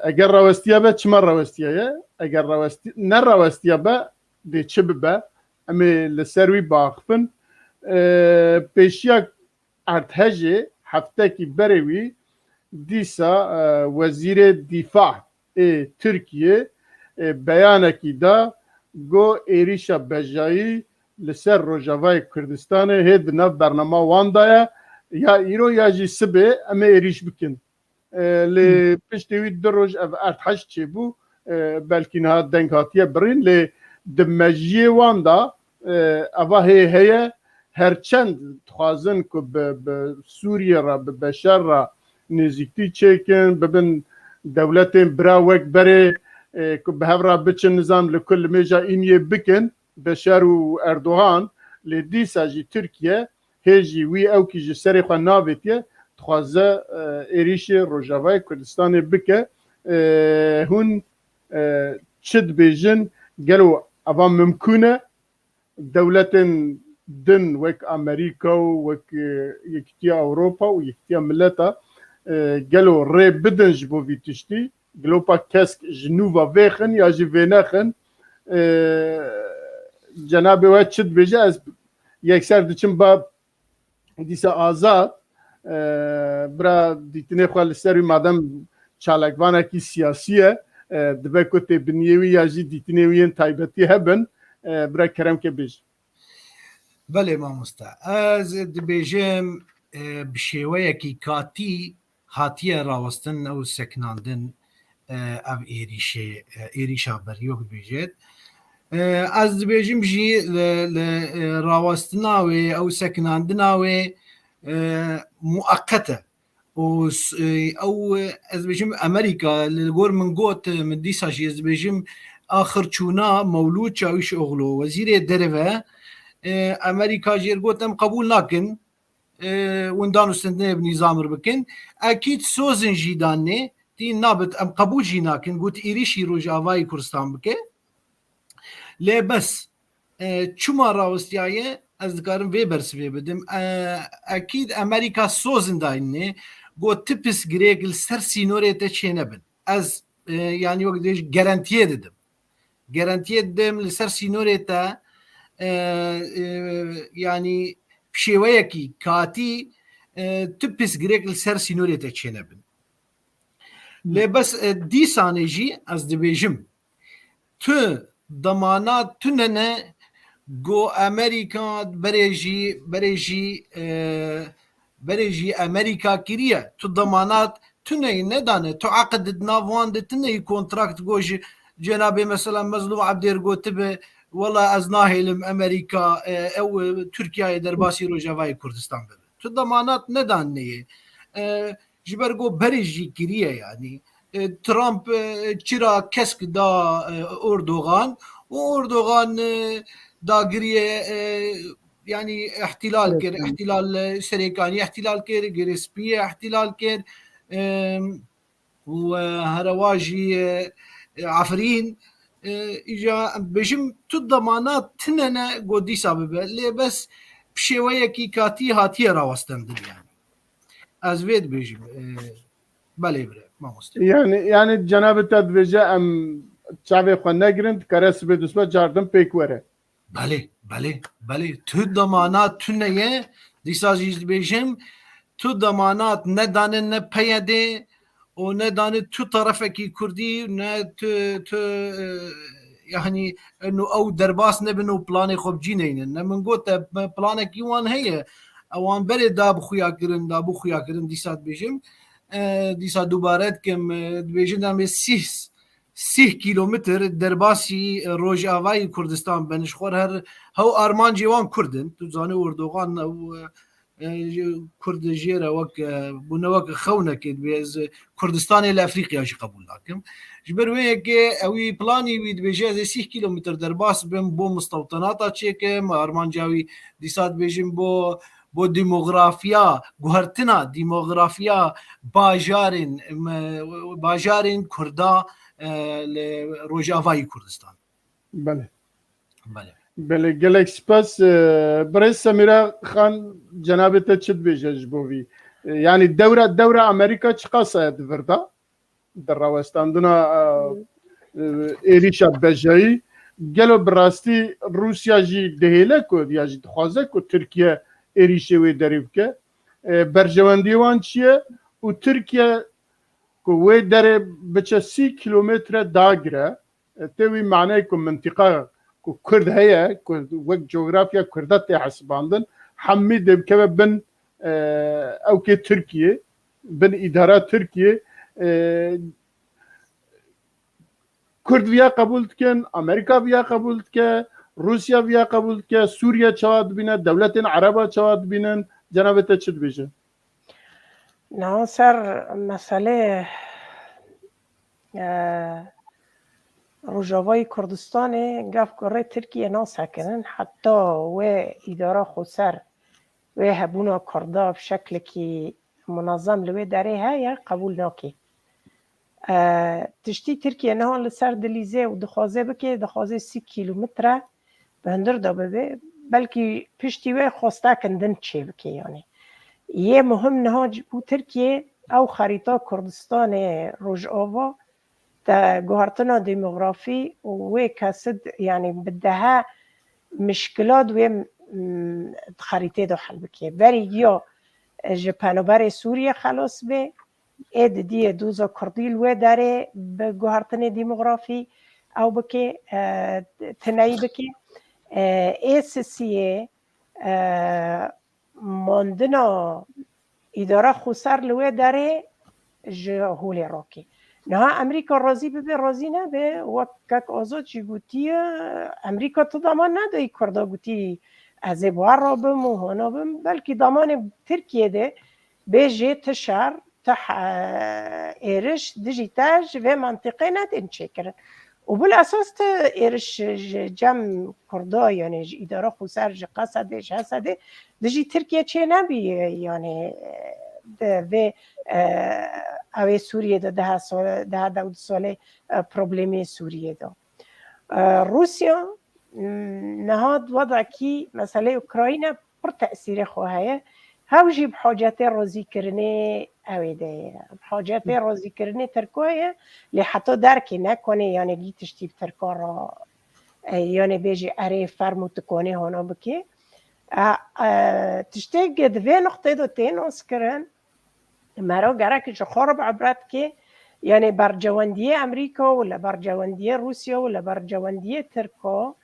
اگر روستیا به چما روستیا اگر روستی نه روستیا به دی چه به امی لسروی باخفن پیشیا ارتهجه هفته کی بروی دیسا وزیر دفاع ترکیه بیانکی دا گو ایریشا بجایی لسر روجاوای کردستان هید نف برنامه واندایا یا ایرو یا جی سبه اما ایریش بکن لی پشتوی در روز ارتحش چه بو بلکه نه دنگ هاتیه برین لی دمجیه واندا اوه هیه هرچند خوازن که به سوریه را به بشر را نزیکتی چکن ببین دولت برا وک بره که به هفرا بچن نظام لکل میجا اینیه بکن بشار و اردوغان لدیسا جی ترکیه هیجی وی او کی جی سری خواه ناویتیه تخوازه ایریش روجاوای کردستان بکه هون چد بیجن گلو اوان ممکنه دولت دن وک امریکا و وک یکتیا اوروپا و یکتیا ملتا گلو ری بدن جبو ویتشتی گلو پا کسک جنوبا ویخن یا جی وینخن جناب وقت چد بیجه از یک سر دچم با دیسا آزاد برا دیتنه خواه سروی مادم چالکوانه کی سیاسیه دبه کتی بنیوی یا جی دیتنهوین تایبتی هبن برا کرم که بیج بله مامۆستا ئەز دەبێژم بشێوەیەکی کاتی هاتیە ڕاوەستن ئەو سەکناندن ئەم ئێریشا بەریۆک بێژێت ئەس دەبێژم ژی لە ڕاوەستناوێ ئەو سەکناندناوێ موقەتە ئەو ئەس بێژم ئەمریکا لە گۆر من گۆت من دیساژی ئەس دەبێژم آخر چوونا مەولود چاویش ئۆغلۆ وەزیرێ دەرەوە امریکا جیر گوتم قبول نکن وندان استندنه بنظام بکن اکید سوزن جیدانه دی نابت ام قبول جی نکن گوت ایریشی روجاوای کردستان بکه لی بس چما راوستیایه از دکارم وی برسوی بدم اکید امریکا سوزن داینه گوت تپس گریگل سر سینوره تا چه نبن از یعنی وقت دیش گرانتیه دم لسر سینوره تا yani pişêweyekî katî tu pisgirêk li ser sînorê te çênebin. Lê bes dîsanê jî ez dibêjim tu demana tunene got Amerîka berê jî Amerîka kiriye tu demanat tuneyî nedane tu eqid nav de tuneyî kontrakt got ji cenabê mesela Mezlûm Ebdêr gotibe والله از ناهلم امریکا او ترکیه در باسی روجاوای کردستان بده تو ضمانات ندان نیه جبرگو بریجی کریه یعنی ترامپ چرا کسک دا اردوغان و اردوغان دا گریه yani احتلال کر احتلال سریکانی احتلال کر گریسپیه احتلال کر و هرواجی عفرین ایجا بجم تو ضمانات تننا گودی سببه لی بس بشویکی کاتی هاتی راوستندن yani از وید بجم بله بره ما مستم yani cenab-ı tedvice em çavê xwe negirind kare sibê dusma cardim pêk were بله تو ضمانات تنye dîsa jî dibêjim tu ضمانات nedanin ne peyedê o nedanê tu tarafekî Kurdî ne tu yani enû ew derbas nebin û planê xwe bicîneynin ne min got te planekî wan heye ewan berê da bixuya kirin dîsa dibêjim dîsa dubare dikim dibêjin em ê 30 kîlometr derbasî Rojavayê Kurdistan bin ji xwe her hew armancê wan Kurdin tu zanî Erdogan Kurd jêre wek bûne wek xewnekê dibê ez Kurdistanê li Efrîqiya jî qebûl nakim ji ber wê yekê ew î planî wî dibêje ez ê 30 kîlometr derbas bim bo mustewtenata çêkim armanca wî dîsa dibêjim bo بۆ دیمۆغرافیا گوهرتنا دیمۆغرافیا باژارên کوردا li Rojavayê Kurdistan. بله بله بله گلک سپاس برای سمیرا خان جنابت چت بیجش بوی یعنی دوره امریکا چقدر ساعت وردا در راوستاندنا ایریشا بجایی گلو براستی روسیا جی دهیله کد یا جی خوازه کد ترکیه ایریشه وی دریب که برجواندی وان چیه و ترکیه که وی داره بچه 30 کیلومتر داگره توی معنی که منطقه که کرد هیا که وقت جغرافیا کردت حسباندن حمید بکه بن او که ترکیه بن اداره ترکیه کرد ویا قبول کن امریکا ویا قبول که روسیا ویا قبول که سوریه چواد بینه دولت عربا چواد بینن جنابت چت بیشه نه سر مسئله روجاوای کردستان گفت کره ترکیه ناسکنن حتی و اداره خسر و هبونا کردا به شکل که منظم لوی داره های قبول ناکی تشتی ترکیه نه لسر دلیزه و دخوازه بکه دخوازه 30 کیلومتره به هندر دا ببه بلکه پشتی و خواسته کندن چه بکه یعنی یه مهم نهاج بو ترکیه او خریطه کردستان روجاوا تا گوهرتنا دیموغرافی و کسد یعنی بدها مشکلات و خریطه دو حل بکه بری یا جپانوبر سوریه خلاص به اید دیه دوزا کردیل و داره به گوهرتن دیموغرافی او بکه تنایی بکه ایسسیه ماندنا اداره خسر لوه داره جهول راکی نه امریکا راضی به راضی نه به وقت آزاد چی گوتی امریکا تو دامان ندایی کرده گوتی از بوار را بم و هانا بم بلکه دامان ترکیه ده به جه شهر ایرش دیجیتاج و منطقه ندین چه کرد و بالاساس ایرش جمع کرده یعنی اداره خسر قصدش هسته دیجی ترکیه چه نبی یعنی و اوی سوریه ده سال ده 12 ساله پروبلمی سوریه ده روسیا نهاد وضع کی مسئله اوکراین پر تأثیر خواهی هاوجی بحاجت رازی کرنه اوی ده بحاجت رازی کرنه ترکوه لی حتی درکی نکنه یعنی گی تشتیب ترکا را یعنی بیجی اره فرموت کنه هانا بکی تشتیگ دوی نقطه دو تین از کرن مرا گره که خارب عبرت که یعنی برجواندی امریکا ولا برجواندی روسیا ولا برجواندی ترکا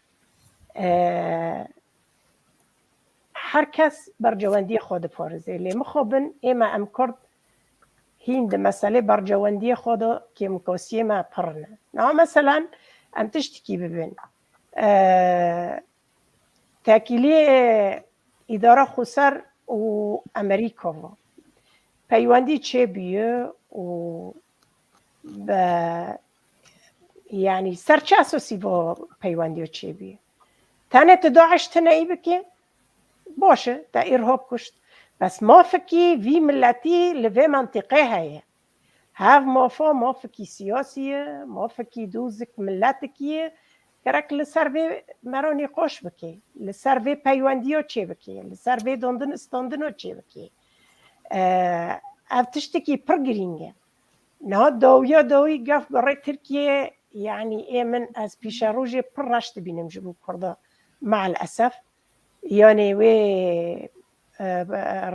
هر کس برجواندی خود پارزه لی مخابن ایما ام کرد هیند مسئله برجواندی خود که مکاسی ما پرنه نه مثلا ام تشتکی ببین تاکیلی اداره خسر و امریکا پیوندی چه بیه و یعنی سر چه اساسی با پیوندی چه بیه تنه داعش تنهی بکه باشه تا ارهاب کشت بس مافکی وی ملتی لوی منطقه هایه هاو مافکی سیاسیه مافکی دوزک ملتکیه کرک لسر وی مرانی قوش بکه لسر وی پیوندی ها چه بکه لسر وی داندن استاندن ها چه بکه افتشتکی پر گرینگه نه داوی گفت برای ترکیه یعنی من از پیش روژه پر رشت بینم جبو کرده مع الاسف یعنی وی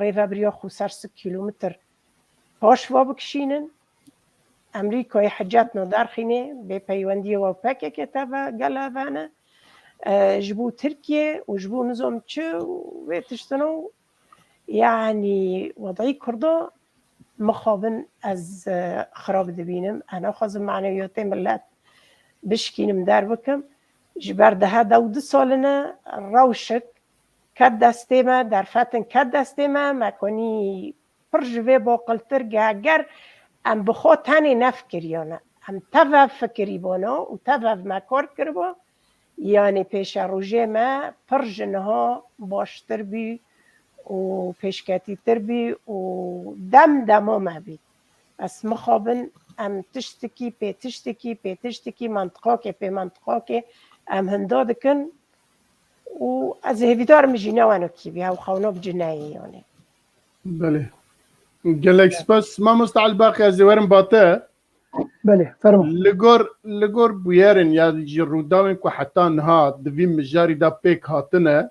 ریفا بریا خسر 6 کیلومتر پاش و بکشینن امریکای حجات ندار خینه به پیوندی و پکه که تبا گله وانه جبو ترکیه و جبو نظام چه و تشتنو يعني وضعي كردا مخابن از خراب دبینم انا خازم معنویات ملت بشکینم در بکم جبر ده 12 سالنه روشک کد دسته ما در فتن کد دسته ما مکنی پرجوه با قلتر گهگر ام بخوا تنی نفکر یانه ام تفه فکری بانا و تفه مکار کربا یعنی پیش روژه ما پرجنها باشتر بی و پێشکەتی تربی و دەمۆ مەبی ئەس مخابن ئەم تشتێکی پێ منطقۆکێ پێ منطقۆکێ ئەم هەندا دکن و ئەز هێویدارم ژینەوەنۆکی بیا و خەونۆ بجناییۆنێ بله gelek spas mamosta Elbaqi ez ê werim bate بله فرمو li gor bûyerin ya jî rûdawên ku heta niha di vî mijarî da pêk hatine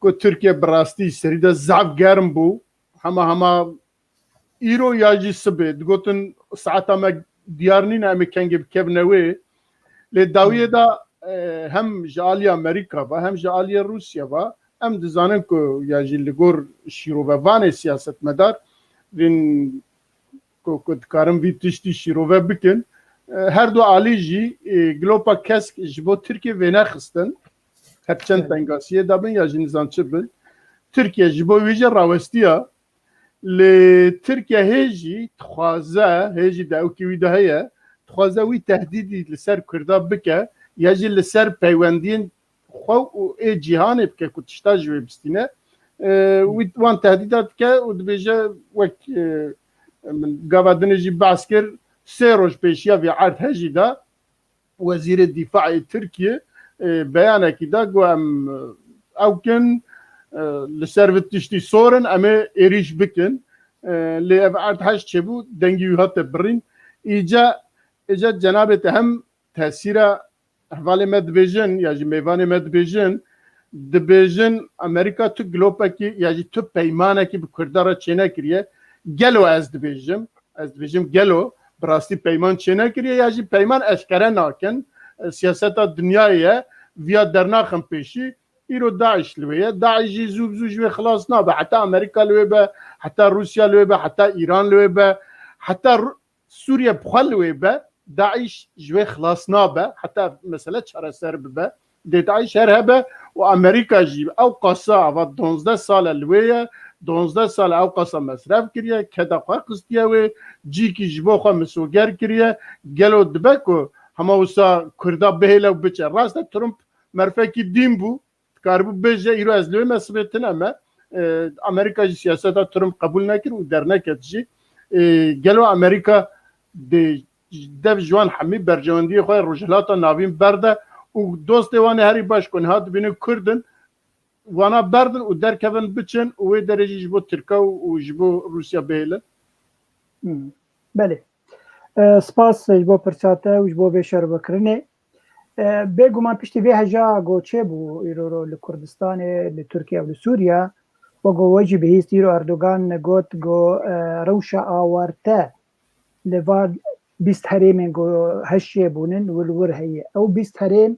ku Tirkiye bi rastî serî de zaf germ bû hema îro ya jî sibê digotin saeta me diyar nîne em ê kengê bikevine wê lê dawiyê da hem ji alîya Amerîka ve hem ji alîya Rûsya ve em dizanin ku ya jî li gor şîrovevanê siyasetmedar rên ku dikarin vî tiştî şîrove bikin her du alî jî gilopa kesk ji bo Tirkiye vênexistin her çend pengasiyê dabin ya jî nizançı bin Tirkiye ji bo wê jî rawestiya lê Tirkiye hê jî dixwaze hê jî dewkî wî de heye dixwaze wî tehdîdî li ser Kurda bike ya jî li ser peywendiyên xwe û ê cîhanê bike ku tişta ji wê bistîne wî wan tehdîda dike û dibêje wek gava dinê jî behs kir sê roj pêşiya vê erd hejî da Wezîrê Dîfaê Tirkiye beyanekî da got em ewkin li ser vê tiştî sorin em ê êrîş bikin lê ev erd heş çêbû dengî wî hate birîn îca cenabê te hem tesîra hevalê me dibêjin ya jî mêvanê me dibêjin Amerîka tu gilopekî ya jî tu peymanekî bi Kurda re çênekiriye gelo ez dibêjim gelo bi rastî peyman çênekiriye ya jî peyman eşkere nakin siyaseta dünyayê ye viya dernaxin pêşî îro Daeş li wê ye Daeş jî zû ji wê xilas nabe heta Amerîka li wê be heta Rûsya li wê be heta İran li wê be heta Sûriye bixwe li wê be Daeş ji wê xilas nabe heta mesele çareser bibe dê Daeş her hebe û Amerîka jî ew qasa ava 12 sal li wê ye 12 sal ew qasa mesref kiriye keda xwe xistiye wê cîkî ji bo xwe misoger kiriye gelo dibe ku hema wisa Kurda bihêle biçe rast e Trump merfekî dîn bû dikaribû bêje îro ez li wê me sibêtine me Amerîka jî siyaseta Trump qebûl nekir û derneket jî gelo Amerîka dev ji wan hemî bercewendiyê xwe rojhilata navîn berde û dostê wan ê herî baş ku niha dibînin Kurdin wana berdin û derkevin biçin û wê derê jî ji bo Tirka û ji bo Rûsya bihêlin بله سپاس ji bo pirsa te û ji bo vê şervekirinê bêguman piştî vê heja goçê bû îro li Kurdistanê li Tirkiye û li Sûriya wego we jî bihîst îro Erdogan got rewşa awarte li van bîst herêmên heşê bûnin wir heye ew bîst herêm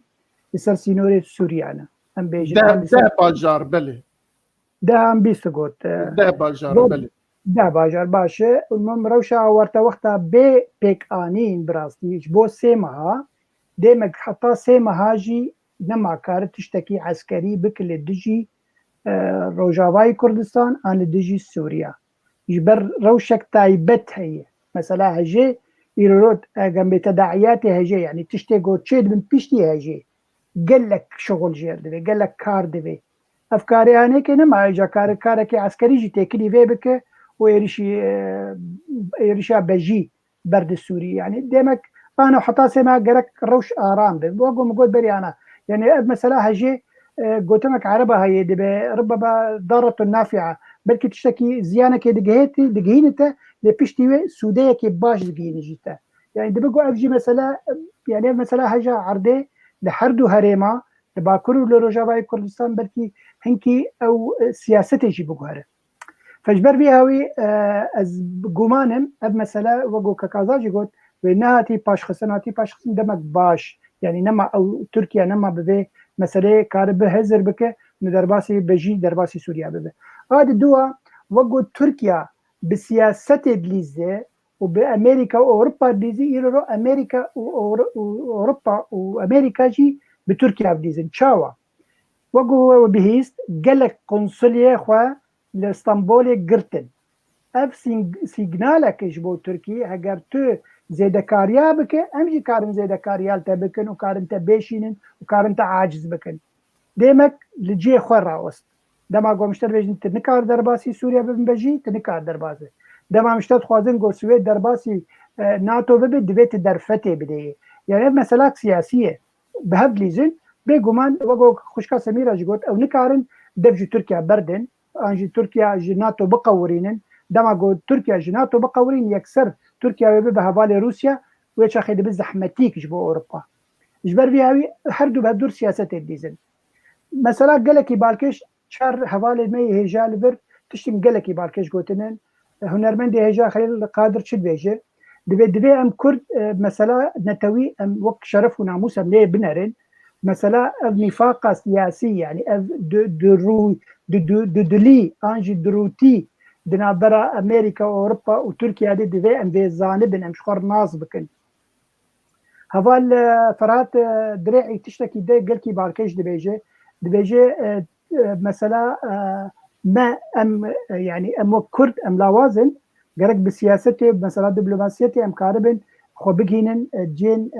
li ser sînorê Sûriya ne em bêjin deh bajar belê dehan bîst got deh bajar belê ده باجار باشه من روشا ورتا وقتا بي بيك آنين براستي بو سيمها ديمك حتى سيمها جي نما كار تشتكي عسكري بكل دجي روجاواي كردستان عن دجي سوريا يجبر روشك تايبت هي مثلا هجي يرود جنب تداعيات هجي يعني تشتكو تشيد من بيشتي هجي قال لك شغل جير دبي قال لك كار دبي افكاري انا كنما اجا كارك عسكري جي تكلي في بك ويريشا بجي برد السوري يعني ديمك انا وحطا سما قالك روش ارام بوقو مقول بري انا يعني مثلا هجي قلت لك عربه هي ربما ضاره نافعه بلكي تشتكي زيانه كي دقينته لبيشتي سوديه كي باش دقينه جيتا يعني دبقو افجي مثلا يعني مثلا هجا عرضي لحردو هريما لباكرو لروجاواي كردستان بلكي هنكي او سياستي جي بقوهره فجبر بي هاوي از گومانم اب مثلا وگو کاکازاجی گوت و نهاتی پاشخصن دمک باش يعني نما او تركيا نما ببه مسألة كاربه هزر بك ندرباسي بجي درباسي سوريا ببه هذا دوا وقو تركيا بسياسة دليزة وبأمريكا وأوروبا دليزة يرو أمريكا وأوروبا وأمريكا جي بتركيا دليزة شاوا وقو بهيست قالك قنصلية خوا لإسطنبول قرتن اف سيجنالك جبو تركيا اگر تو زيدكاريا بك امجي كارن زيدكاريا تبكن وكارن تبيشين وكارن عاجز بكن ديمك لجي خور راوست دما گومشتر بجن تنکار درباسی سوریا ببنبجی تنکار دربازه دما مشتد خوازن گو سوید درباسی ناتو ببی دویت درفته بده يعني مسألة سياسية بهب ليزن بيجومان وجو خشكا سميرة جوت أو نكارن دفج تركيا بردن أنجي تركيا جناتو بقورينن دما جو تركيا جناتو بقورين يكسر تركيا ببها بالي روسيا ويش أخذ بزحمتيك جبو أوروبا جبر فيها هردو بهدور سياسة الديزن مسألة قالكي بالكش شر حوالي مي هجا لبر تشتم قالكي بالكش جوتنن هنرمندي هجا خليل قادر شد بيجي دبي ام كرد مسألة نتوي ام وك شرف وناموس ام ليه بنرن مسألة نفاق سياسي يعني دلي انجي دروتي دنا برا امريكا واوروبا وتركيا دبي ام بيزانبن ام شخور ناس بكن هفال فرات درعي تشتكي ده قلكي باركيش دبيجي مسألة ما ام يعني ام كرد ام لوازن جرك بسياسته بمسألة دبلوماسيته ام كاربن خو بجينن جين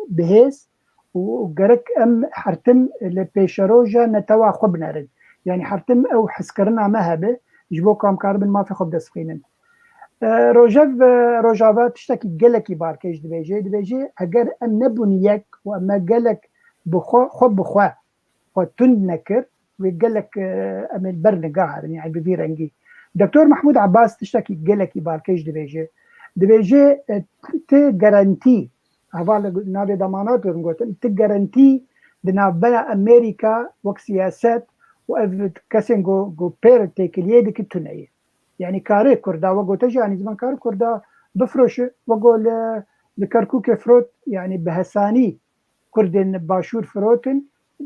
بهيس وجرك ام حرتم لبيشروجا نتوا خبنرن يعني حرتم او حسكرنا مهبه جبو كام كاربن ما في خب دسخينن روجافا تشتكي جلكي باركيش دبيجي اگر ام نبنيك واما جلك بخو خب بخوا وتن نكر ويجلك ام البرنقاهر يعني بفيرنجي دكتور محمود عباس تشتكي جلكي باركيش دبيجي تي جارانتي هفال نابي ضمانات ورنقوتن تي جارانتي دنابلا امريكا وك سياسات وكاسين جو بير تيكليه دي كتنيه يعني كاري كردا وقو تجي يعني زمان كاري كردا بفروش وقو لكركوك فروت يعني بهساني كردن باشور فروتن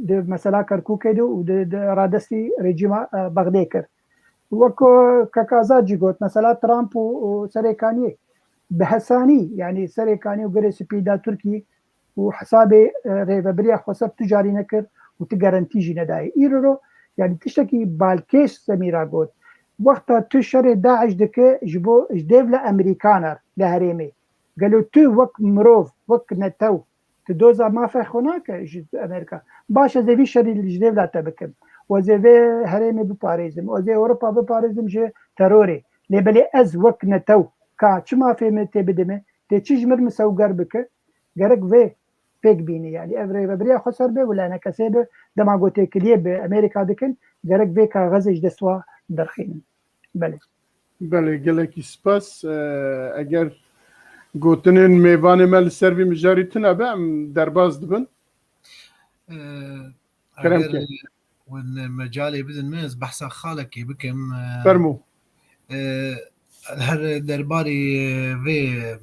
مثلا كركوك دو ورادستي رجيم بغديكر وكو كاكازات جيغوت مثلا ترامب وسريكاني بهساني يعني سريكاني وقري سبيدا تركي وحسابي ريفابريا حساب تجاري نكر وتجارنتي جنداي ايرو يعني تشتكي بالكيش سميرا قوت وقتا تشري داعش دكي جبو جديف لأمريكانر لهريمي قالوا تو وك مروف وك نتو تدوزا ما في هناك أمريكا باشا زي في شري الجديف لا تبكم وزي في هريمي بباريزم وزي أوروبا بباريزم جي تروري لبلي أز وك نتو كاتش ما في متى بدمه تيجمر مسوقر بك قرق في فيك بيني يعني افري خسر به ولا انا كسبه دما قوتي كليه بامريكا دكن قرق في كغزج دسوا درخين بله گلکی سپاس اگر گوتنین میوان مل سروی مجاری تنا بام درباز دبن اگر والمجالي بزن مز بحث خالك بكم فرمو هر درباري في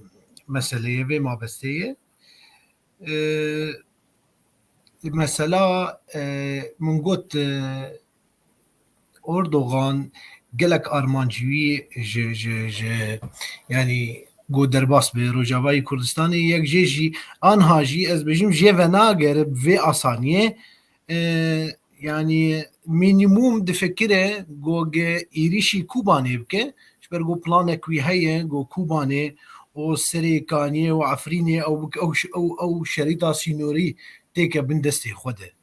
مسألة في ما بستية مثلا من قلت أردوغان قالك أرمانجوي يعني قو درباس بروجافاي كردستاني يك جيجي أنهاجي از بجيم جيفنا قرب في أصانية يعني مينيموم دفكره قو إيريشي كوباني بكي شبر قو بلانك ويهي قو كوباني او سريكاني وعفريني أو شريطة سينوري تيكا بندستي خوده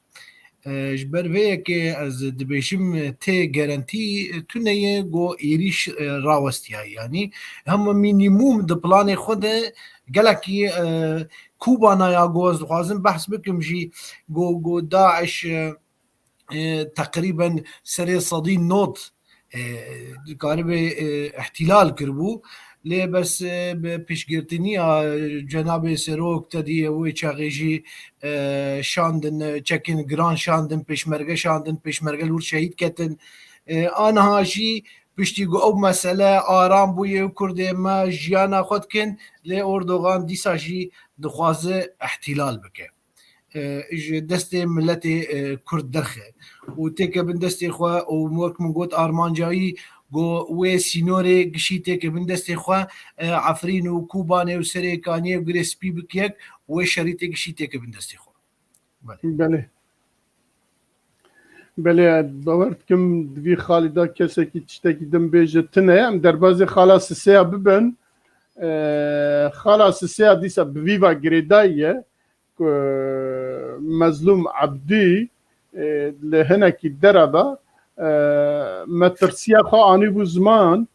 جبر ویکه از دبیشم ته گارانتی تونیه گو ایریش راوستیا یعنی هم مینیموم د پلان خود گلکی کوبانا یا گوز خوازم بحث بکم جی گو داعش تقریبا سری صدی نوت قارب احتلال کربو لی بس پیشگرتنی جناب سروک تدیه و چاقیجی شاندن چکن گران شاندن پیشمرگه لور شهید کتن آنها جی پشتی گو او مسئله آرام بویه و کرده ما جیانا خود کن لی اردوغان دیسا جی دخوازه احتلال بکه دست ملت کرد درخه و تیکه بن دست خواه و موک من گوت آرمان جایی گو وی سینوری گشی تیکه بن دست خواه عفرین و کوبانه و سریکانیه و گریسپی بکیک وی شریطه گشی تیکه بن دست خواه بله باورد کم دوی خالدا کسی که تشتکی دم بیجه تنه هم در بازی خلاص سیا ببن خلاص سیا دیسا بویوا گریداییه مظلوم عبدی لهنکی دربا مترسیا خو آنی بو زمان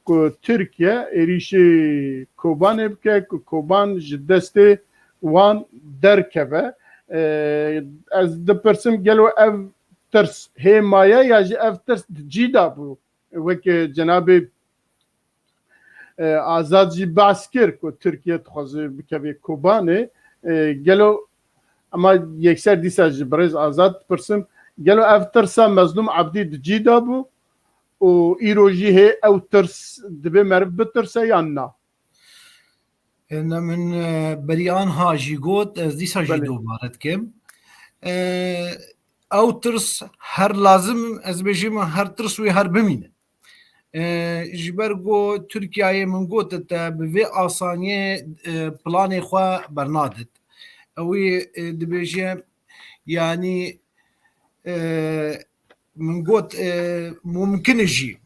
که ترکیه ایریشی کوبان بکه که کوبان جدسته وان درکبه از دپرسم گلو اف ترس هیمایه یا جی اف ترس جیدا بو وک جناب آزاد جی باس کر که ترکیه تخوازه بکه کوبانه گلو اما یکسر دیسا جی برز آزاد پرسم گلو اف ترسا مظلوم عبدی جیدا بو و ایروژی هی او ترس دبی مرف بترسه یا نه إن من بريان هاجي قوت دي ساجي بله. دوبارت كم او ترس هر لازم از بجيم هر ترس وي هر بمينه جبرگو ترکیه من قوت بفي آسانية بلاني خوا برنادت اوي دبيجي يعني من قوت ممكن يجي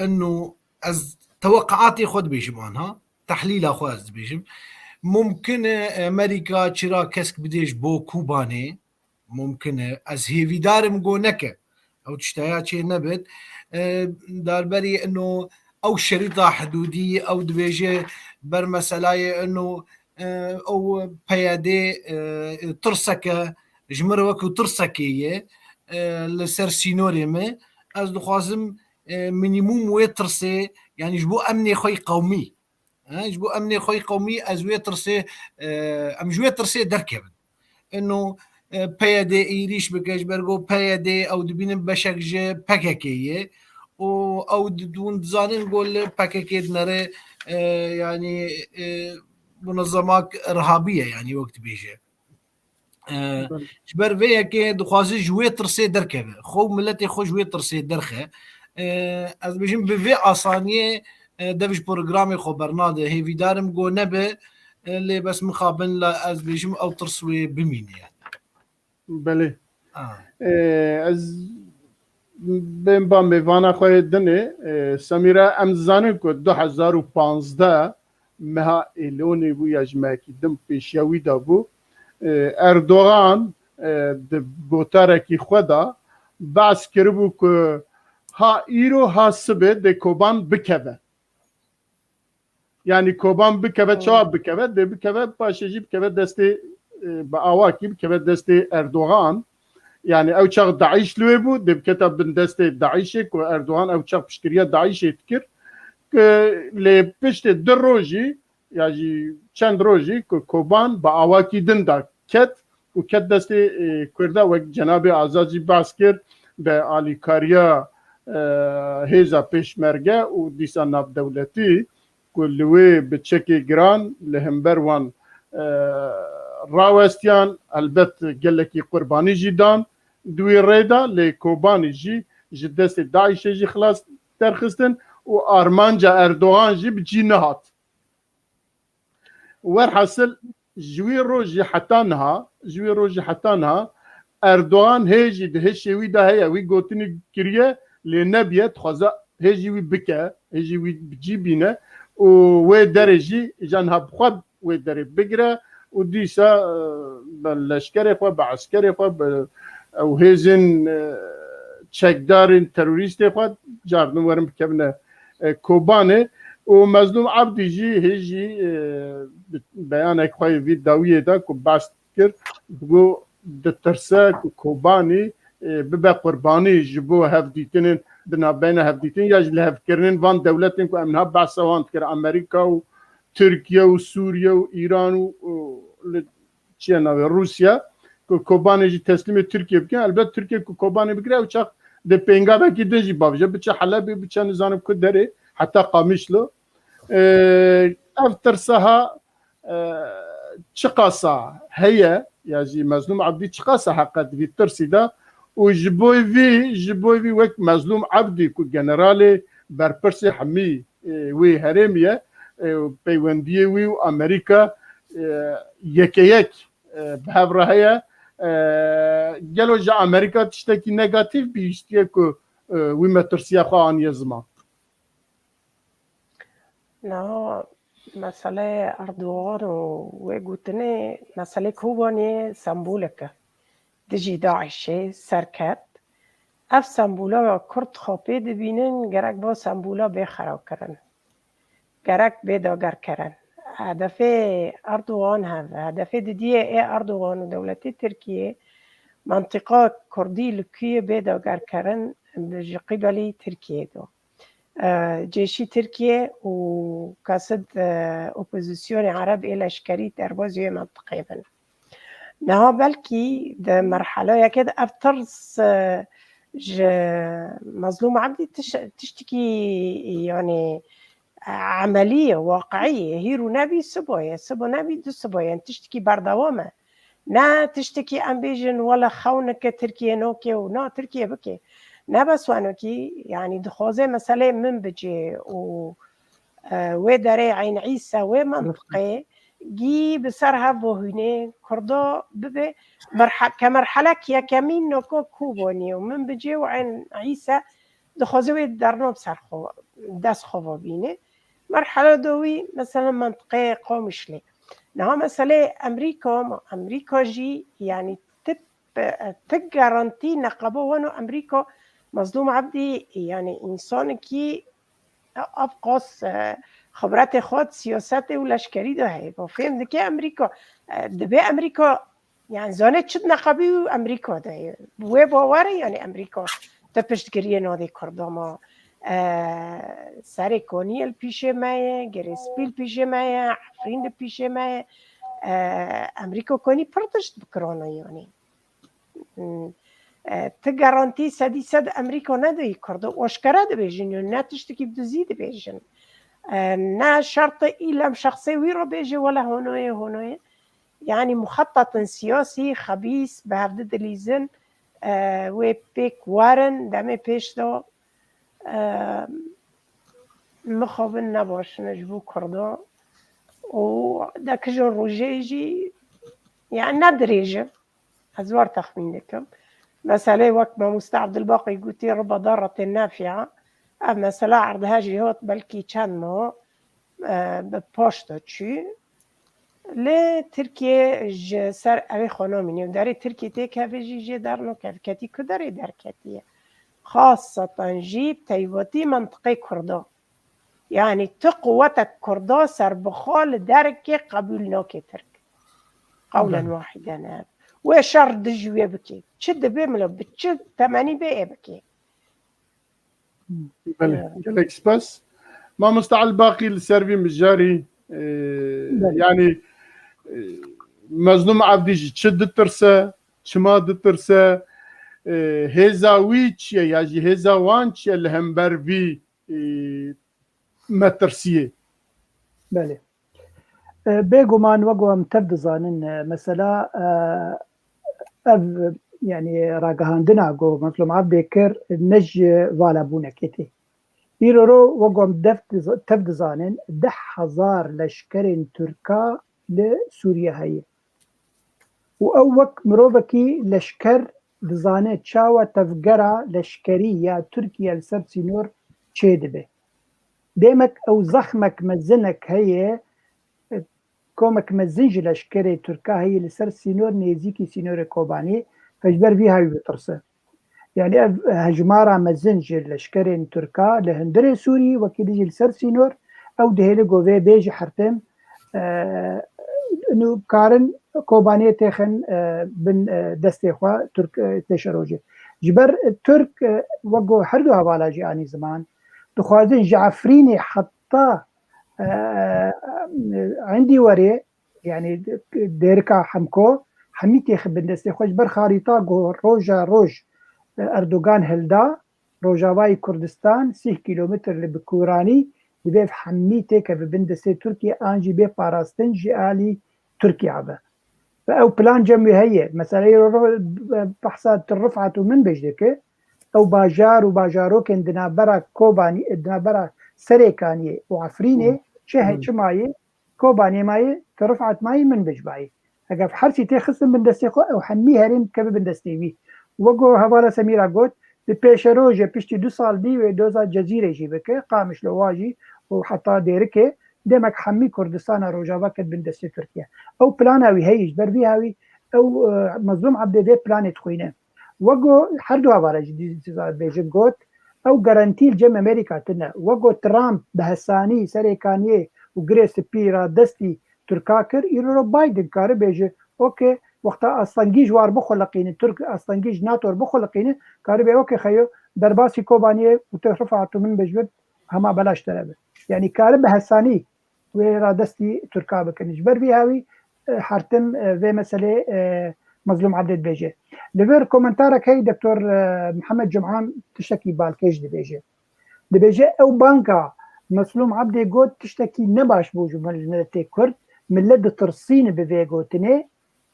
انه از توقعاتي خود بيجي معناها تحليل اخواز بيجم ممكن امريكا تشرا كسك بديش بو كوباني ممكن از هيفي دارم جو نكه او تشتايا شي نبت داربري انه او شريطه حدوديه او دبيجي بر مسالاي انه او بيادي ترسكه جمر وكو ترسكيه لسر سينوري ما از دخوازم مينيموم ويترسي يعني جبو امني خوي قومي جبو امني خوي قومي از ويترسي ام جويترسي دركب انه بيادي ايريش بكاش برغو بيادي او دبين بشك جي باكاكيه او دون زانين نقول باكاكيه نرى يعني منظمات ارهابيه يعني وقت بيجي جبر فيا كي دخوازي جوي ترسي دركبه خو ملتي خو جوي ترسي درخه از بيجم بفي اسانيه دفش برنامج خو برنامج هي في دارم جو نبه اللي بس مقابل لا از بيجم او ترسوي بمين يعني بله از بین با میوان خواه دنه سمیرا امزانه که 2015 مها ایلونی بو یجمعکی دم پیشیوی دا بو اردوغان د گوتارکی خدا بحث کربو که ها ایرو ها سبه ده کوبان بکوه یعنی کوبان بکوه چواب بکوه ده بکوه پاشجی بکوه دسته با آواکی بکوه دسته اردوغان يعني او شغ داعش لويبو دب كتب بندست داعش كو اردوغان او شغ بشكريا داعش يتكر لي بشت دروجي يعني چند روجي كو كوبان با اواكي دندا كت و كت دست كردا و جناب آزادی باسكر به آلیکاریا هیزا پیشمرگه و دیسا ناب دولتی كلوي بتشكي جران لهمبر وان راوستيان البت قالك قرباني جدان دوی ریدا لی کوبانی جی جدست داعش جی خلاص ترخستن و آرمانجا اردوغان جی بجی نهات ور حاصل جوی روجی حتی نها اردوغان هیجی ده هشوی ده هیا وی گوتنی کریه لی نبیت خوزا هیجی وی بکه هیجی وی بجی بینه و وی درجی جانها بخواد وی دره بگره و دیسا بلشکر خواه بعسکر خواه او هیزن چکدارین تروریست خود جاردن ورم بکبنه کوبانه و مظلوم عبدی جی هیجی بیان اکوی وید داویه دا که باست کرد بگو دترسه کوبانی ببه قربانی جبو هفدیتنین دنا بین هفدیتن یا جل هفکرنین وان دولتین که امنها بحثوان کرد امریکا و ترکیه و سوریه و ایران و چیه نوی روسیا کوبانی جی تسلیم ترکیه بکن البته ترکیه که کوبانی بگیره و چاق ده پینگا بکی دنجی بابجه بچه حلبی بچه نزانم که داره حتی قامیشلو افتر سها چقاسا هیا یعنی مظلوم عبدی چقاسا حقا دوی ترسی دا و جبوی وی وک مظلوم عبدی که جنرالی برپرسی حمی وی هرمیه پیوندیه وی و امریکا یک به هفره هیا گلو جا امریکا تشتکی نگاتیو بیشتیه که وی مترسیه خواه یزما نه مسئله اردوغان و گوتنه مسئله کوبانی سمبولکه دجی داعشه سرکت اف سمبولا کرد خوابه دبینن گرک با سمبولا بخراب کرن گرک بیداگر کرن هدف اردوغان هذا هدف دیه اردوغان و دولت ترکیه منطقه کردی لکیه بیداگر کرن قبلی ترکیه دو جيشي تركيا وكاسد اوبوزيسيون عرب الى لشكري دربوزي منطقه بن نها بلكي ده مرحله كده ابترس مظلوم عبدي تشتكي يعني عمليه واقعيه هيرو نبي سبويا سبو نبي دو سبويا تشتكي بردوامه نا تشتكي امبيجن ولا خونك تركيا نوكي ونا تركيا بكي نبس وانوكي يعني دخوزي مسألة من بجي وداري عين عيسى ومنطقة جي بسرها بوهني كردو ببي كمرحلة كيا كمين نوكو كوبوني ومن بجي وعين عيسى دخوزي ودارنو بسرخو داس خوفو بيني مرحلة دوي مثلا منطقة قومشلي نها مسألة أمريكا جي يعني تجارنتي نقبو ونو أمريكا مظلوم عبدي يعني إنسان كي أبقص خبرات خود سياسات ولشكري ده هي فهم دكي أمريكا دبي أمريكا يعني زانت شد نقبي أمريكا ده بوي باوري يعني أمريكا تبشت كريه نادي كرداما ساري كوني البيشة مايا جريسبيل بيشة مايا عفرين البيشة مايا أمريكا كوني پرتشت بكرانا يعني تجارنتي سدي سد أمريكا ندهي كرده واشكره ده بيجن يعني نتشتكي بدزيد بيجن نا شرط إلا شخصي ويرو بيجي ولا هونوية يعني مخطط سياسي خبيث بهفدد ليزن وبيك وارن دمي بيش دو مخابن نباش نجبو كرده وداك جو روجيجي يعني ندريجه هزوار تخمين لكم مسألة وقت ما مستعبد الباقي قلتي رب ضارة نافعة مسألة عرض هاجي هوت بلكي كان ما بباشتا تشي لتركيا سر اوي خاناميني وداري تركيا تيك هفجي جي دارنو كفكتي كداري دركتية خاصة جيب تيوتي منطقة كردا يعني تقوتك كردا سر بخال دركي قبولناكي ترك قولا واحدا وشر دجوية بكي تشد بيملو بتشد 80 بقى بكي جالك سباس ما مستعل باقي السيرفي مجاري يعني مظلوم عبدي تشد الترسة تشماد الترسة هيزا ويتش ياجي هيزا وانش اللي هم برفي مترسية بله بيجومان وقوم تبدو زانن مثلا يعني راجهاندنا جو مظلوم عبدي كر نج والا بونكتي يرو وقوم تبدو زانن 10,000 لشكر تركا لسوريا هي وأوك مروبكي لشكر دزانه تشاوى تفقرا لشكرية تركيا لسر سينور تشيدبه ديمك أو زخمك مزنك هي كومك مزنج لشكري تركا هي لسر سينور نيزيكي سينور كوباني فجبر فيها يترسه يعني هجمارة مزنج لشكري تركا لهندري سوري وكيدي لسر سينور أو دهيلي قوة بيجي حرتم انو كارن كوبانيه تخن بن دستيخوا ترك تشروجي جبر ترك وقو حردو هوالاجي اني زمان دخوازن جعفريني حتى عندي وري يعني ديركا حمكو حميتي بن دستيخوا جبر خريطه روجا روج اردوغان هلدا روجاواي كردستان 6 كيلومتر لبكوراني بيف حميتي كبن دستي تركيا انجي بي باراستن جالي تركيا عبا أو بلان جمعي هي مثلا بحثات الرفعة من بجدك أو باجار وباجارو كان دنابرا كوباني دنابرا سريكانية وعفريني شهد شماية كوباني ماي ترفعة ماي من بجباي هكا في حرسي تخصم من دستيقو أو حمي هرين كبه من دستيوي وقو هوالا سميرا قوت بيشروجة بيشتي 2 سال دي ودوزا جزيرة جيبك قامش لواجي وحتى ديركي دمك حمي كردستان روجافا كد بن دستي تركيا او بلاناوي هيج بربي هاوي او مظلوم عبد بي بلان تخوينه وقو حردو عبارة جديد بيجن قوت أو جارانتي الجم أمريكا تنا وقو ترامب بهساني سريكانيه وغريس بيرا دستي تركاكر يرو بايدن كار بيجي أوكي وقتا أصلا جوار بخلقين ترك أصلا ناتو بخلقين كار بي أوكي خيو درباسي كوبانيه وترفعتو من بجبت هما بلاش تلعب يعني كار بهساني ويرا دستي تركا بكنج بربي هاوي حرتم في مسألة مظلوم عبد بيجي لفير كومنتارك هي دكتور محمد جمعان تشتكي بالكيش دي بيجي او بانكا مظلوم عبد جود تشتكي نباش بوجو ملتي كرد ملد ترسين بفيجوتني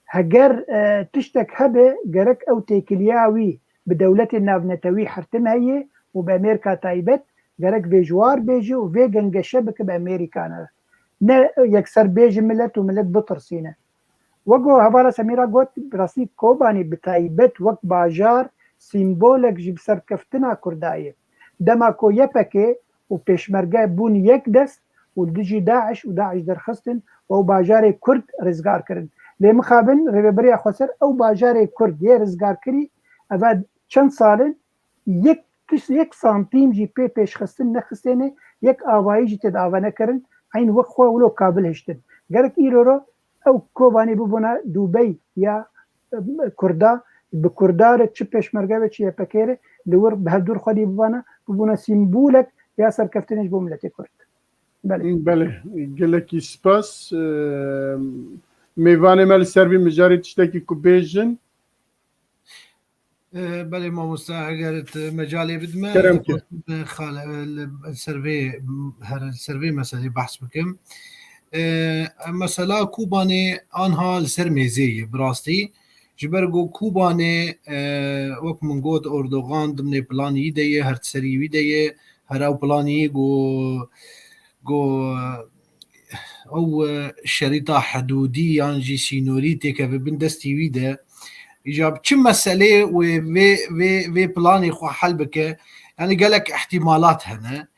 هجر تشتك هبه جرك او تيكلياوي بدولة النافنتوي حرتم هي وبامريكا تايبت جرك بيجوار بيجي وفيجن جشبك بامريكانا نا يكسر بيجي ملت وملت بترسينه وقو هبارا سميرا قوت براسي كوباني بتايبت وقت باجار سيمبولك جيب سركفتنا كردائي دما كو يبكي وبيشمرقا بون يكدس ودجي داعش وداعش درخستن و باجار كرد رزقار كرن لي مخابن ريبريا خسر او باجار كرد يه رزقار كري افاد چند سالن يك سانتيم جي بيش خستن نخستيني يك آوائي جي تدعوانا كرن عين وقت ولو كابل هشتن قالك إيرورو او كوباني ببونا دوبي يا كردا بكردار تشبش مرقبه تشي بكيره لور بهدور خدي ببونا سيمبولك يا سركفتنش بملتي كرد بله قالك سباس ميواني مال سربي مجاري تشتكي كوبيجن بله ما مستعجلت مجالي بدما كرم السرفي السرفي مثلا بحث بكم مثلا کوبانه آنها سرمزی براستی جبرگو کوبانه وقت من گود اردوغان ضمن پلانی دیه هر سریوی دیه هر او پلانی گو او شريطة حدودية يعني سينوريتي كيف بندستي ويدا إجاب كم مسألة وفي بلاني خو حل بك يعني قالك احتمالات هنا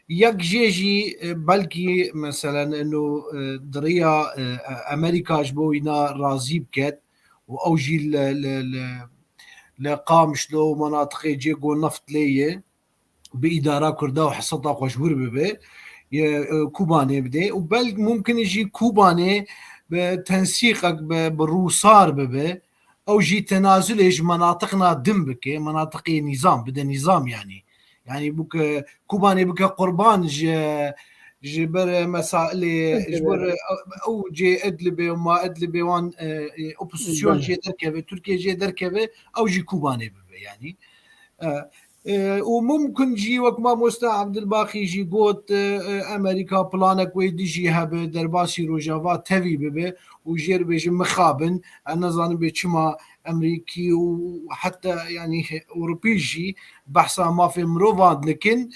يك جيجي بلكي مثلا انه دريا امريكا جبوينا راضي بكت واوجي لقام شلو مناطق جيجو نفط ليه بإدارة كردا وحصتها خوشبور ببي كوباني بدي وبل ممكن يجي كوباني بتنسيقك بالروسار ببي او جي تنازل ايش مناطقنا دم بكي مناطق نظام بدا نظام يعني بك كوباني بك قربان جبر مسائل جبر او جي ادلبي وما ادلبي وان اوبوزيسيون جي دركبه تركيا جي دركبه او جي كوباني ببي يعني وممكن جي وقت ما مستعد عبد الباقي جي قوت امريكا بلانك ويدي جي هب درباسي روجافا تفي ببي وجير بيجي مخابن انا ظن بيشما امريكي وحتى يعني اوروبي جي بحثا ما في مروفاد لكن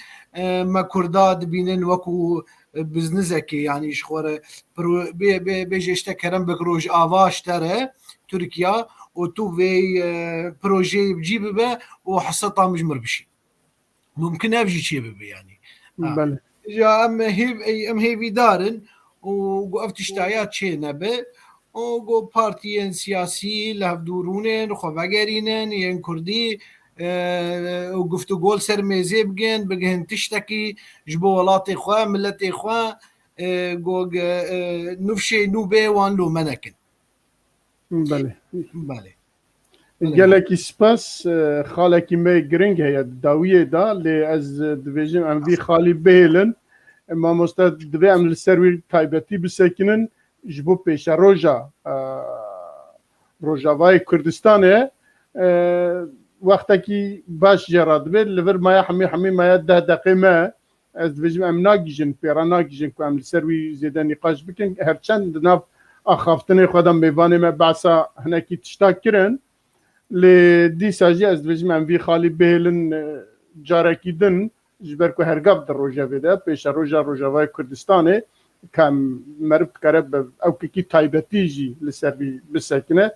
ما كرداد بينن وكو بزنسك يعني شخوره بيجي اشتكرن بكروج افاش ترى تركيا وتو في بروجي بجيب به وحصتها مجمر بشي ممكن افجي شيء ببي يعني بله جا ام هي في دارن وقفت اشتايات شيء نبه وقو بارتيين سياسي لهفدورونن وخفاقرينن ين كردي وقفتو قول سرميزي بقين تشتكي جبو ولاتي خواه ملتي خواه قوق نفشي نوبي وان لو منكن بله بله قالك سباس خالك مي جرينج هي داوية دا اللي از ديفيجن ام في خالي بيلن اما مستد دبي عمل السيرفي تايبتي بسكنن جبو بيشا روجافاي كردستان وقتكي باش جراد بيل لفر ما يحمي ما يده دقيمه از ديفيجن ام ناجيجن بيرا ناجيجن كو عمل السيرفي زيدا نقاش بكن هرچند ناف اخافتني خدم بيفاني ما بعسا هناكي تشتاكرن لدي ساجي از ديفيجن ام في خالي بيلن جاركي دن جبركو هرقاب در روجافي ده بيش روجافاي كردستاني كان مرب كرب او كي تايبتيجي لسربي بسكنه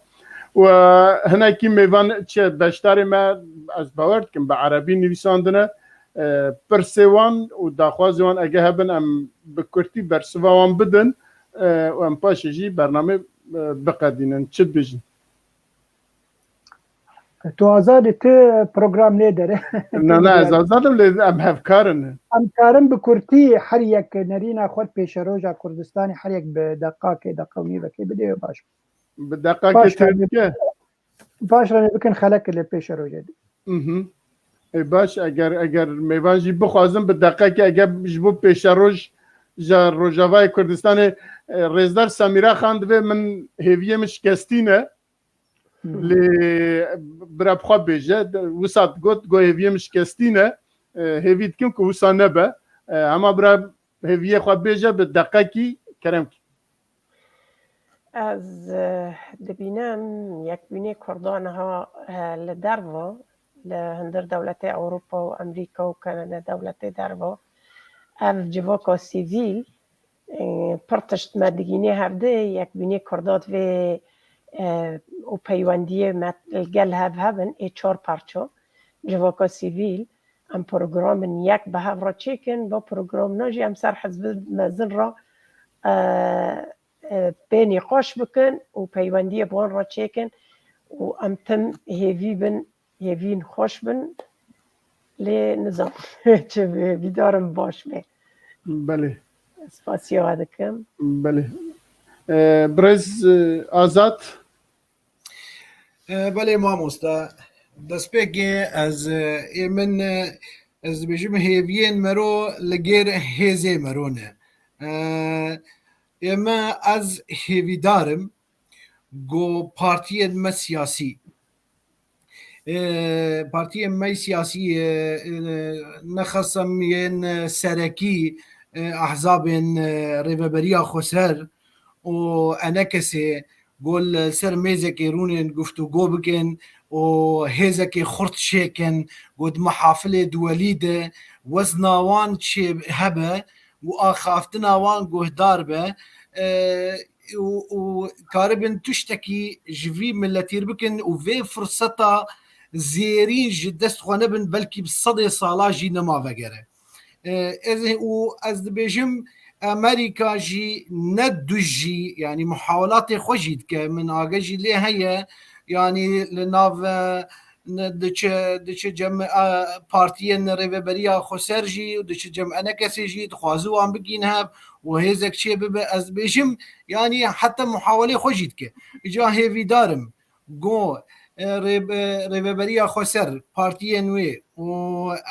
وهنا كي ميفان باشتاري ما از باورد كم بعربي نويساندنا برسوان وداخوازوان اگه هبن ام بكرتي برسوان بدن وام باشجي برنامج بقدينن تشد بيجن تو آزاد ت پروگرام لیدر نه ازادم لی ام هفکارن ام کارم به کورتی هر یک نرینا خود پیش روزا کردستانی هر یک به دقیقه و نیمه که بده باش به دقیقه که باش رانی بکن خلق لی پیش روزا باش اگر میوانجی بخوازم به دقیقه که اگر جبو پیش روز روجاوای کردستان رزدار سمیرا خاند و من هیویه مشکستینه لی برا بخوا بیجه وسط گو هیویه مشکستینه هیوید کم که وسا نبه اما برا هیویه خوا بیجه به دقیقه کی کرم کی از دبینم یک بینی کردانها لدروا لهندر دولت أوروبا وأمريكا وكندا دولت دروا اف جواکا سیویل پرتشت مدگینی هفته یک بینی کردات و پیوندی الگل هفن ای 4 پارچو جواکا سیویل ام پروگرام یک به هف را چیکن با پروگرام ناجی ام سر حزب مزن را بینی قاش بکن و پیوندی بوان را چیکن و ام تم هیوی بن هیوین خوش بن لی نظام چه بیدارم باش به بله سپاسیو دکم بله برز آزاد بله مامۆستا دەستپێکێ ئەز من ez dibêjim hêviyên mero li gêr hêzê mero ne ême ez hêvîdarim got partiyên me siyasî partiyên me siyasî nexesem yên serekî ehzabên rêveberiya Xweser û enekesê gol ser mêzekê rûnên guftûgû bikin û hêzekê xurt çêkin got mehafilê duwelî de wezna wan çê hebe û axaftina wan guhdar be û karibin tiştekî ji vî milletîr bikin û vê firseta zêrîn ji dest xwe nebin belkî bi sedê sala jî nema vegere ez dibêjim Amerika jî ne du jî yanî muhawelatê xwe jî dike min age jî lê heye yanî li nav diçe cem partiyên rêveberiya Xweser jî û diçe cem enekesê jî dixwaze wan bigîn hev û hêzek çê bibe ez dibêjim yanî heta muhawelê xwe jî dike îca hêvîdarim got rêveberiya Xweser partiyên wê û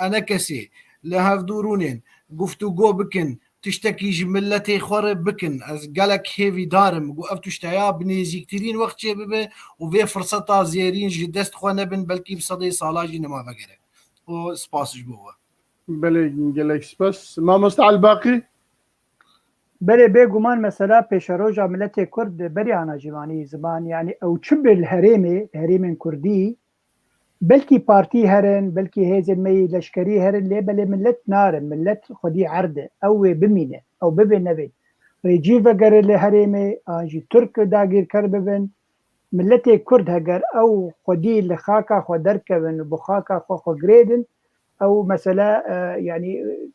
enekesê li hevdûrûnên guftûgû bikin tiştekî ji milletê xwe re bikin ez gelek hêvîdarim got ev tişteya bi nêzîktirîn wext çê bibe û vê firseta zêrîn ji dest xwe nebin belkî bi sedê sala jî nema vegere û spas ji bo we بله gelek spas mamosta Elbaqî بله بێگومان مەسەلا پێشەڕۆژە ملەتێ کورد بەریانە جیوانی زمان یعنی ئەو چ بێ هەرێمên کوردی بلکی پارتی هەرن بلکی هێزên مەی لەشکری هەرن لێ بەلێ ملت نارن ملت خودی عەردە ئەو وێ بمینێ ئەو ببێ نەبێ رێجی vegere lê herêmê an jî Türk dagîrker bibin milletê Kurd heger ew xwedî li xaka xwe derkevin û bi xaka xwe xwe girêdin ew mesele yanî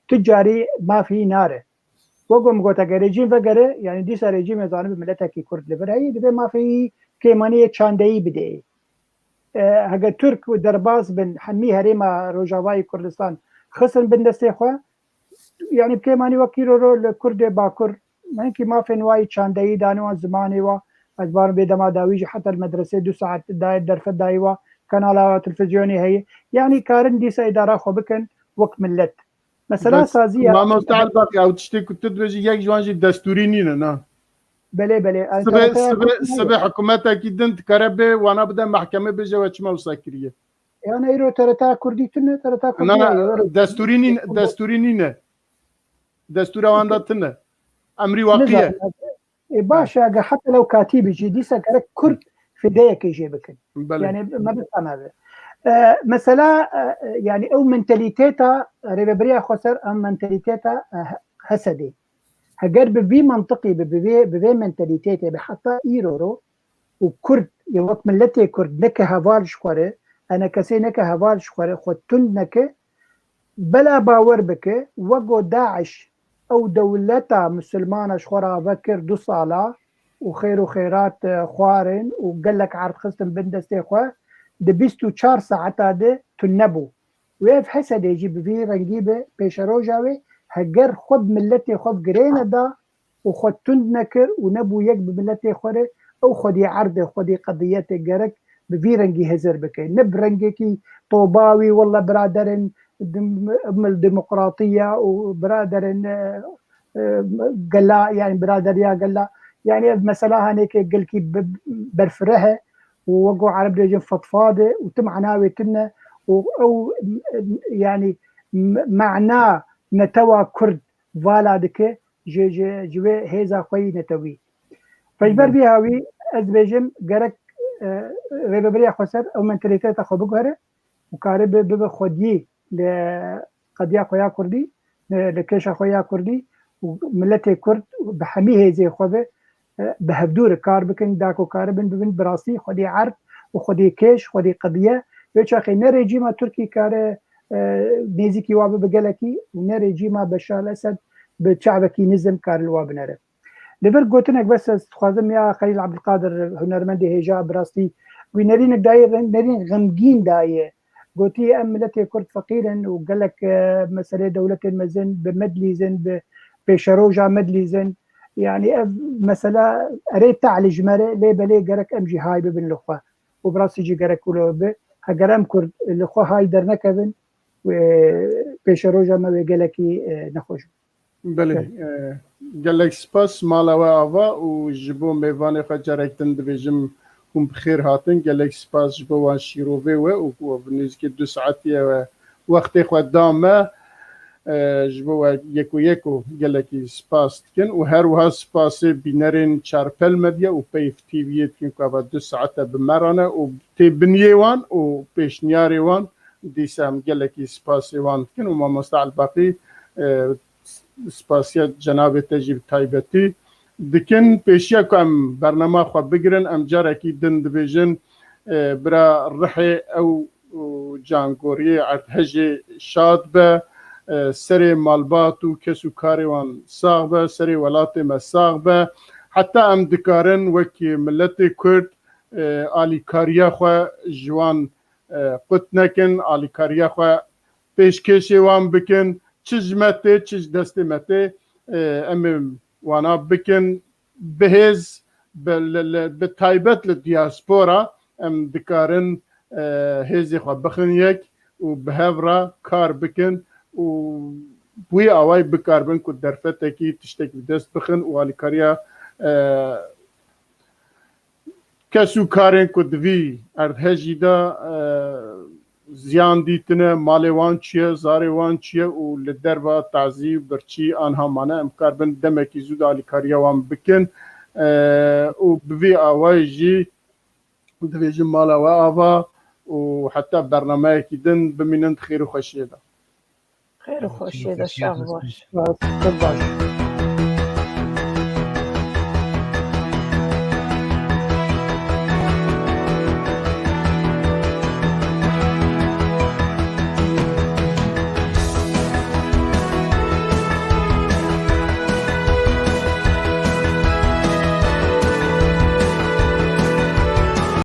tu carî mafî nare وەگوم گوتەکە rejîm vegere yanî dîsa rejîmê zanibin milletekî Kurd li vir heyî divê mafî pêmaniyê çandeyî bide heger Türk û derbas bin hemî herêma Rojavayê Kurdistan xistin bin destê xwe yanî pêmanî wekî ro li Kurdê Bakur hinkî mafên wayî çandeyî daniwan zimanê wa ez barim bê dema dawî jî heta medresê 2 saet dayê derfet dayî wa kanala televîzyonê heye yanî karin dîsa îdara xwe bikin wek millet mesela saziya mamosta Elbaqî ew tiştê ku tu dibêjî yek ji wan jî destûrî nîne na belê belê sibê hikûmetekî din dikare bê wana bide mehkeme bêje we çima wisa kiriye yani îro TRT Kurdî tune TRT destûrî nîne destûra wan da tune emrî waqiye باشه اگه حتی لو کاتیبی جی دیسا gerek Kurd fideyekê jê bikin yani me bitanave mesela yani ew mentalitêta rêveberiya Xweser em mentalitêta hesedê heger bi vî mantiqî bi vê mentalitêtê bi heta îro ro û Kurd ya wek milletê Kurd neke heval ji xwe re enekesê neke heval ji xwe re xwe tund neke bela bawer bike wego Daeş ew dewleta musilmana ji xwe re vekir 2 sala û xêr û xêrat xwarin û gelek erd xistin bin destê xwe د 24 ساعتا ده تنبو ويف حسد يجي بفي رنجي به بيشروجاوي هجر خود ملتي خود جرينا دا وخود تند نكر ونبو يك بملتي خوره او خودي عرض خودي قضيات جرك بفي رنجي هزر بكي نب رنجي طوباوي والله برادرن الديمقراطية وبرادرن قلا يعني برادر يا قلا يعني مثلا هنيك قلكي برفرها ووقعوا عرب رجل فضفاضة وتم عناوي تنا او يعني معناه نتوى كرد فالا دكه جوي هيزا خوي نتوي فجبر بيها وي از بيجم جرك ريبريا خسر او منتاليتي خو بغره وكارب بخدي لقضيه خويا كردي لكيش خويا كردي وملتي كرد بحمي هيزي خوبه بهبدور كار بكن داكو كاربن ببن براسي خدي عرض وخدي كيش خدي قضيه يوشاخي نريجيما تركي كاره نيزيكي وابا بقلكي ونريجيما بشار الأسد بشعبكي نزم كار الواب نره لبر قوتنك بس استخوازم يا خليل عبد القادر هنرمندي هيجا براستي ونرين داير نرين غمجين دايه قوتي أملتي كرد فقيرا وقالك مسألة دولة المزن بمدليزن بشروجا مدليزن يعني مسألة أريد تعالج مرة ليه بلي قرك أمجي هاي ببن لخوة وبراسي جي قرك ولو هجرام كرد اللي خو هاي در نكبن وبيشروجا ما بيجلكي نخوش بله جلك سپاس مالا و آوا و جبو میوان خجرکتن دبیجم هم بخیر هاتن جلك سپاس جبو وان شیروه و بنزدیک 2 ساعتی و وقتی خود دامه جبو یکو جلکی سپاس کن و هر وها سپاس بینرین چارپل مدیا و پیف تیویت کن که 2 ساعت بمرانه و تی بنیوان و پیشنیاری وان دیسام جلکی سپاس وان کن و ما مستعل باقی سپاسیت جناب تجیب تایبتی دکن پیشیا کم برنامه خو بگیرن ام جارکی دن دبیجن برا رحی او جانگوری عرض شاد به سری مالبات و کسو کاریوان ساغ به سری ولات مساغ به حتی ام دکارن وکی ملت کرد آلی کاریا خو جوان قط نکن آلی کاریا خو پیشکشی وان بکن چیز مته چیز دستی مته ام وانا بکن بهز به تایبت لدیاسپورا ام دکارن هزی خو بخن یک و بهورا کار بکن و بوی آوای بکاربن که درفته کی تشتک دست بخن و آلی کاریا کسو کارن که دوی اردهجی دا زیان دیتنه مالوان چیه زاروان چیه و لدروا تعذیب برچی آنها مانه امکاربن دمکی زود آلی کاریا وان بکن و بوی آوای جی دوی جی مالا و آوا و حتی برنامه کی دن بمینند خیر و خوشیه دا خير وخوشي هذا الشهر باش باش